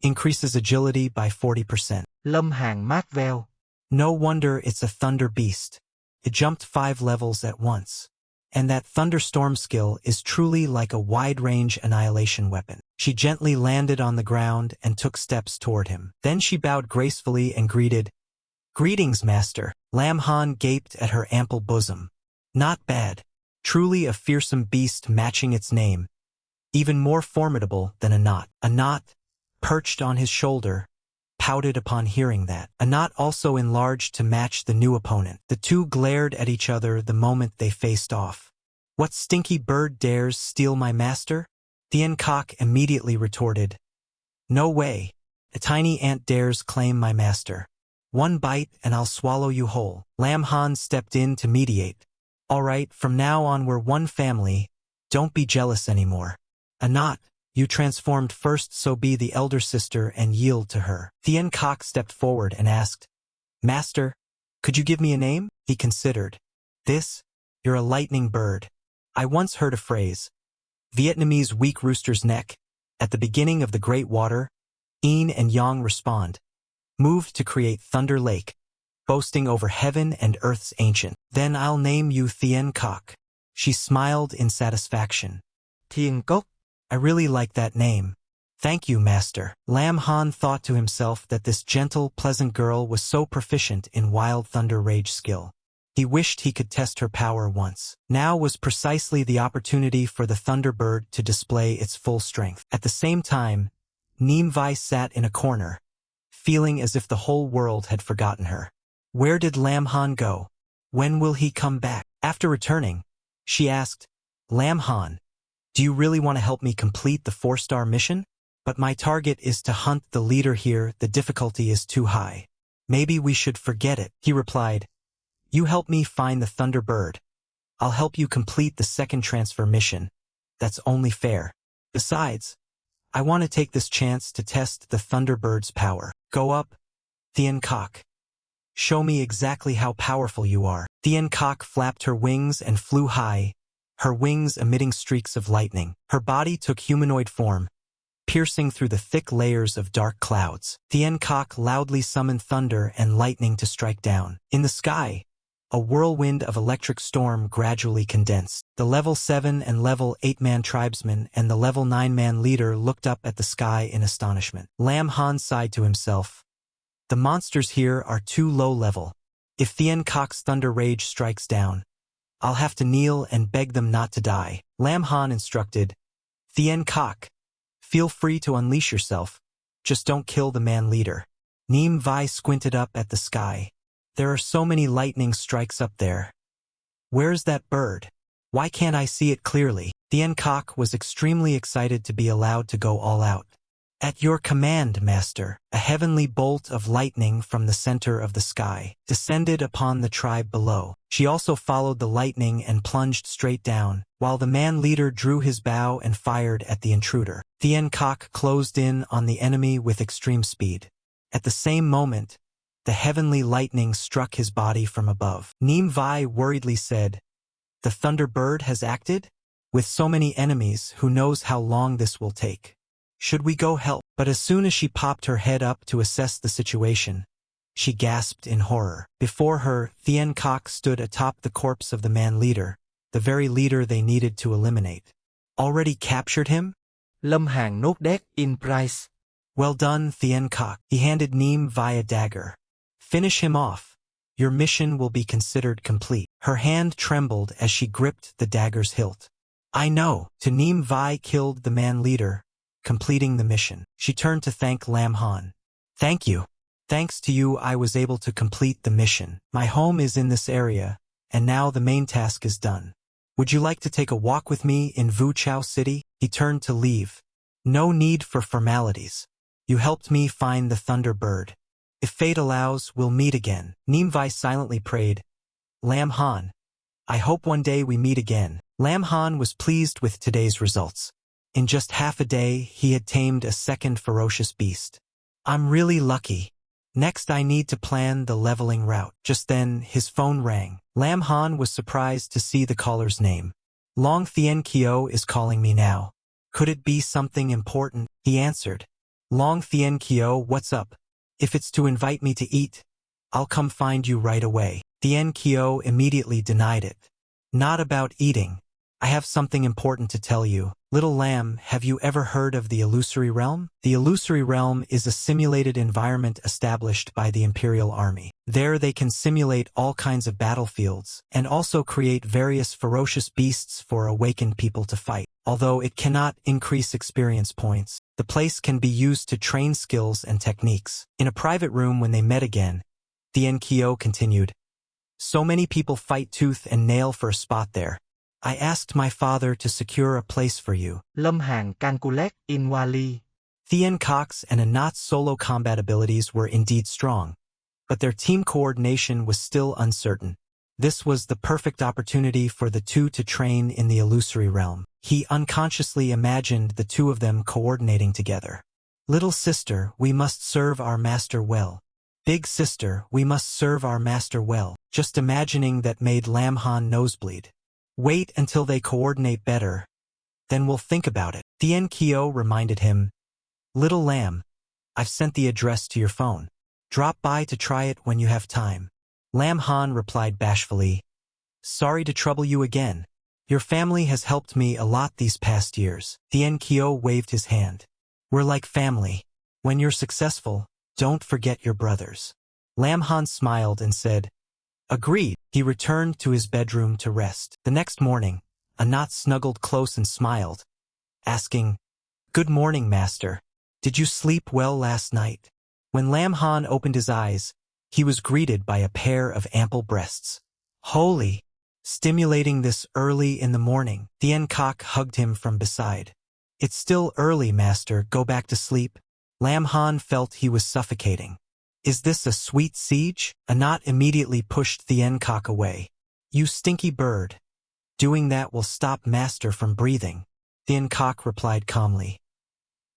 increases agility by 40%. Lâm Hàn mát veo. No wonder it's a thunder beast. It jumped 5 levels at once. And that thunderstorm skill is truly like a wide-range annihilation weapon. She gently landed on the ground and took steps toward him. Then she bowed gracefully and greeted, "Greetings, master." Lam Han gaped at her ample bosom. Not bad. Truly a fearsome beast matching its name. Even more formidable than Anat. Anat, perched on his shoulder, pouted upon hearing that. Anat also enlarged to match the new opponent. The two glared at each other the moment they faced off. "What stinky bird dares steal my master?" Tien Kok immediately retorted, "No way. A tiny ant dares claim my master. One bite and I'll swallow you whole." Lam Han stepped in to mediate. "All right, from now on we're one family. Don't be jealous anymore. Anat, you transformed first, so be the elder sister and yield to her." Tien Kok stepped forward and asked, "Master, could you give me a name?" He considered. "You're a lightning bird. I once heard a phrase, Vietnamese weak rooster's neck. At the beginning of the Great Water, Yin and Yang respond, moved to create Thunder Lake, boasting over heaven and earth's ancient. Then I'll name you Tien Kok." She smiled in satisfaction. Thiên Cốc. "I really like that name. Thank you, master." Lam Han thought to himself that this gentle, pleasant girl was so proficient in wild thunder rage skill. He wished he could test her power once. Now was precisely the opportunity for the Thunderbird to display its full strength. At the same time, Neem Vi sat in a corner, feeling as if the whole world had forgotten her. Where did Lam Han go? When will he come back? After returning, she asked, "Lam Han, do you really want to help me complete the 4-star mission? But my target is to hunt the leader here. The difficulty is too high. Maybe we should forget it." He replied, "You help me find the Thunderbird. I'll help you complete the 2nd transfer mission. That's only fair. Besides, I want to take this chance to test the Thunderbird's power. Go up, Tien Kok. Show me exactly how powerful you are." Tien Kok flapped her wings and flew high, her wings emitting streaks of lightning. Her body took humanoid form, piercing through the thick layers of dark clouds. Tien Kok loudly summoned thunder and lightning to strike down. In the sky, a whirlwind of electric storm gradually condensed. The level 7 and level 8-man tribesman and the level 9-man leader looked up at the sky in astonishment. Lam Han sighed to himself, "The monsters here are too low level. If Tien Kok's thunder rage strikes down, I'll have to kneel and beg them not to die." Lam Han instructed, "Tien Kok, feel free to unleash yourself. Just don't kill the man leader." Neem Vi squinted up at the sky. "There are so many lightning strikes up there. Where's that bird? Why can't I see it clearly?" Tien Kok was extremely excited to be allowed to go all out. "At your command, master." A heavenly bolt of lightning from the center of the sky descended upon the tribe below. She also followed the lightning and plunged straight down, while the man leader drew his bow and fired at the intruder. Tien Kok closed in on the enemy with extreme speed. At the same moment, the heavenly lightning struck his body from above. Neem Vi worriedly said, "The Thunderbird has acted? With so many enemies, who knows how long this will take? Should we go help?" But as soon as she popped her head up to assess the situation, she gasped in horror. Before her, Tien Kok stood atop the corpse of the man leader, the very leader they needed to eliminate. "Already captured him?" Lâm Hàn nốt đét in price. "Well done, Tien Kok." He handed Neem Vi a dagger. "Finish him off. Your mission will be considered complete." Her hand trembled as she gripped the dagger's hilt. "I know." To Neem Vi killed the man leader, completing the mission. She turned to thank Lam Han. "Thank you. Thanks to you I was able to complete the mission. My home is in this area, and now the main task is done. Would you like to take a walk with me in Vu Chao City?" He turned to leave. "No need for formalities. You helped me find the Thunderbird. If fate allows, we'll meet again. Nimvi silently prayed. Lam Han, I hope one day we meet again. Lam Han was pleased with today's results. In just half a day, he had tamed a second ferocious beast. I'm really lucky. Next I need to plan the leveling route. Just then, his phone rang. Lam Han was surprised to see the caller's name. Long Thien Kyo is calling me now. Could it be something important? He answered. Long Thien Kyo, what's up? If it's to invite me to eat, I'll come find you right away. Thien Kyo immediately denied it. Not about eating. I have something important to tell you. Little lamb, have you ever heard of the Illusory Realm? The Illusory Realm is a simulated environment established by the Imperial Army. There they can simulate all kinds of battlefields, and also create various ferocious beasts for awakened people to fight. Although it cannot increase experience points, the place can be used to train skills and techniques. In a private room when they met again, Thien Kyo continued, so many people fight tooth and nail for a spot there. I asked my father to secure a place for you. Lâm Hàn calculate in Wali. Thien Cox and Anat's solo combat abilities were indeed strong, but their team coordination was still uncertain. This was the perfect opportunity for the two to train in the Illusory Realm. He unconsciously imagined the two of them coordinating together. Little sister, we must serve our master well. Big sister, we must serve our master well. Just imagining that made Lam Han nosebleed. Wait until they coordinate better. Then we'll think about it. Thien Kyo reminded him. Little lamb, I've sent the address to your phone. Drop by to try it when you have time. Lam Han replied bashfully. Sorry to trouble you again. Your family has helped me a lot these past years. Thien Kyo waved his hand. We're like family. When you're successful, don't forget your brothers. Lam Han smiled and said, agreed. He returned to his bedroom to rest. The next morning, Anat snuggled close and smiled, asking, Good morning, master. Did you sleep well last night? When Lam Han opened his eyes, he was greeted by a pair of ample breasts. Holy! Stimulating this early in the morning, Thien Kok hugged him from beside. It's still early, master. Go back to sleep. Lam Han felt he was suffocating. Is this a sweet siege? Anat immediately pushed Thien Kok away. You stinky bird. Doing that will stop master from breathing. Thien Kok replied calmly.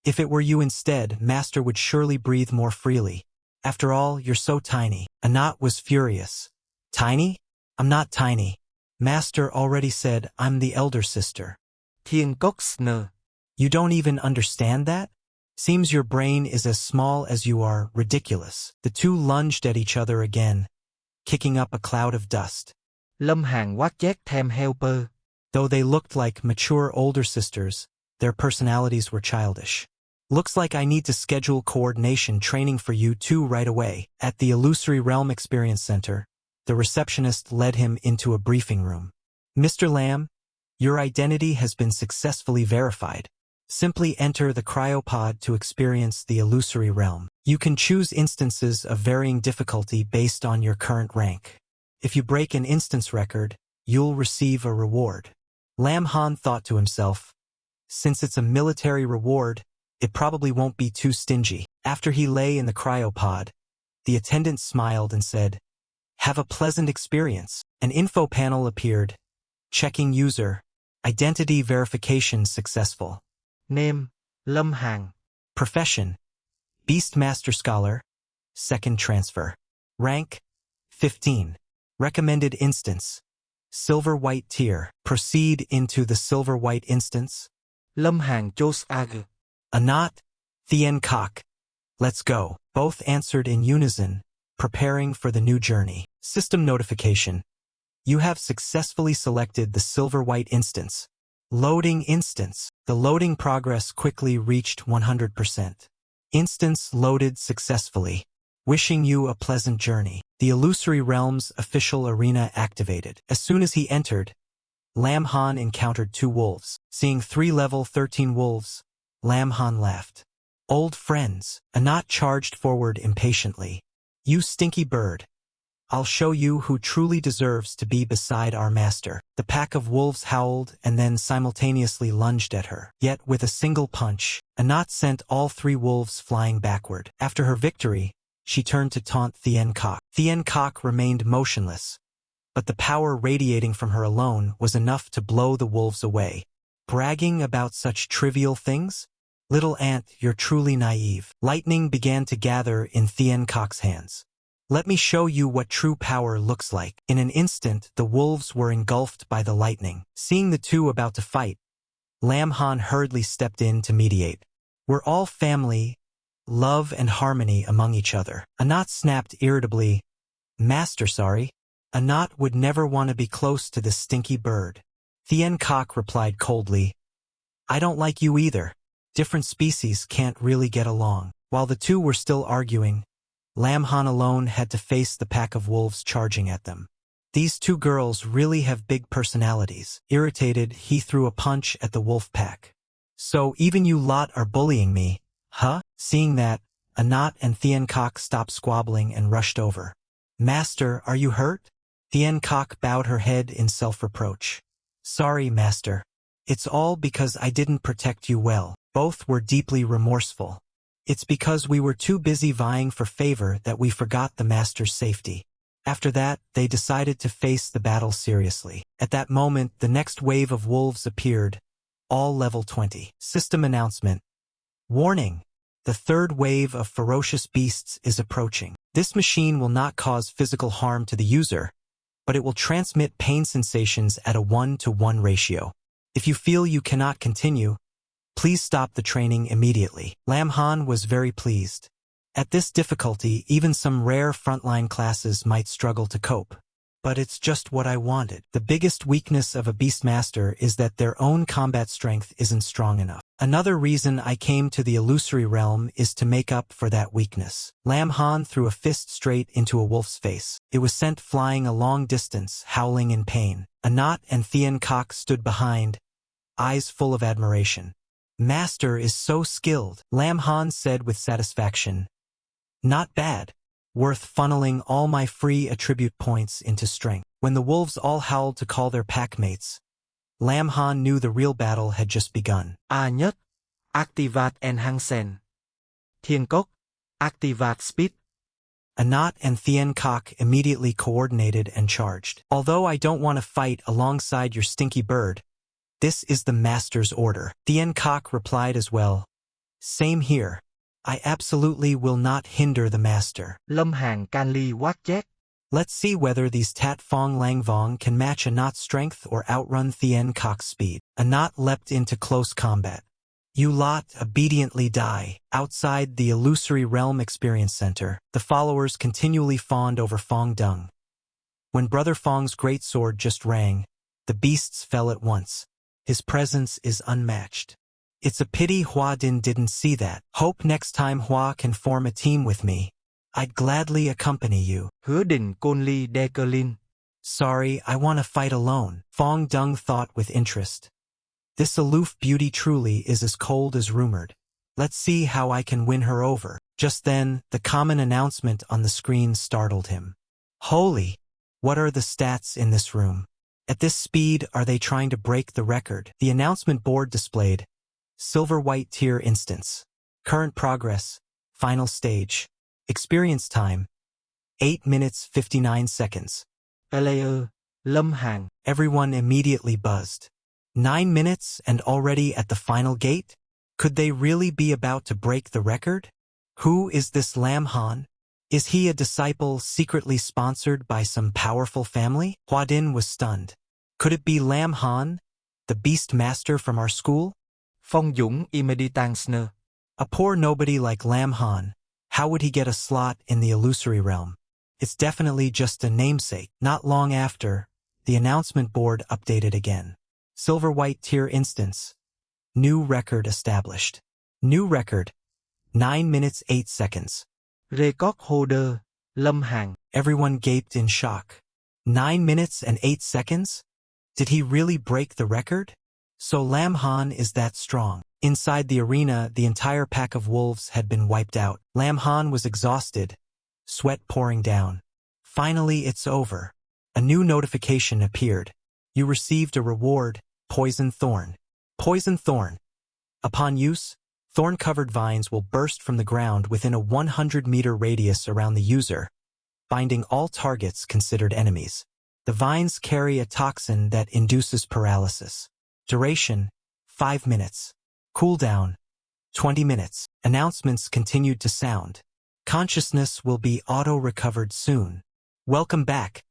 If it were you instead, master would surely breathe more freely. After all, you're so tiny. Anat was furious. Tiny? I'm not tiny. Master already said I'm the elder sister. Thien Kok snờ. You don't even understand that? Seems your brain is as small as you are. Ridiculous. The two lunged at each other again, kicking up a cloud of dust. Lâm Hàn quát chét thèm helper. Though they looked like mature older sisters, their personalities were childish. Looks like I need to schedule coordination training for you two right away. At the Illusory Realm Experience Center, the receptionist led him into a briefing room. Mr. Lam, your identity has been successfully verified. Simply enter the cryopod to experience the Illusory Realm. You can choose instances of varying difficulty based on your current rank. If you break an instance record, you'll receive a reward. Lam Han thought to himself, since it's a military reward, it probably won't be too stingy. After he lay in the cryopod, the attendant smiled and said, Have a pleasant experience. An info panel appeared. Checking user. Identity verification successful. Name, Lâm Hàn. Profession, Beastmaster Scholar. Second transfer. Rank, 15. Recommended instance, Silver White tier. Proceed into the Silver White instance. Lâm Hàn chose ag. Anat, Thien Kok. Let's go. Both answered in unison, preparing for the new journey. System notification. You have successfully selected the Silver White instance. Loading instance. The loading progress quickly reached 100%. Instance loaded successfully. Wishing you a pleasant journey. The Illusory Realm's official arena activated. As soon as he entered, Lam Han encountered two wolves. Seeing 3 level 13 wolves, Lam Han laughed. Old friends. Anat charged forward impatiently. You stinky bird. I'll show you who truly deserves to be beside our master. The pack of wolves howled and then simultaneously lunged at her. Yet with a single punch, Anat sent all 3 wolves flying backward. After her victory, she turned to taunt Thien Kok. Thien Kok remained motionless, but the power radiating from her alone was enough to blow the wolves away. Bragging about such trivial things? Little ant, you're truly naive. Lightning began to gather in Thien Kok's hands. Let me show you what true power looks like. In an instant, the wolves were engulfed by the lightning. Seeing the two about to fight, Lam Han hurriedly stepped in to mediate. We're all family, love and harmony among each other. Anat snapped irritably. Master, sorry. Anat would never want to be close to this stinky bird. Thien Kok replied coldly. I don't like you either. Different species can't really get along. While the two were still arguing, Lam Han alone had to face the pack of wolves charging at them. These two girls really have big personalities. Irritated, he threw a punch at the wolf pack. So even you lot are bullying me, huh? Seeing that, Anat and Thien Kok stopped squabbling and rushed over. Master, are you hurt? Thien Kok bowed her head in self-reproach. Sorry, Master. It's all because I didn't protect you well. Both were deeply remorseful. It's because we were too busy vying for favor that we forgot the Master's safety. After that, they decided to face the battle seriously. At that moment, the next wave of wolves appeared, all level 20. System announcement. Warning! The third wave of ferocious beasts is approaching. This machine will not cause physical harm to the user, but it will transmit pain sensations at a 1-to-1 ratio. If you feel you cannot continue, please stop the training immediately. Lam Han was very pleased. At this difficulty, even some rare frontline classes might struggle to cope. But it's just what I wanted. The biggest weakness of a Beastmaster is that their own combat strength isn't strong enough. Another reason I came to the illusory realm is to make up for that weakness. Lam Han threw a fist straight into a wolf's face. It was sent flying a long distance, howling in pain. Anat and Thien Kok stood behind, eyes full of admiration. Master is so skilled, Lam Han said with satisfaction. Not bad. Worth funneling all my free attribute points into strength. When the wolves all howled to call their packmates, Lam Han knew the real battle had just begun. A nhất, activate enhancement. Thien Kok, activate speed. Anat and Thien Kok immediately coordinated and charged. Although I don't want to fight alongside your stinky bird, this is the Master's order. Thien Kok replied as well. Same here. I absolutely will not hinder the Master. Lâm Hàn can ly quát chét. Let's see whether these Tat Phong Lang Vong can match Anat's strength or outrun Thien Kok's speed. Anat leapt into close combat. You lot obediently die. Outside the illusory realm experience center, the followers continually fawned over Fong Dung. When Brother Fong's greatsword just rang, the beasts fell at once. His presence is unmatched. It's a pity Hua Din didn't see that. Hope next time Hua can form a team with me. I'd gladly accompany you. Hứa định Côn Ly De Cơ Linh. Sorry, I want to fight alone. Fong Dung thought with interest. This aloof beauty truly is as cold as rumored. Let's see how I can win her over. Just then, the common announcement on the screen startled him. Holy! What are the stats in this room? At this speed, are they trying to break the record? The announcement board displayed. Silver White Tier Instance. Current progress. Final stage. Experience time. 8 minutes 59 seconds. Player, Lâm Hàn. Everyone immediately buzzed. 9 minutes and already at the final gate? Could they really be about to break the record? Who is this Lam Han? Is he a disciple secretly sponsored by some powerful family? Hua Din was stunned. Could it be Lam Han, the beast master from our school? Phong Dũng Imeditangsner. A poor nobody like Lam Han. How would he get a slot in the illusory realm? It's definitely just a namesake. Not long after, the announcement board updated again. Silver White Tier Instance. New record established. New record. 9 minutes 8 seconds. Record holder, Lâm Hàn. Everyone gaped in shock. 9 minutes and 8 seconds? Did he really break the record? So Lam Han is that strong. Inside the arena, the entire pack of wolves had been wiped out. Lam Han was exhausted, sweat pouring down. Finally, it's over. A new notification appeared. You received a reward, Poison Thorn. Poison Thorn. Upon use, Thorn-covered vines will burst from the ground within a 100-meter radius around the user, binding all targets considered enemies. The vines carry a toxin that induces paralysis. Duration, 5 minutes. Cooldown, 20 minutes. Announcements continued to sound. Consciousness will be auto-recovered soon. Welcome back.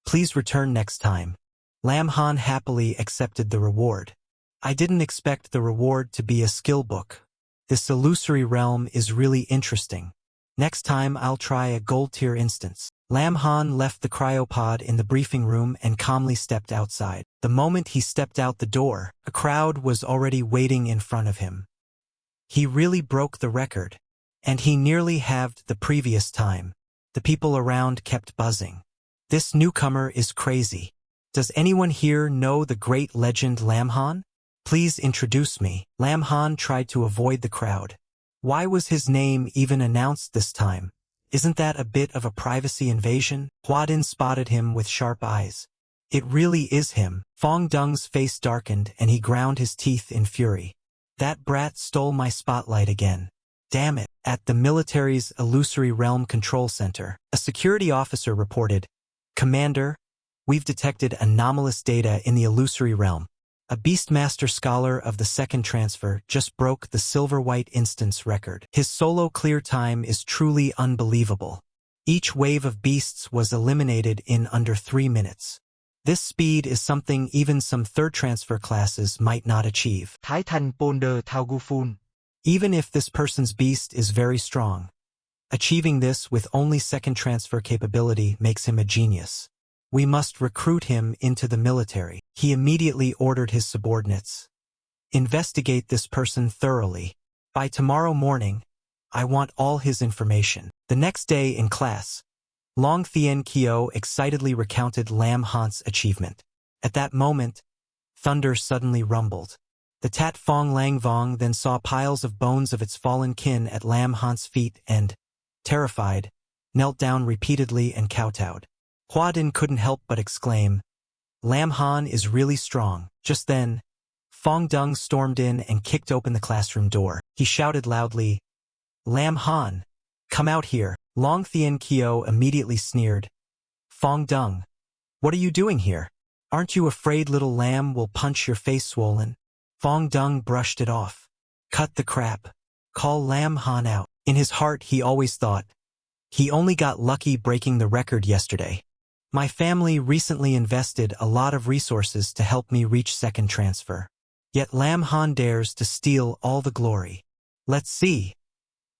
Please return next time. Lam Han happily accepted the reward. I didn't expect the reward to be a skill book. This illusory realm is really interesting. Next time I'll try a gold-tier instance. Lam Han left the cryopod in the briefing room and calmly stepped outside. The moment he stepped out the door, a crowd was already waiting in front of him. He really broke the record, and he nearly halved the previous time. The people around kept buzzing. This newcomer is crazy. Does anyone here know the great legend Lam Han? Please introduce me. Lam Han tried to avoid the crowd. Why was his name even announced this time? Isn't that a bit of a privacy invasion? Hua-din spotted him with sharp eyes. It really is him. Fong Dung's face darkened and he ground his teeth in fury. That brat stole my spotlight again. Damn it. At the military's Illusory Realm Control Center, a security officer reported, "Commander, we've detected anomalous data in the Illusory Realm. A Beastmaster scholar of the second transfer just broke the Silver-White instance record. His solo clear time is truly unbelievable. Each wave of beasts was eliminated in under 3 minutes. This speed is something even some third transfer classes might not achieve. Thái Thành Ponder Thao Gu Phun. Even if this person's beast is very strong, achieving this with only second transfer capability makes him a genius. We must recruit him into the military." He immediately ordered his subordinates. "Investigate this person thoroughly. By tomorrow morning, I want all his information." The next day in class, Long Thien Kyo excitedly recounted Lam Han's achievement. At that moment, thunder suddenly rumbled. The Tat Fong Lang Vong then saw piles of bones of its fallen kin at Lam Han's feet and, terrified, knelt down repeatedly and kowtowed. Hua-din couldn't help but exclaim, "Lam Han is really strong." Just then, Fong Dung stormed in and kicked open the classroom door. He shouted loudly, "Lam Han, come out here." Long Thien Kyo immediately sneered, "Fong Dung, what are you doing here? Aren't you afraid little lamb will punch your face swollen?" Fong Dung brushed it off. "Cut the crap. Call Lam Han out." In his heart he always thought, he only got lucky breaking the record yesterday. My family recently invested a lot of resources to help me reach second transfer. Yet Lam Han dares to steal all the glory. Let's see.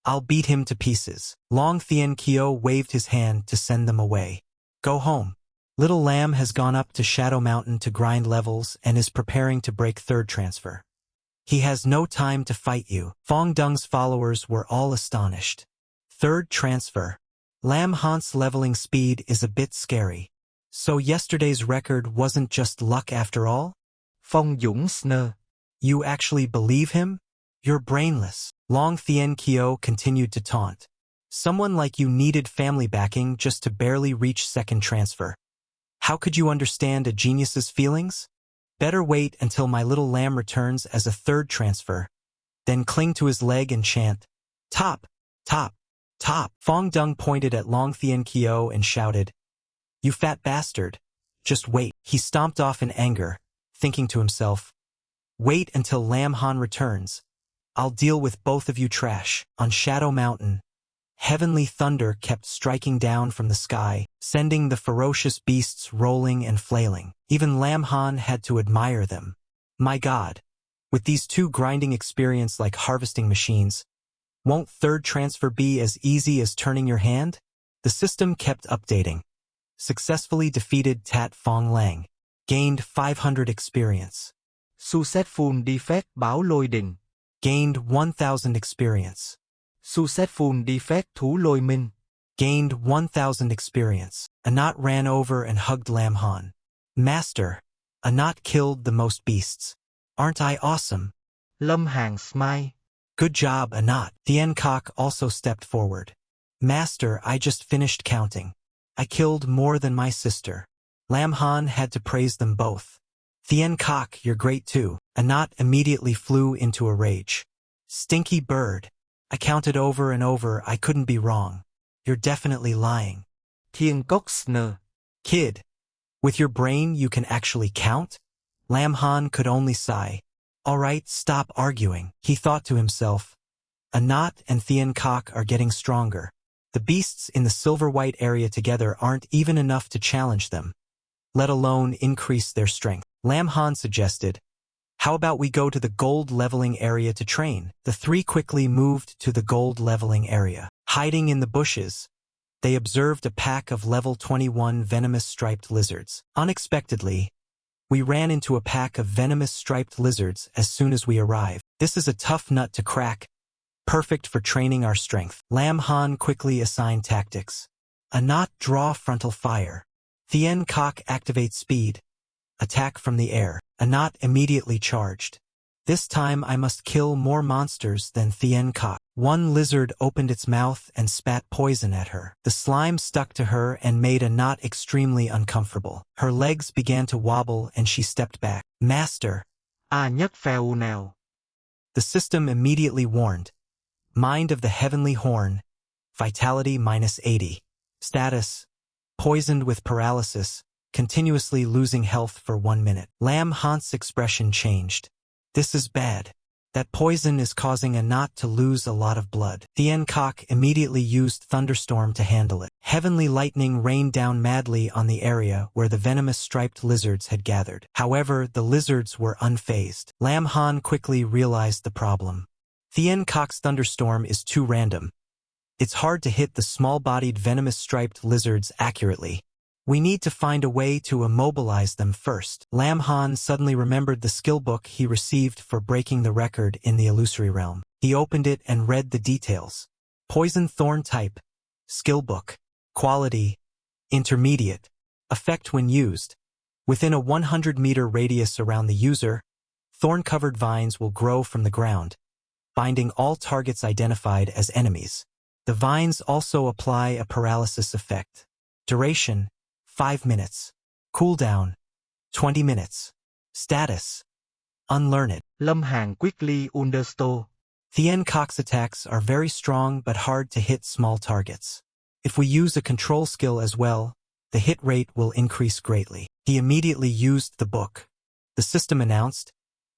I'll beat him to pieces. Long Thien Kyo waved his hand to send them away. Go home. Little Lamb has gone up to Shadow Mountain to grind levels and is preparing to break third transfer. He has no time to fight you. Fong Dung's followers were all astonished. Third transfer. Lam Han's leveling speed is a bit scary. So yesterday's record wasn't just luck after all? Phong Dũng Sner. You actually believe him? You're brainless. Long Thien Kyo continued to taunt. Someone like you needed family backing just to barely reach second transfer. How could you understand a genius's feelings? Better wait until my little lamb returns as a third transfer. Then cling to his leg and chant, "Top, top, top." Fong Dung pointed at Long Thien Kyo and shouted, "You fat bastard. Just wait." He stomped off in anger, thinking to himself, "Wait until Lam Han returns. I'll deal with both of you trash." On Shadow Mountain, heavenly thunder kept striking down from the sky, sending the ferocious beasts rolling and flailing. Even Lam Han had to admire them. My God, with these two grinding experience like harvesting machines, won't third transfer be as easy as turning your hand? The system kept updating. Successfully defeated Tat Phong Lang. Gained 500 experience. Successful defeat Báo Lôi Đình. Gained 1000 experience. Successful defeat Thú Lôi Minh. Gained 1000 experience. Anat ran over and hugged Lam Han. Master, Anat killed the most beasts. Aren't I awesome? Lâm Hàn smile. Good job, Anat. Thien Kok also stepped forward. Master, I just finished counting. I killed more than my sister. Lam Han had to praise them both. Thien Kok, you're great too. Anat immediately flew into a rage. Stinky bird. I counted over and over, I couldn't be wrong. You're definitely lying. Thiên cốc Sn. Kid. With your brain you can actually count? Lam Han could only sigh. Alright, stop arguing, he thought to himself. Anat and Thien Kok are getting stronger. The beasts in the silver-white area together aren't even enough to challenge them, let alone increase their strength. Lam Han suggested, how about we go to the gold leveling area to train? The three quickly moved to the gold leveling area. Hiding in the bushes, they observed a pack of level 21 venomous striped lizards. Unexpectedly, we ran into a pack of venomous striped lizards as soon as we arrived. This is a tough nut to crack, perfect for training our strength. Lam Han quickly assigned tactics. Anat draw frontal fire. Thien Kok activate speed. Attack from the air. Anat immediately charged. This time I must kill more monsters than Thien Kok. One lizard opened its mouth and spat poison at her. The slime stuck to her and made Anat extremely uncomfortable. Her legs began to wobble and she stepped back. Master. Nhất phèo nào. The system immediately warned. Mind of the Heavenly Horn. Vitality -80. Status. Poisoned with paralysis. Continuously losing health for 1 minute. Lam Han's expression changed. This is bad. That poison is causing Anat to lose a lot of blood. Thien Kok immediately used Thunderstorm to handle it. Heavenly lightning rained down madly on the area where the venomous striped lizards had gathered. However, the lizards were unfazed. Lam Han quickly realized the problem. Thien Kok's Thunderstorm is too random. It's hard to hit the small-bodied venomous striped lizards accurately. We need to find a way to immobilize them first. Lam Han suddenly remembered the skill book he received for breaking the record in the illusory realm. He opened it and read the details. Poison Thorn type. Skill book. Quality. Intermediate. Effect when used. Within a 100-meter radius around the user, thorn-covered vines will grow from the ground, binding all targets identified as enemies. The vines also apply a paralysis effect. Duration. 5 minutes. Cooldown. 20 minutes. Status. Unlearned. Lâm Hàn quickly understood. Thien Kok's attacks are very strong but hard to hit small targets. If we use a control skill as well, the hit rate will increase greatly. He immediately used the book. The system announced,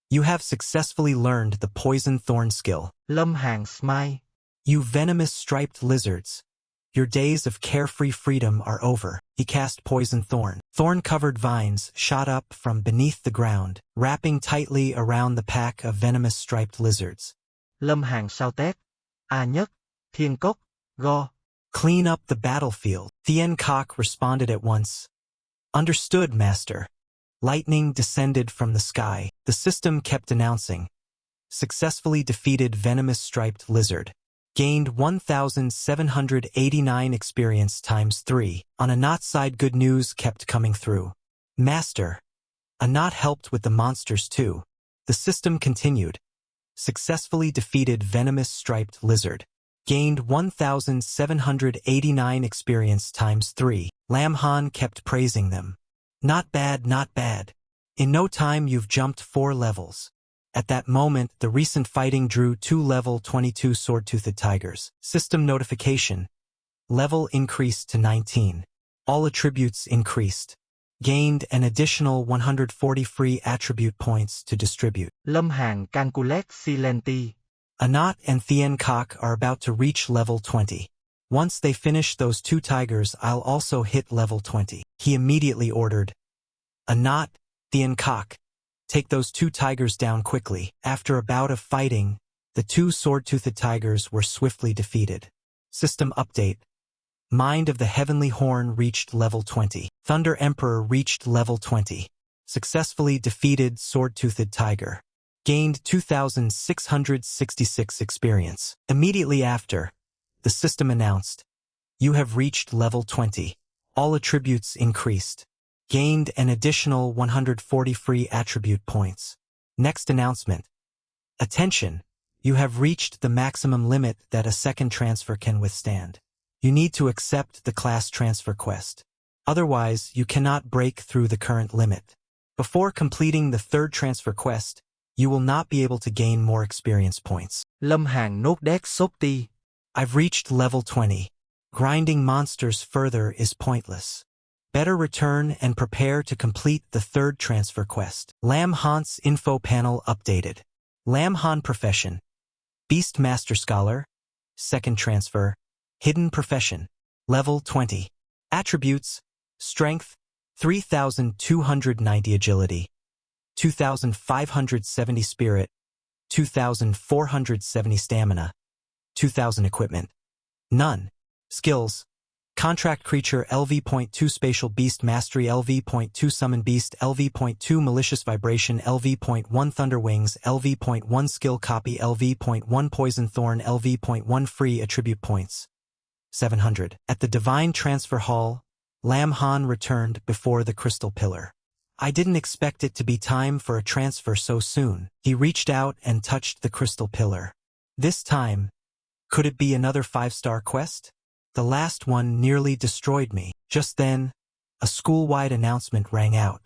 you have successfully learned the Poison Thorn skill. Lâm Hàn smile. You venomous striped lizards. Your days of carefree freedom are over. He cast Poison Thorn. Thorn-covered vines shot up from beneath the ground, wrapping tightly around the pack of venomous striped lizards. Lâm Hàn sao tét. Nhất, Thiên cốc, go. Clean up the battlefield. Thien Kok responded at once. Understood, Master. Lightning descended from the sky. The system kept announcing. Successfully defeated venomous striped lizard. Gained 1,789 experience ×3. On Anat's side, good news kept coming through. Master. Anat helped with the monsters too. The system continued. Successfully defeated venomous striped lizard. Gained 1,789 experience ×3. Lam Han kept praising them. Not bad, not bad. In no time you've jumped 4 levels. At that moment, the recent fighting drew 2 level 22 sword-toothed tigers. System notification. Level increased to 19. All attributes increased. Gained an additional 140 free attribute points to distribute. Lâm Hàn calculate silenti. Anat and Thien Kok are about to reach level 20. Once they finish those 2 tigers, I'll also hit level 20. He immediately ordered. Anat, Thien Kok. Take those 2 tigers down quickly. After a bout of fighting, the 2 sword-toothed tigers were swiftly defeated. System update. Mind of the Heavenly Horn reached level 20. Thunder Emperor reached level 20. Successfully defeated sword-toothed tiger. Gained 2,666 experience. Immediately after, the system announced, you have reached level 20. All attributes increased. Gained an additional 140 free attribute points. Next announcement. Attention! You have reached the maximum limit that a second transfer can withstand. You need to accept the class transfer quest. Otherwise, you cannot break through the current limit. Before completing the 3rd transfer quest, You will not be able to gain more experience points. Lâm Hàn nốt đét xốp ti. I've reached level 20. Grinding monsters further is pointless. Better return and prepare to complete the third transfer quest. Lam Han's info panel updated. Lam Han profession. Beast Master Scholar. Second transfer. Hidden profession. Level 20. Attributes. Strength. 3,290 agility. 2,570 spirit. 2,470 stamina. 2,000 equipment. None. Skills. Contract Creature LV.2 Spatial Beast Mastery LV.2 Summon Beast LV.2 Malicious Vibration LV.1 Thunder Wings LV.1 Skill Copy LV.1 Poison Thorn LV.1 Free Attribute Points 700. At the Divine Transfer Hall, Lam Han returned before the Crystal Pillar. I didn't expect it to be time for a transfer so soon. He reached out and touched the Crystal Pillar. This time, could it be another 5-star quest? The last one nearly destroyed me. Just then, a school-wide announcement rang out.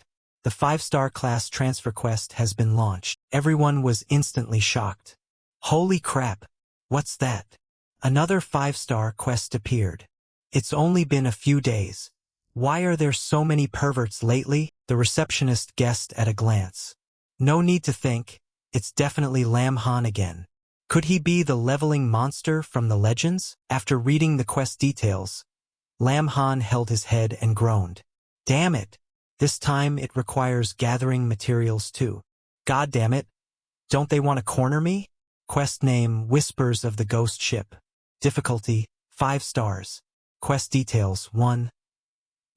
The 5-star class transfer quest has been launched. Everyone was instantly shocked. Holy crap! What's that? Another 5-star quest appeared. It's only been a few days. Why are there so many perverts lately? The receptionist guessed at a glance. No need to think, it's definitely Lam Han again. Could he be the leveling monster from the legends? After reading the quest details, Lam Han held his head and groaned. Damn it! This time it requires gathering materials too. God damn it! Don't they want to corner me? Quest name Whispers of the Ghost Ship. Difficulty 5 stars. Quest details 1.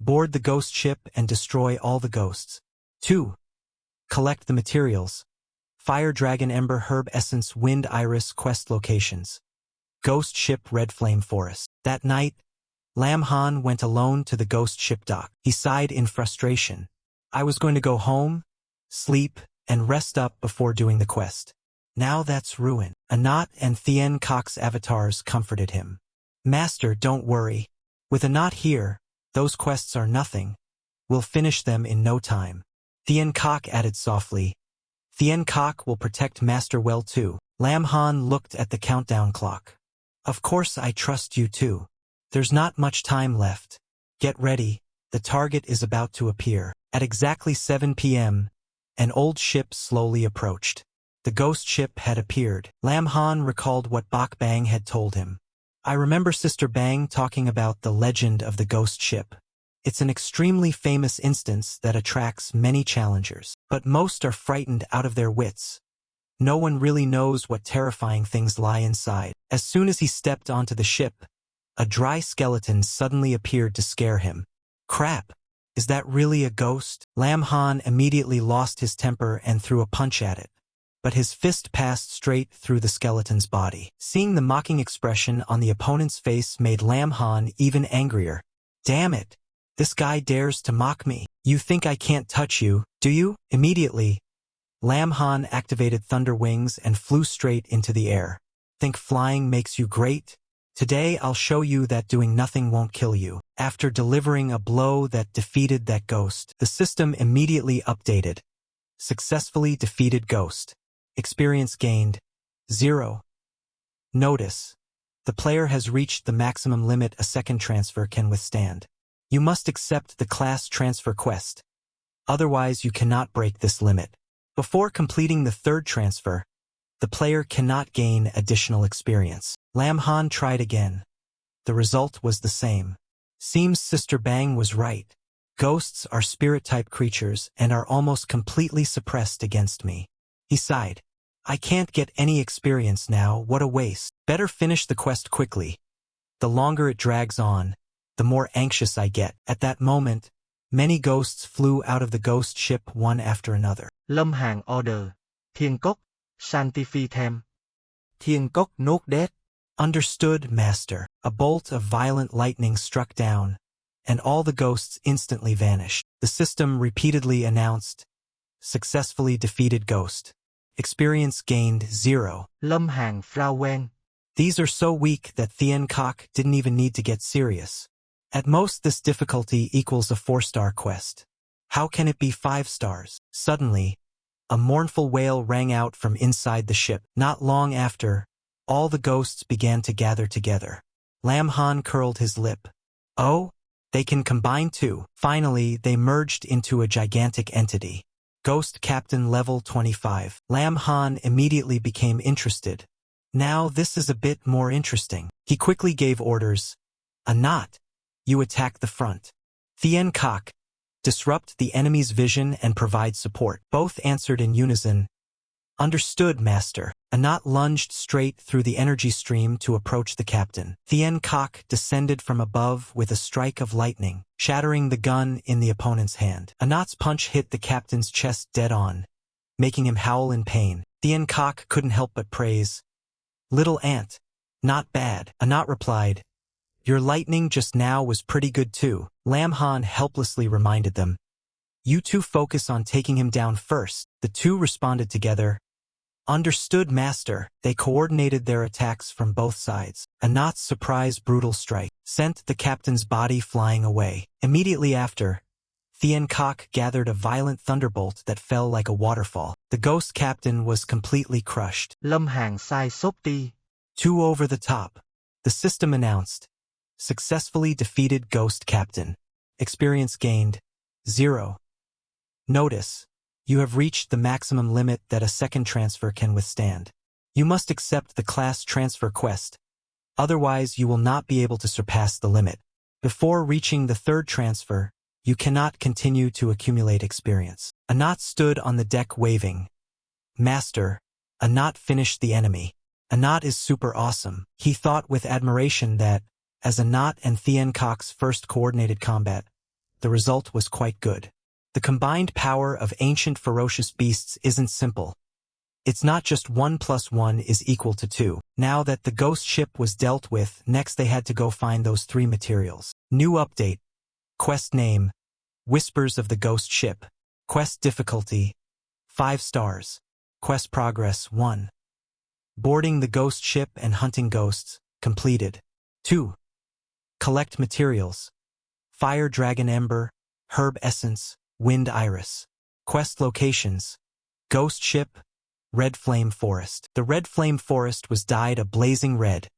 Board the ghost ship and destroy all the ghosts. 2. Collect the materials. Fire Dragon Ember Herb Essence Wind Iris Quest Locations. Ghost Ship Red Flame Forest. That night, Lam Han went alone to the ghost ship dock. He sighed in frustration. I was going to go home, sleep, and rest up before doing the quest. Now that's ruined. Anat and Thien Kok's avatars comforted him. Master, don't worry. With Anat here, those quests are nothing. We'll finish them in no time. Thien Kok added softly. Thien Kok will protect Master well too. Lam Han looked at the countdown clock. Of course I trust you too. There's not much time left. Get ready, the target is about to appear. At exactly 7 p.m., an old ship slowly approached. The ghost ship had appeared. Lam Han recalled what Bok Bang had told him. I remember Sister Bang talking about the legend of the ghost ship. It's an extremely famous instance that attracts many challengers, but most are frightened out of their wits. No one really knows what terrifying things lie inside. As soon as he stepped onto the ship, a dry skeleton suddenly appeared to scare him. Crap! Is that really a ghost? Lam Han immediately lost his temper and threw a punch at it. But his fist passed straight through the skeleton's body. Seeing the mocking expression on the opponent's face made Lam Han even angrier. Damn it! This guy dares to mock me. You think I can't touch you, do you? Immediately, Lam Han activated Thunder Wings and flew straight into the air. Think flying makes you great? Today I'll show you that doing nothing won't kill you. After delivering a blow that defeated that ghost, the system immediately updated. Successfully defeated ghost. Experience gained 0. Notice: the player has reached the maximum limit a second transfer can withstand. You must accept the class transfer quest. Otherwise you cannot break this limit. Before completing the third transfer, the player cannot gain additional experience. Lam Han tried again. The result was the same. Seems Sister Bang was right. Ghosts are spirit-type creatures and are almost completely suppressed against me. He sighed. I can't get any experience now, what a waste. Better finish the quest quickly. The longer it drags on, the more anxious I get. At that moment, many ghosts flew out of the ghost ship one after another. Lâm Hàn order. Thiên Cốc, Sanctify Tame. Thiên Cốc nốt đét. Understood, Master. A bolt of violent lightning struck down, and all the ghosts instantly vanished. The system repeatedly announced, successfully defeated ghost. Experience gained 0. Lâm Hàn Frau Wen. These are so weak that Thien Kok didn't even need to get serious. At most this difficulty equals a 4-star quest. How can it be 5 stars? Suddenly, A mournful wail rang out from inside the ship. Not long after, all the ghosts began to gather together. Lam Han curled his lip. Oh, they can combine too. Finally, they merged into a gigantic entity. Ghost Captain Level 25. Lam Han immediately became interested. Now this is a bit more interesting. He quickly gave orders. A knot. You attack the front. Thien Kok. Disrupt the enemy's vision and provide support. Both answered in unison. Understood, Master. Anat lunged straight through the energy stream to approach the captain. Thien Kok descended from above with a strike of lightning, shattering the gun in the opponent's hand. Anat's punch hit the captain's chest dead on, making him howl in pain. Thien Kok couldn't help but praise. Little ant. Not bad. Anat replied. Your lightning just now was pretty good too. Lam Han helplessly reminded them. You two focus on taking him down first. The two responded together. Understood, Master. They coordinated their attacks from both sides. Anat's surprise brutal strike sent the captain's body flying away. Immediately after, Thien Kok gathered a violent thunderbolt that fell like a waterfall. The ghost captain was completely crushed. Lâm Hàn sai sốp ti. Two over the top. The system announced. Successfully defeated ghost captain. Experience gained. 0. Notice. You have reached the maximum limit that a second transfer can withstand. You must accept the class transfer quest. Otherwise, you will not be able to surpass the limit. Before reaching the third transfer, you cannot continue to accumulate experience. Anat stood on the deck waving. Master, Anat finished the enemy. Anat is super awesome. He thought with admiration that, as Anat and Thien Kok's first coordinated combat, the result was quite good. The combined power of ancient ferocious beasts isn't simple. It's not just 1 + 1 is equal to 2. Now that the ghost ship was dealt with, next they had to go find those 3 materials. New update. Quest name. Whispers of the Ghost Ship. Quest difficulty. 5 stars. Quest progress 1. Boarding the ghost ship and hunting ghosts. Completed. 2. Collect materials. Fire Dragon Ember. Herb Essence. Wind Iris. Quest locations. Ghost Ship. Red Flame Forest. The Red Flame Forest was dyed a blazing red.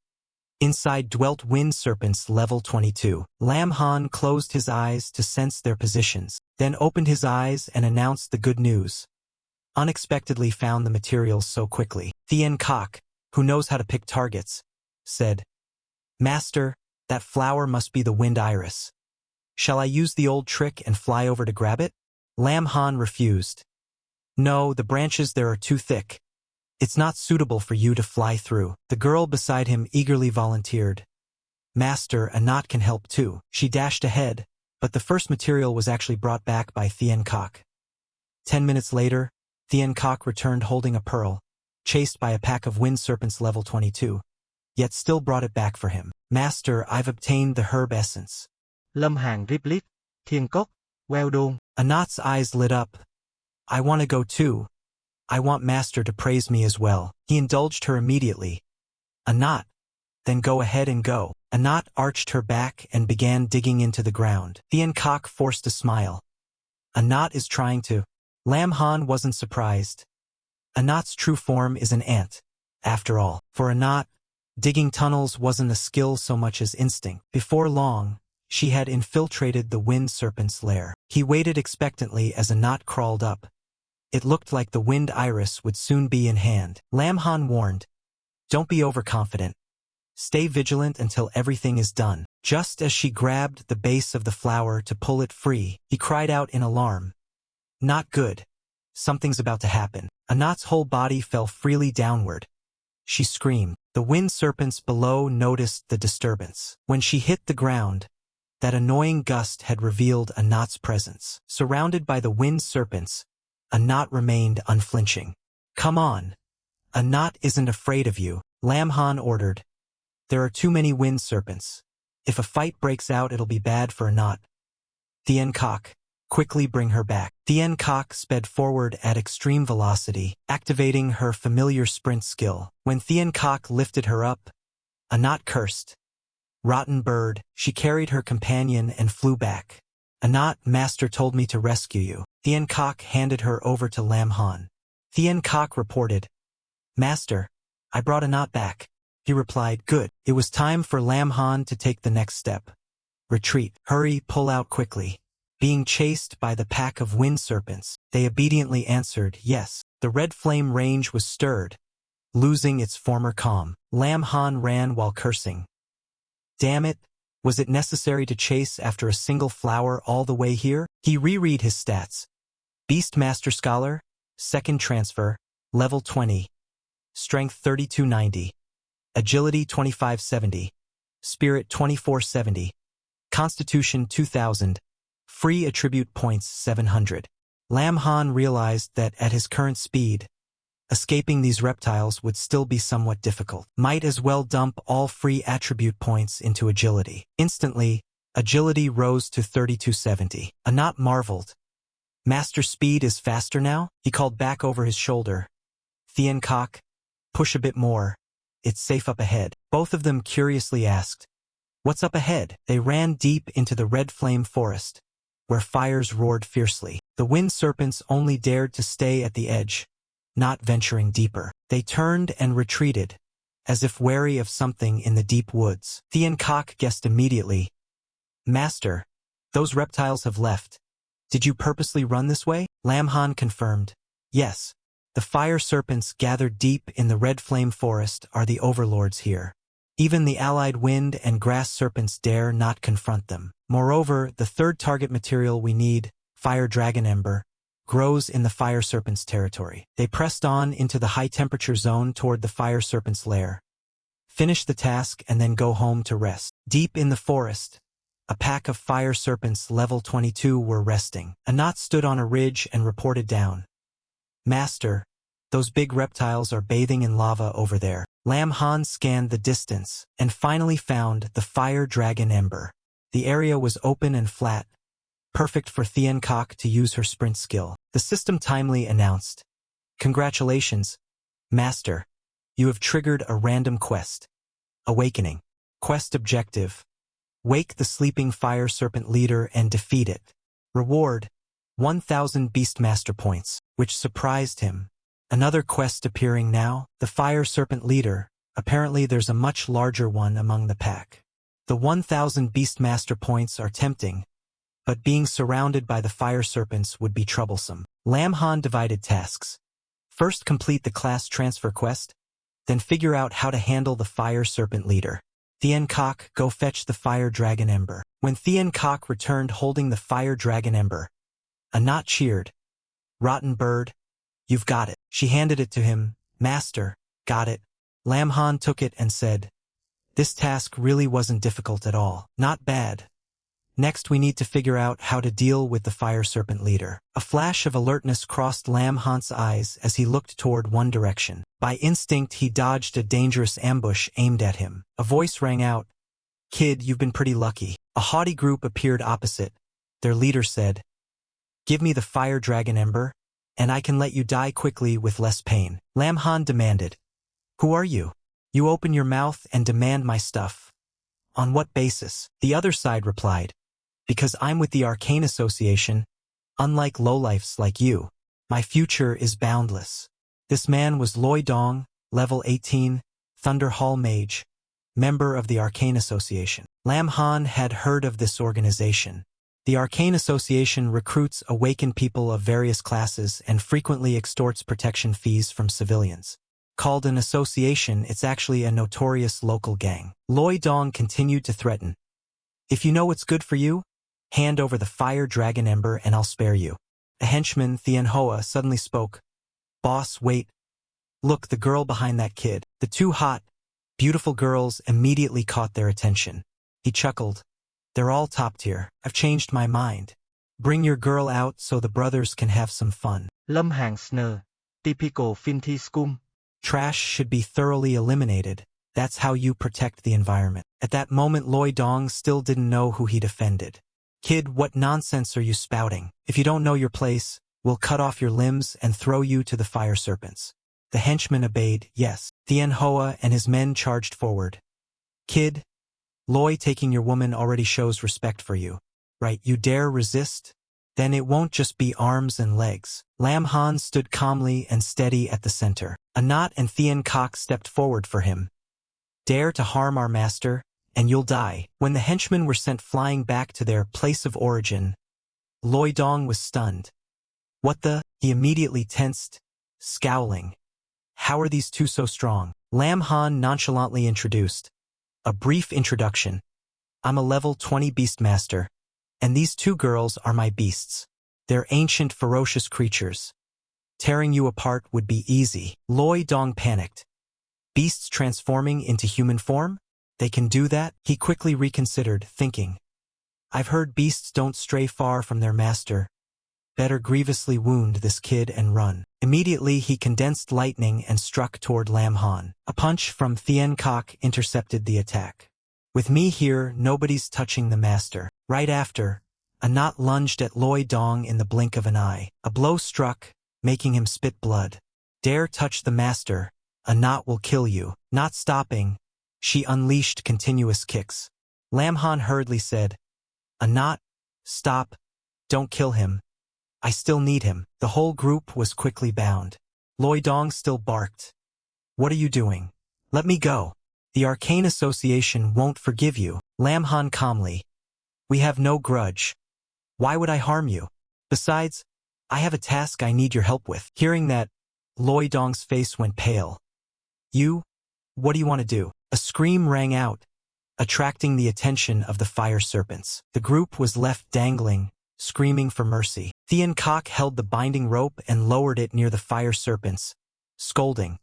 Inside dwelt wind serpents level 22. Lam Han closed his eyes to sense their positions, then opened his eyes and announced the good news. Unexpectedly found the materials so quickly. Thien Kok, who knows how to pick targets, said, Master, that flower must be the wind iris. Shall I use the old trick and fly over to grab it? Lam Han refused. No, the branches there are too thick. It's not suitable for you to fly through. The girl beside him eagerly volunteered. Master, Anat can help too. She dashed ahead, but the first material was actually brought back by Thien Kok. 10 minutes later, Thien Kok returned holding a pearl, chased by a pack of wind serpents level 22, yet still brought it back for him. Master, I've obtained the herb essence. Lâm Hàn Riplit. Thiên Cốc. Webtoon. Anat's eyes lit up. I want to go too. I want Master to praise me as well. He indulged her immediately. Anat. Then go ahead and go. Anat arched her back and began digging into the ground. Thien Kok forced a smile. Anat is trying to. Lam Han wasn't surprised. Anat's true form is an ant. After all, for Anat, digging tunnels wasn't a skill so much as instinct. Before long, she had infiltrated the wind serpent's lair. He waited expectantly as Anat crawled up. It looked like the wind iris would soon be in hand. Lam Han warned, don't be overconfident. Stay vigilant until everything is done. Just as she grabbed the base of the flower to pull it free, he cried out in alarm. Not good. Something's about to happen. Anat's whole body fell freely downward. She screamed. The wind serpents below noticed the disturbance. When she hit the ground, that annoying gust had revealed Anat's presence. Surrounded by the wind serpents, Anat remained unflinching. Come on. Anat isn't afraid of you, Lam Han ordered. There are too many wind serpents. If a fight breaks out, it'll be bad for Anat. Thien Kok, quickly bring her back. Thien Kok sped forward at extreme velocity, activating her familiar sprint skill. When Thien Kok lifted her up, Anat cursed. Rotten bird, she carried her companion and flew back. Anat, Master told me to rescue you. Thien Kok handed her over to Lam Han. Thien Kok reported, Master, I brought a knot back. He replied, Good. It was time for Lam Han to take the next step. Retreat. Hurry, pull out quickly. Being chased by the pack of wind serpents, they obediently answered, Yes. The red flame range was stirred, losing its former calm. Lam Han ran while cursing. Damn it, was it necessary to chase after a single flower all the way here? He reread his stats. Beastmaster Scholar, second transfer, level 20. Strength 3290. Agility 2570. Spirit 2470. Constitution 2000. Free attribute points 700. Lam Han realized that at his current speed, escaping these reptiles would still be somewhat difficult. Might as well dump all free attribute points into agility. Instantly, agility rose to 3270. Anat marveled. Master Speed is faster now? He called back over his shoulder. Thien Kok, push a bit more. It's safe up ahead. Both of them curiously asked, What's up ahead? They ran deep into the red flame forest, where fires roared fiercely. The wind serpents only dared to stay at the edge, not venturing deeper. They turned and retreated, as if wary of something in the deep woods. Thien Kok guessed immediately, Master, those reptiles have left. Did you purposely run this way? Lam Han confirmed, Yes. The fire serpents gathered deep in the red flame forest are the overlords here. Even the allied wind and grass serpents dare not confront them. Moreover, the third target material we need, Fire Dragon Ember, grows in the fire serpent's territory. They pressed on into the high-temperature zone toward the fire serpent's lair. Finish the task and then go home to rest. Deep in the forest, a pack of fire serpents level 22 were resting. Anat stood on a ridge and reported down. Master, those big reptiles are bathing in lava over there. Lam Han scanned the distance and finally found the Fire Dragon Ember. The area was open and flat, perfect for Thien Kok to use her sprint skill. The system timely announced, Congratulations, Master. You have triggered a random quest. Awakening. Quest objective. Wake the sleeping fire serpent leader and defeat it. Reward, 1,000 Beastmaster points, which surprised him. Another quest appearing now, the fire serpent leader. Apparently there's a much larger one among the pack. The 1,000 Beastmaster points are tempting, but being surrounded by the fire serpents would be troublesome. Lam Han divided tasks. First complete the class transfer quest, then figure out how to handle the fire serpent leader. Thien Kok, go fetch the Fire Dragon Ember. When Thien Kok returned holding the Fire Dragon Ember, Anat cheered. Rotten bird, you've got it. She handed it to him. Master, got it. Lam Han took it and said, This task really wasn't difficult at all. Not bad. Next we need to figure out how to deal with the fire serpent leader. A flash of alertness crossed Lam Han's eyes as he looked toward one direction. By instinct he dodged a dangerous ambush aimed at him. A voice rang out, Kid, you've been pretty lucky. A haughty group appeared opposite. Their leader said, Give me the Fire Dragon Ember, and I can let you die quickly with less pain. Lam Han demanded, Who are you? You open your mouth and demand my stuff. On what basis? The other side replied, Because I'm with the Arcane Association. Unlike lowlifes like you, my future is boundless. This man was Loi Dong, level 18, Thunder Hall Mage, member of the Arcane Association. Lam Han had heard of this organization. The Arcane Association recruits awakened people of various classes and frequently extorts protection fees from civilians. Called an association, it's actually a notorious local gang. Loi Dong continued to threaten. If you know what's good for you, hand over the Fire Dragon Ember and I'll spare you. A henchman, Thien Hoa, suddenly spoke. Boss, wait. Look, the girl behind that kid. The two hot, beautiful girls immediately caught their attention. He chuckled. They're all top tier. I've changed my mind. Bring your girl out so the brothers can have some fun. Lâm Hàng Snờ, typical Finthi scum. Trash should be thoroughly eliminated. That's how you protect the environment. At that moment Loi Dong still didn't know who he'd offended. Kid, what nonsense are you spouting? If you don't know your place, we'll cut off your limbs and throw you to the fire serpents. The henchman obeyed, yes. Thien Hoa and his men charged forward. Kid, Loi taking your woman already shows respect for you. Right, you dare resist? Then it won't just be arms and legs. Lam Han stood calmly and steady at the center. Anat and Thien Kok stepped forward for him. Dare to harm our master, and you'll die. When the henchmen were sent flying back to their place of origin, Loi Dong was stunned. What the? He immediately tensed, scowling. How are these two so strong? Lam Han nonchalantly introduced. A brief introduction. I'm a level 20 beastmaster, and these two girls are my beasts. They're ancient, ferocious creatures. Tearing you apart would be easy. Loi Dong panicked. Beasts transforming into human form? They can do that? He quickly reconsidered, thinking. I've heard beasts don't stray far from their master. Better grievously wound this kid and run. Immediately he condensed lightning and struck toward Lam Han. A punch from Thien Kok intercepted the attack. With me here, nobody's touching the master. Right after, Anat lunged at Loi Dong in the blink of an eye. A blow struck, making him spit blood. Dare touch the master, Anat will kill you. Not stopping, she unleashed continuous kicks. Lam Han hurriedly said, Anat, stop, don't kill him. I still need him. The whole group was quickly bound. Loi Dong still barked. What are you doing? Let me go. The Arcane Association won't forgive you. Lam Han calmly. We have no grudge. Why would I harm you? Besides, I have a task I need your help with. Hearing that, Loi Dong's face went pale. You? What do you want to do? A scream rang out, attracting the attention of the fire serpents. The group was left dangling, screaming for mercy. Thien Kok held the binding rope and lowered it near the fire serpents, scolding.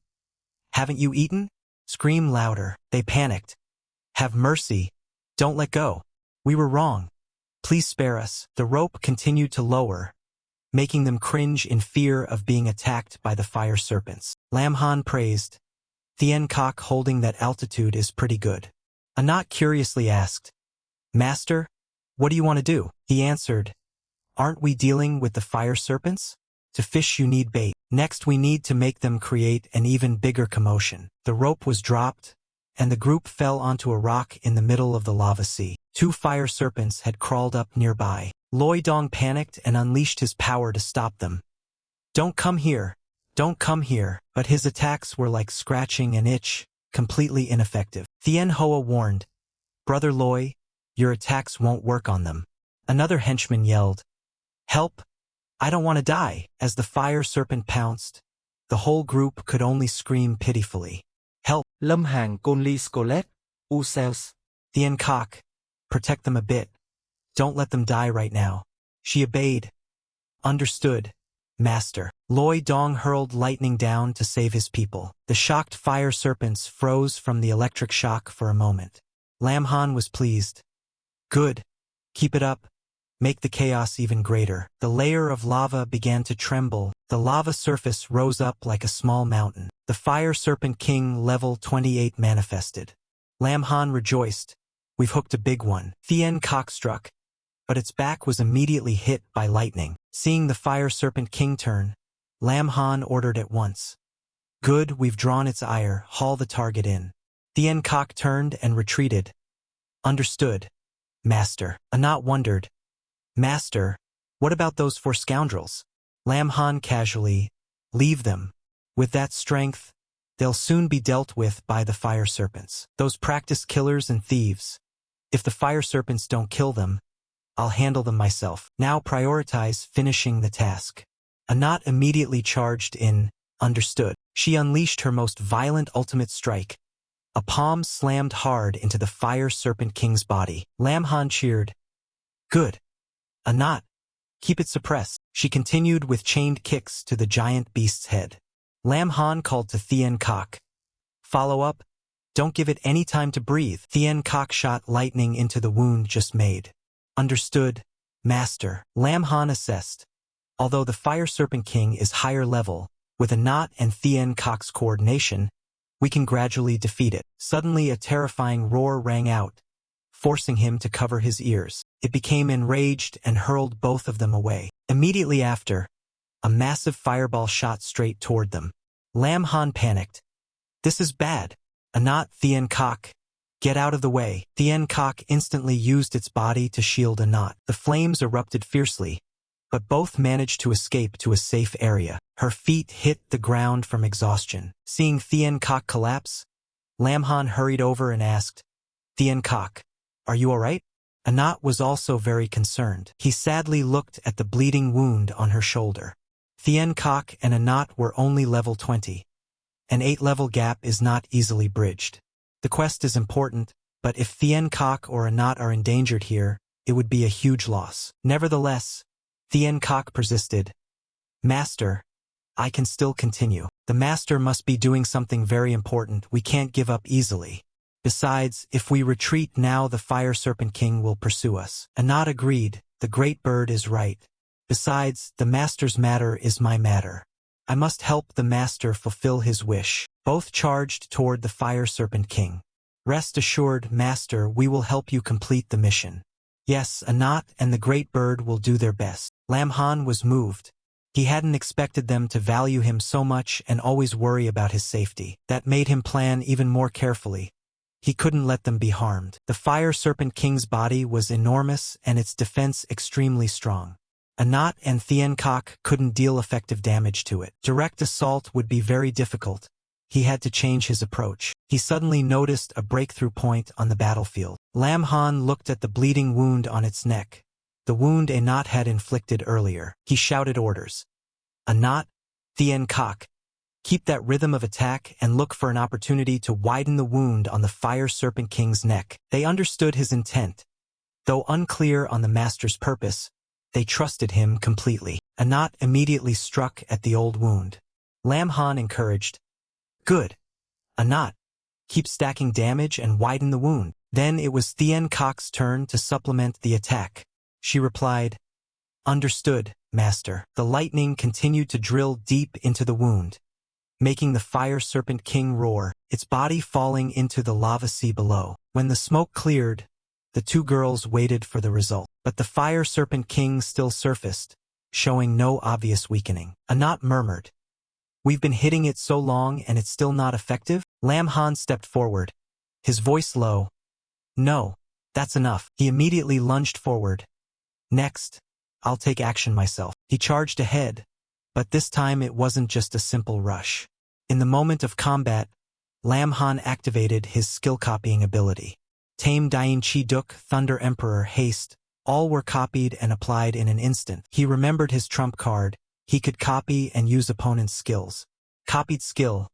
Haven't you eaten? Scream louder. They panicked. Have mercy. Don't let go. We were wrong. Please spare us. The rope continued to lower, making them cringe in fear of being attacked by the fire serpents. Lam Han praised. Thien Kok holding that altitude is pretty good. Anat curiously asked, Master, what do you want to do? He answered, Aren't we dealing with the fire serpents? To fish you need bait. Next we need to make them create an even bigger commotion. The rope was dropped, and the group fell onto a rock in the middle of the lava sea. Two fire serpents had crawled up nearby. Loi Dong panicked and unleashed his power to stop them. Don't come here. Don't come here. But his attacks were like scratching an itch, completely ineffective. Thien Hoa warned, Brother Loi, your attacks won't work on them. Another henchman yelled, Help! I don't want to die. As the fire serpent pounced, the whole group could only scream pitifully. Help! Lâm Hàn Conley Scolet, U-Cells. Thien Kok, protect them a bit. Don't let them die right now. She obeyed. Understood, Master. Loi Dong hurled lightning down to save his people. The shocked fire serpents froze from the electric shock for a moment. Lam Han was pleased. Good. Keep it up. Make the chaos even greater. The layer of lava began to tremble. The lava surface rose up like a small mountain. The Fire Serpent King level 28 manifested. Lam Han rejoiced. We've hooked a big one. Thien Kok struck, but its back was immediately hit by lightning. Seeing the Fire Serpent King turn, Lam Han ordered at once. Good, we've drawn its ire. Haul the target in. Thien Kok turned and retreated. Understood, Master. Anat wondered. Master, what about those four scoundrels? Lam Han casually, leave them. With that strength, they'll soon be dealt with by the fire serpents. Those practiced killers and thieves. If the fire serpents don't kill them, I'll handle them myself. Now prioritize finishing the task. Anat immediately charged in, understood. She unleashed her most violent ultimate strike. A palm slammed hard into the Fire Serpent King's body. Lam Han cheered. Good. Anat, keep it suppressed. She continued with chained kicks to the giant beast's head. Lam Han called to Thien Kok. Follow up. Don't give it any time to breathe. Thien Kok shot lightning into the wound just made. Understood, Master. Lam Han assessed. Although the Fire Serpent King is higher level, with Anat and Thien Kok's coordination, we can gradually defeat it. Suddenly a terrifying roar rang out, forcing him to cover his ears. It became enraged and hurled both of them away. Immediately after, a massive fireball shot straight toward them. Lam Han panicked. This is bad. Anat, Thien Kok, get out of the way. Thien Kok instantly used its body to shield Anat. The flames erupted fiercely, but both managed to escape to a safe area. Her feet hit the ground from exhaustion. Seeing Thien Kok collapse, Lamhan hurried over and asked, "Thien Kok, are you all right?" Anat was also very concerned. He sadly looked at the bleeding wound on her shoulder. Thien Kok and Anat were only level 20. An 8-level gap is not easily bridged. The quest is important, but if Thien Kok or Anat are endangered here, it would be a huge loss. Nevertheless, Thien Kok persisted. "Master, I can still continue. The master must be doing something very important. We can't give up easily. Besides, if we retreat now, the Fire Serpent King will pursue us." Anat agreed. The great bird is right. Besides, the master's matter is my matter. I must help the master fulfill his wish. Both charged toward the Fire Serpent King. "Rest assured, master, we will help you complete the mission." Yes, Anat and the great bird will do their best. Lamhan was moved. He hadn't expected them to value him so much and always worry about his safety. That made him plan even more carefully. He couldn't let them be harmed. The Fire Serpent King's body was enormous and its defense extremely strong. Anat and Thien Kok couldn't deal effective damage to it. Direct assault would be very difficult. He had to change his approach. He suddenly noticed a breakthrough point on the battlefield. Lamhan looked at the bleeding wound on its neck, the wound Anat had inflicted earlier. He shouted orders. "Anat, Thien Kok, keep that rhythm of attack and look for an opportunity to widen the wound on the Fire Serpent King's neck." They understood his intent. Though unclear on the master's purpose, they trusted him completely. Anat immediately struck at the old wound. Lamhan encouraged. "Good. Anat, keep stacking damage and widen the wound." Then it was Thien Kok's turn to supplement the attack. She replied, "Understood, master." The lightning continued to drill deep into the wound, making the Fire Serpent King roar, its body falling into the lava sea below. When the smoke cleared, the two girls waited for the result. But the Fire Serpent King still surfaced, showing no obvious weakening. Anat murmured, "We've been hitting it so long and it's still not effective?" Lamhan stepped forward, his voice low. "No, that's enough." He immediately lunged forward. "Next, I'll take action myself." He charged ahead, but this time it wasn't just a simple rush. In the moment of combat, Lamhan activated his skill-copying ability. Tame Dain Chi Duk, Thunder Emperor, Haste, all were copied and applied in an instant. He remembered his trump card. He could copy and use opponents' skills. Copied skill,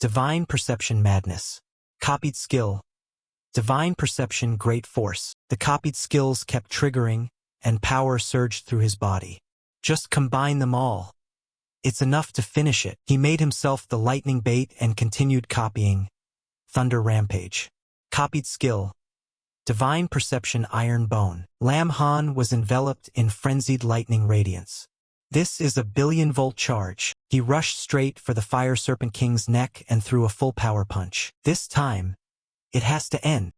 Divine Perception Madness. Copied skill, Divine Perception Great Force. The copied skills kept triggering, and power surged through his body. Just combine them all. It's enough to finish it. He made himself the lightning bait and continued copying. Thunder Rampage. Copied skill, Divine Perception Iron Bone. Lamhan was enveloped in frenzied lightning radiance. This is a billion-volt charge. He rushed straight for the Fire Serpent King's neck and threw a full power punch. This time, it has to end.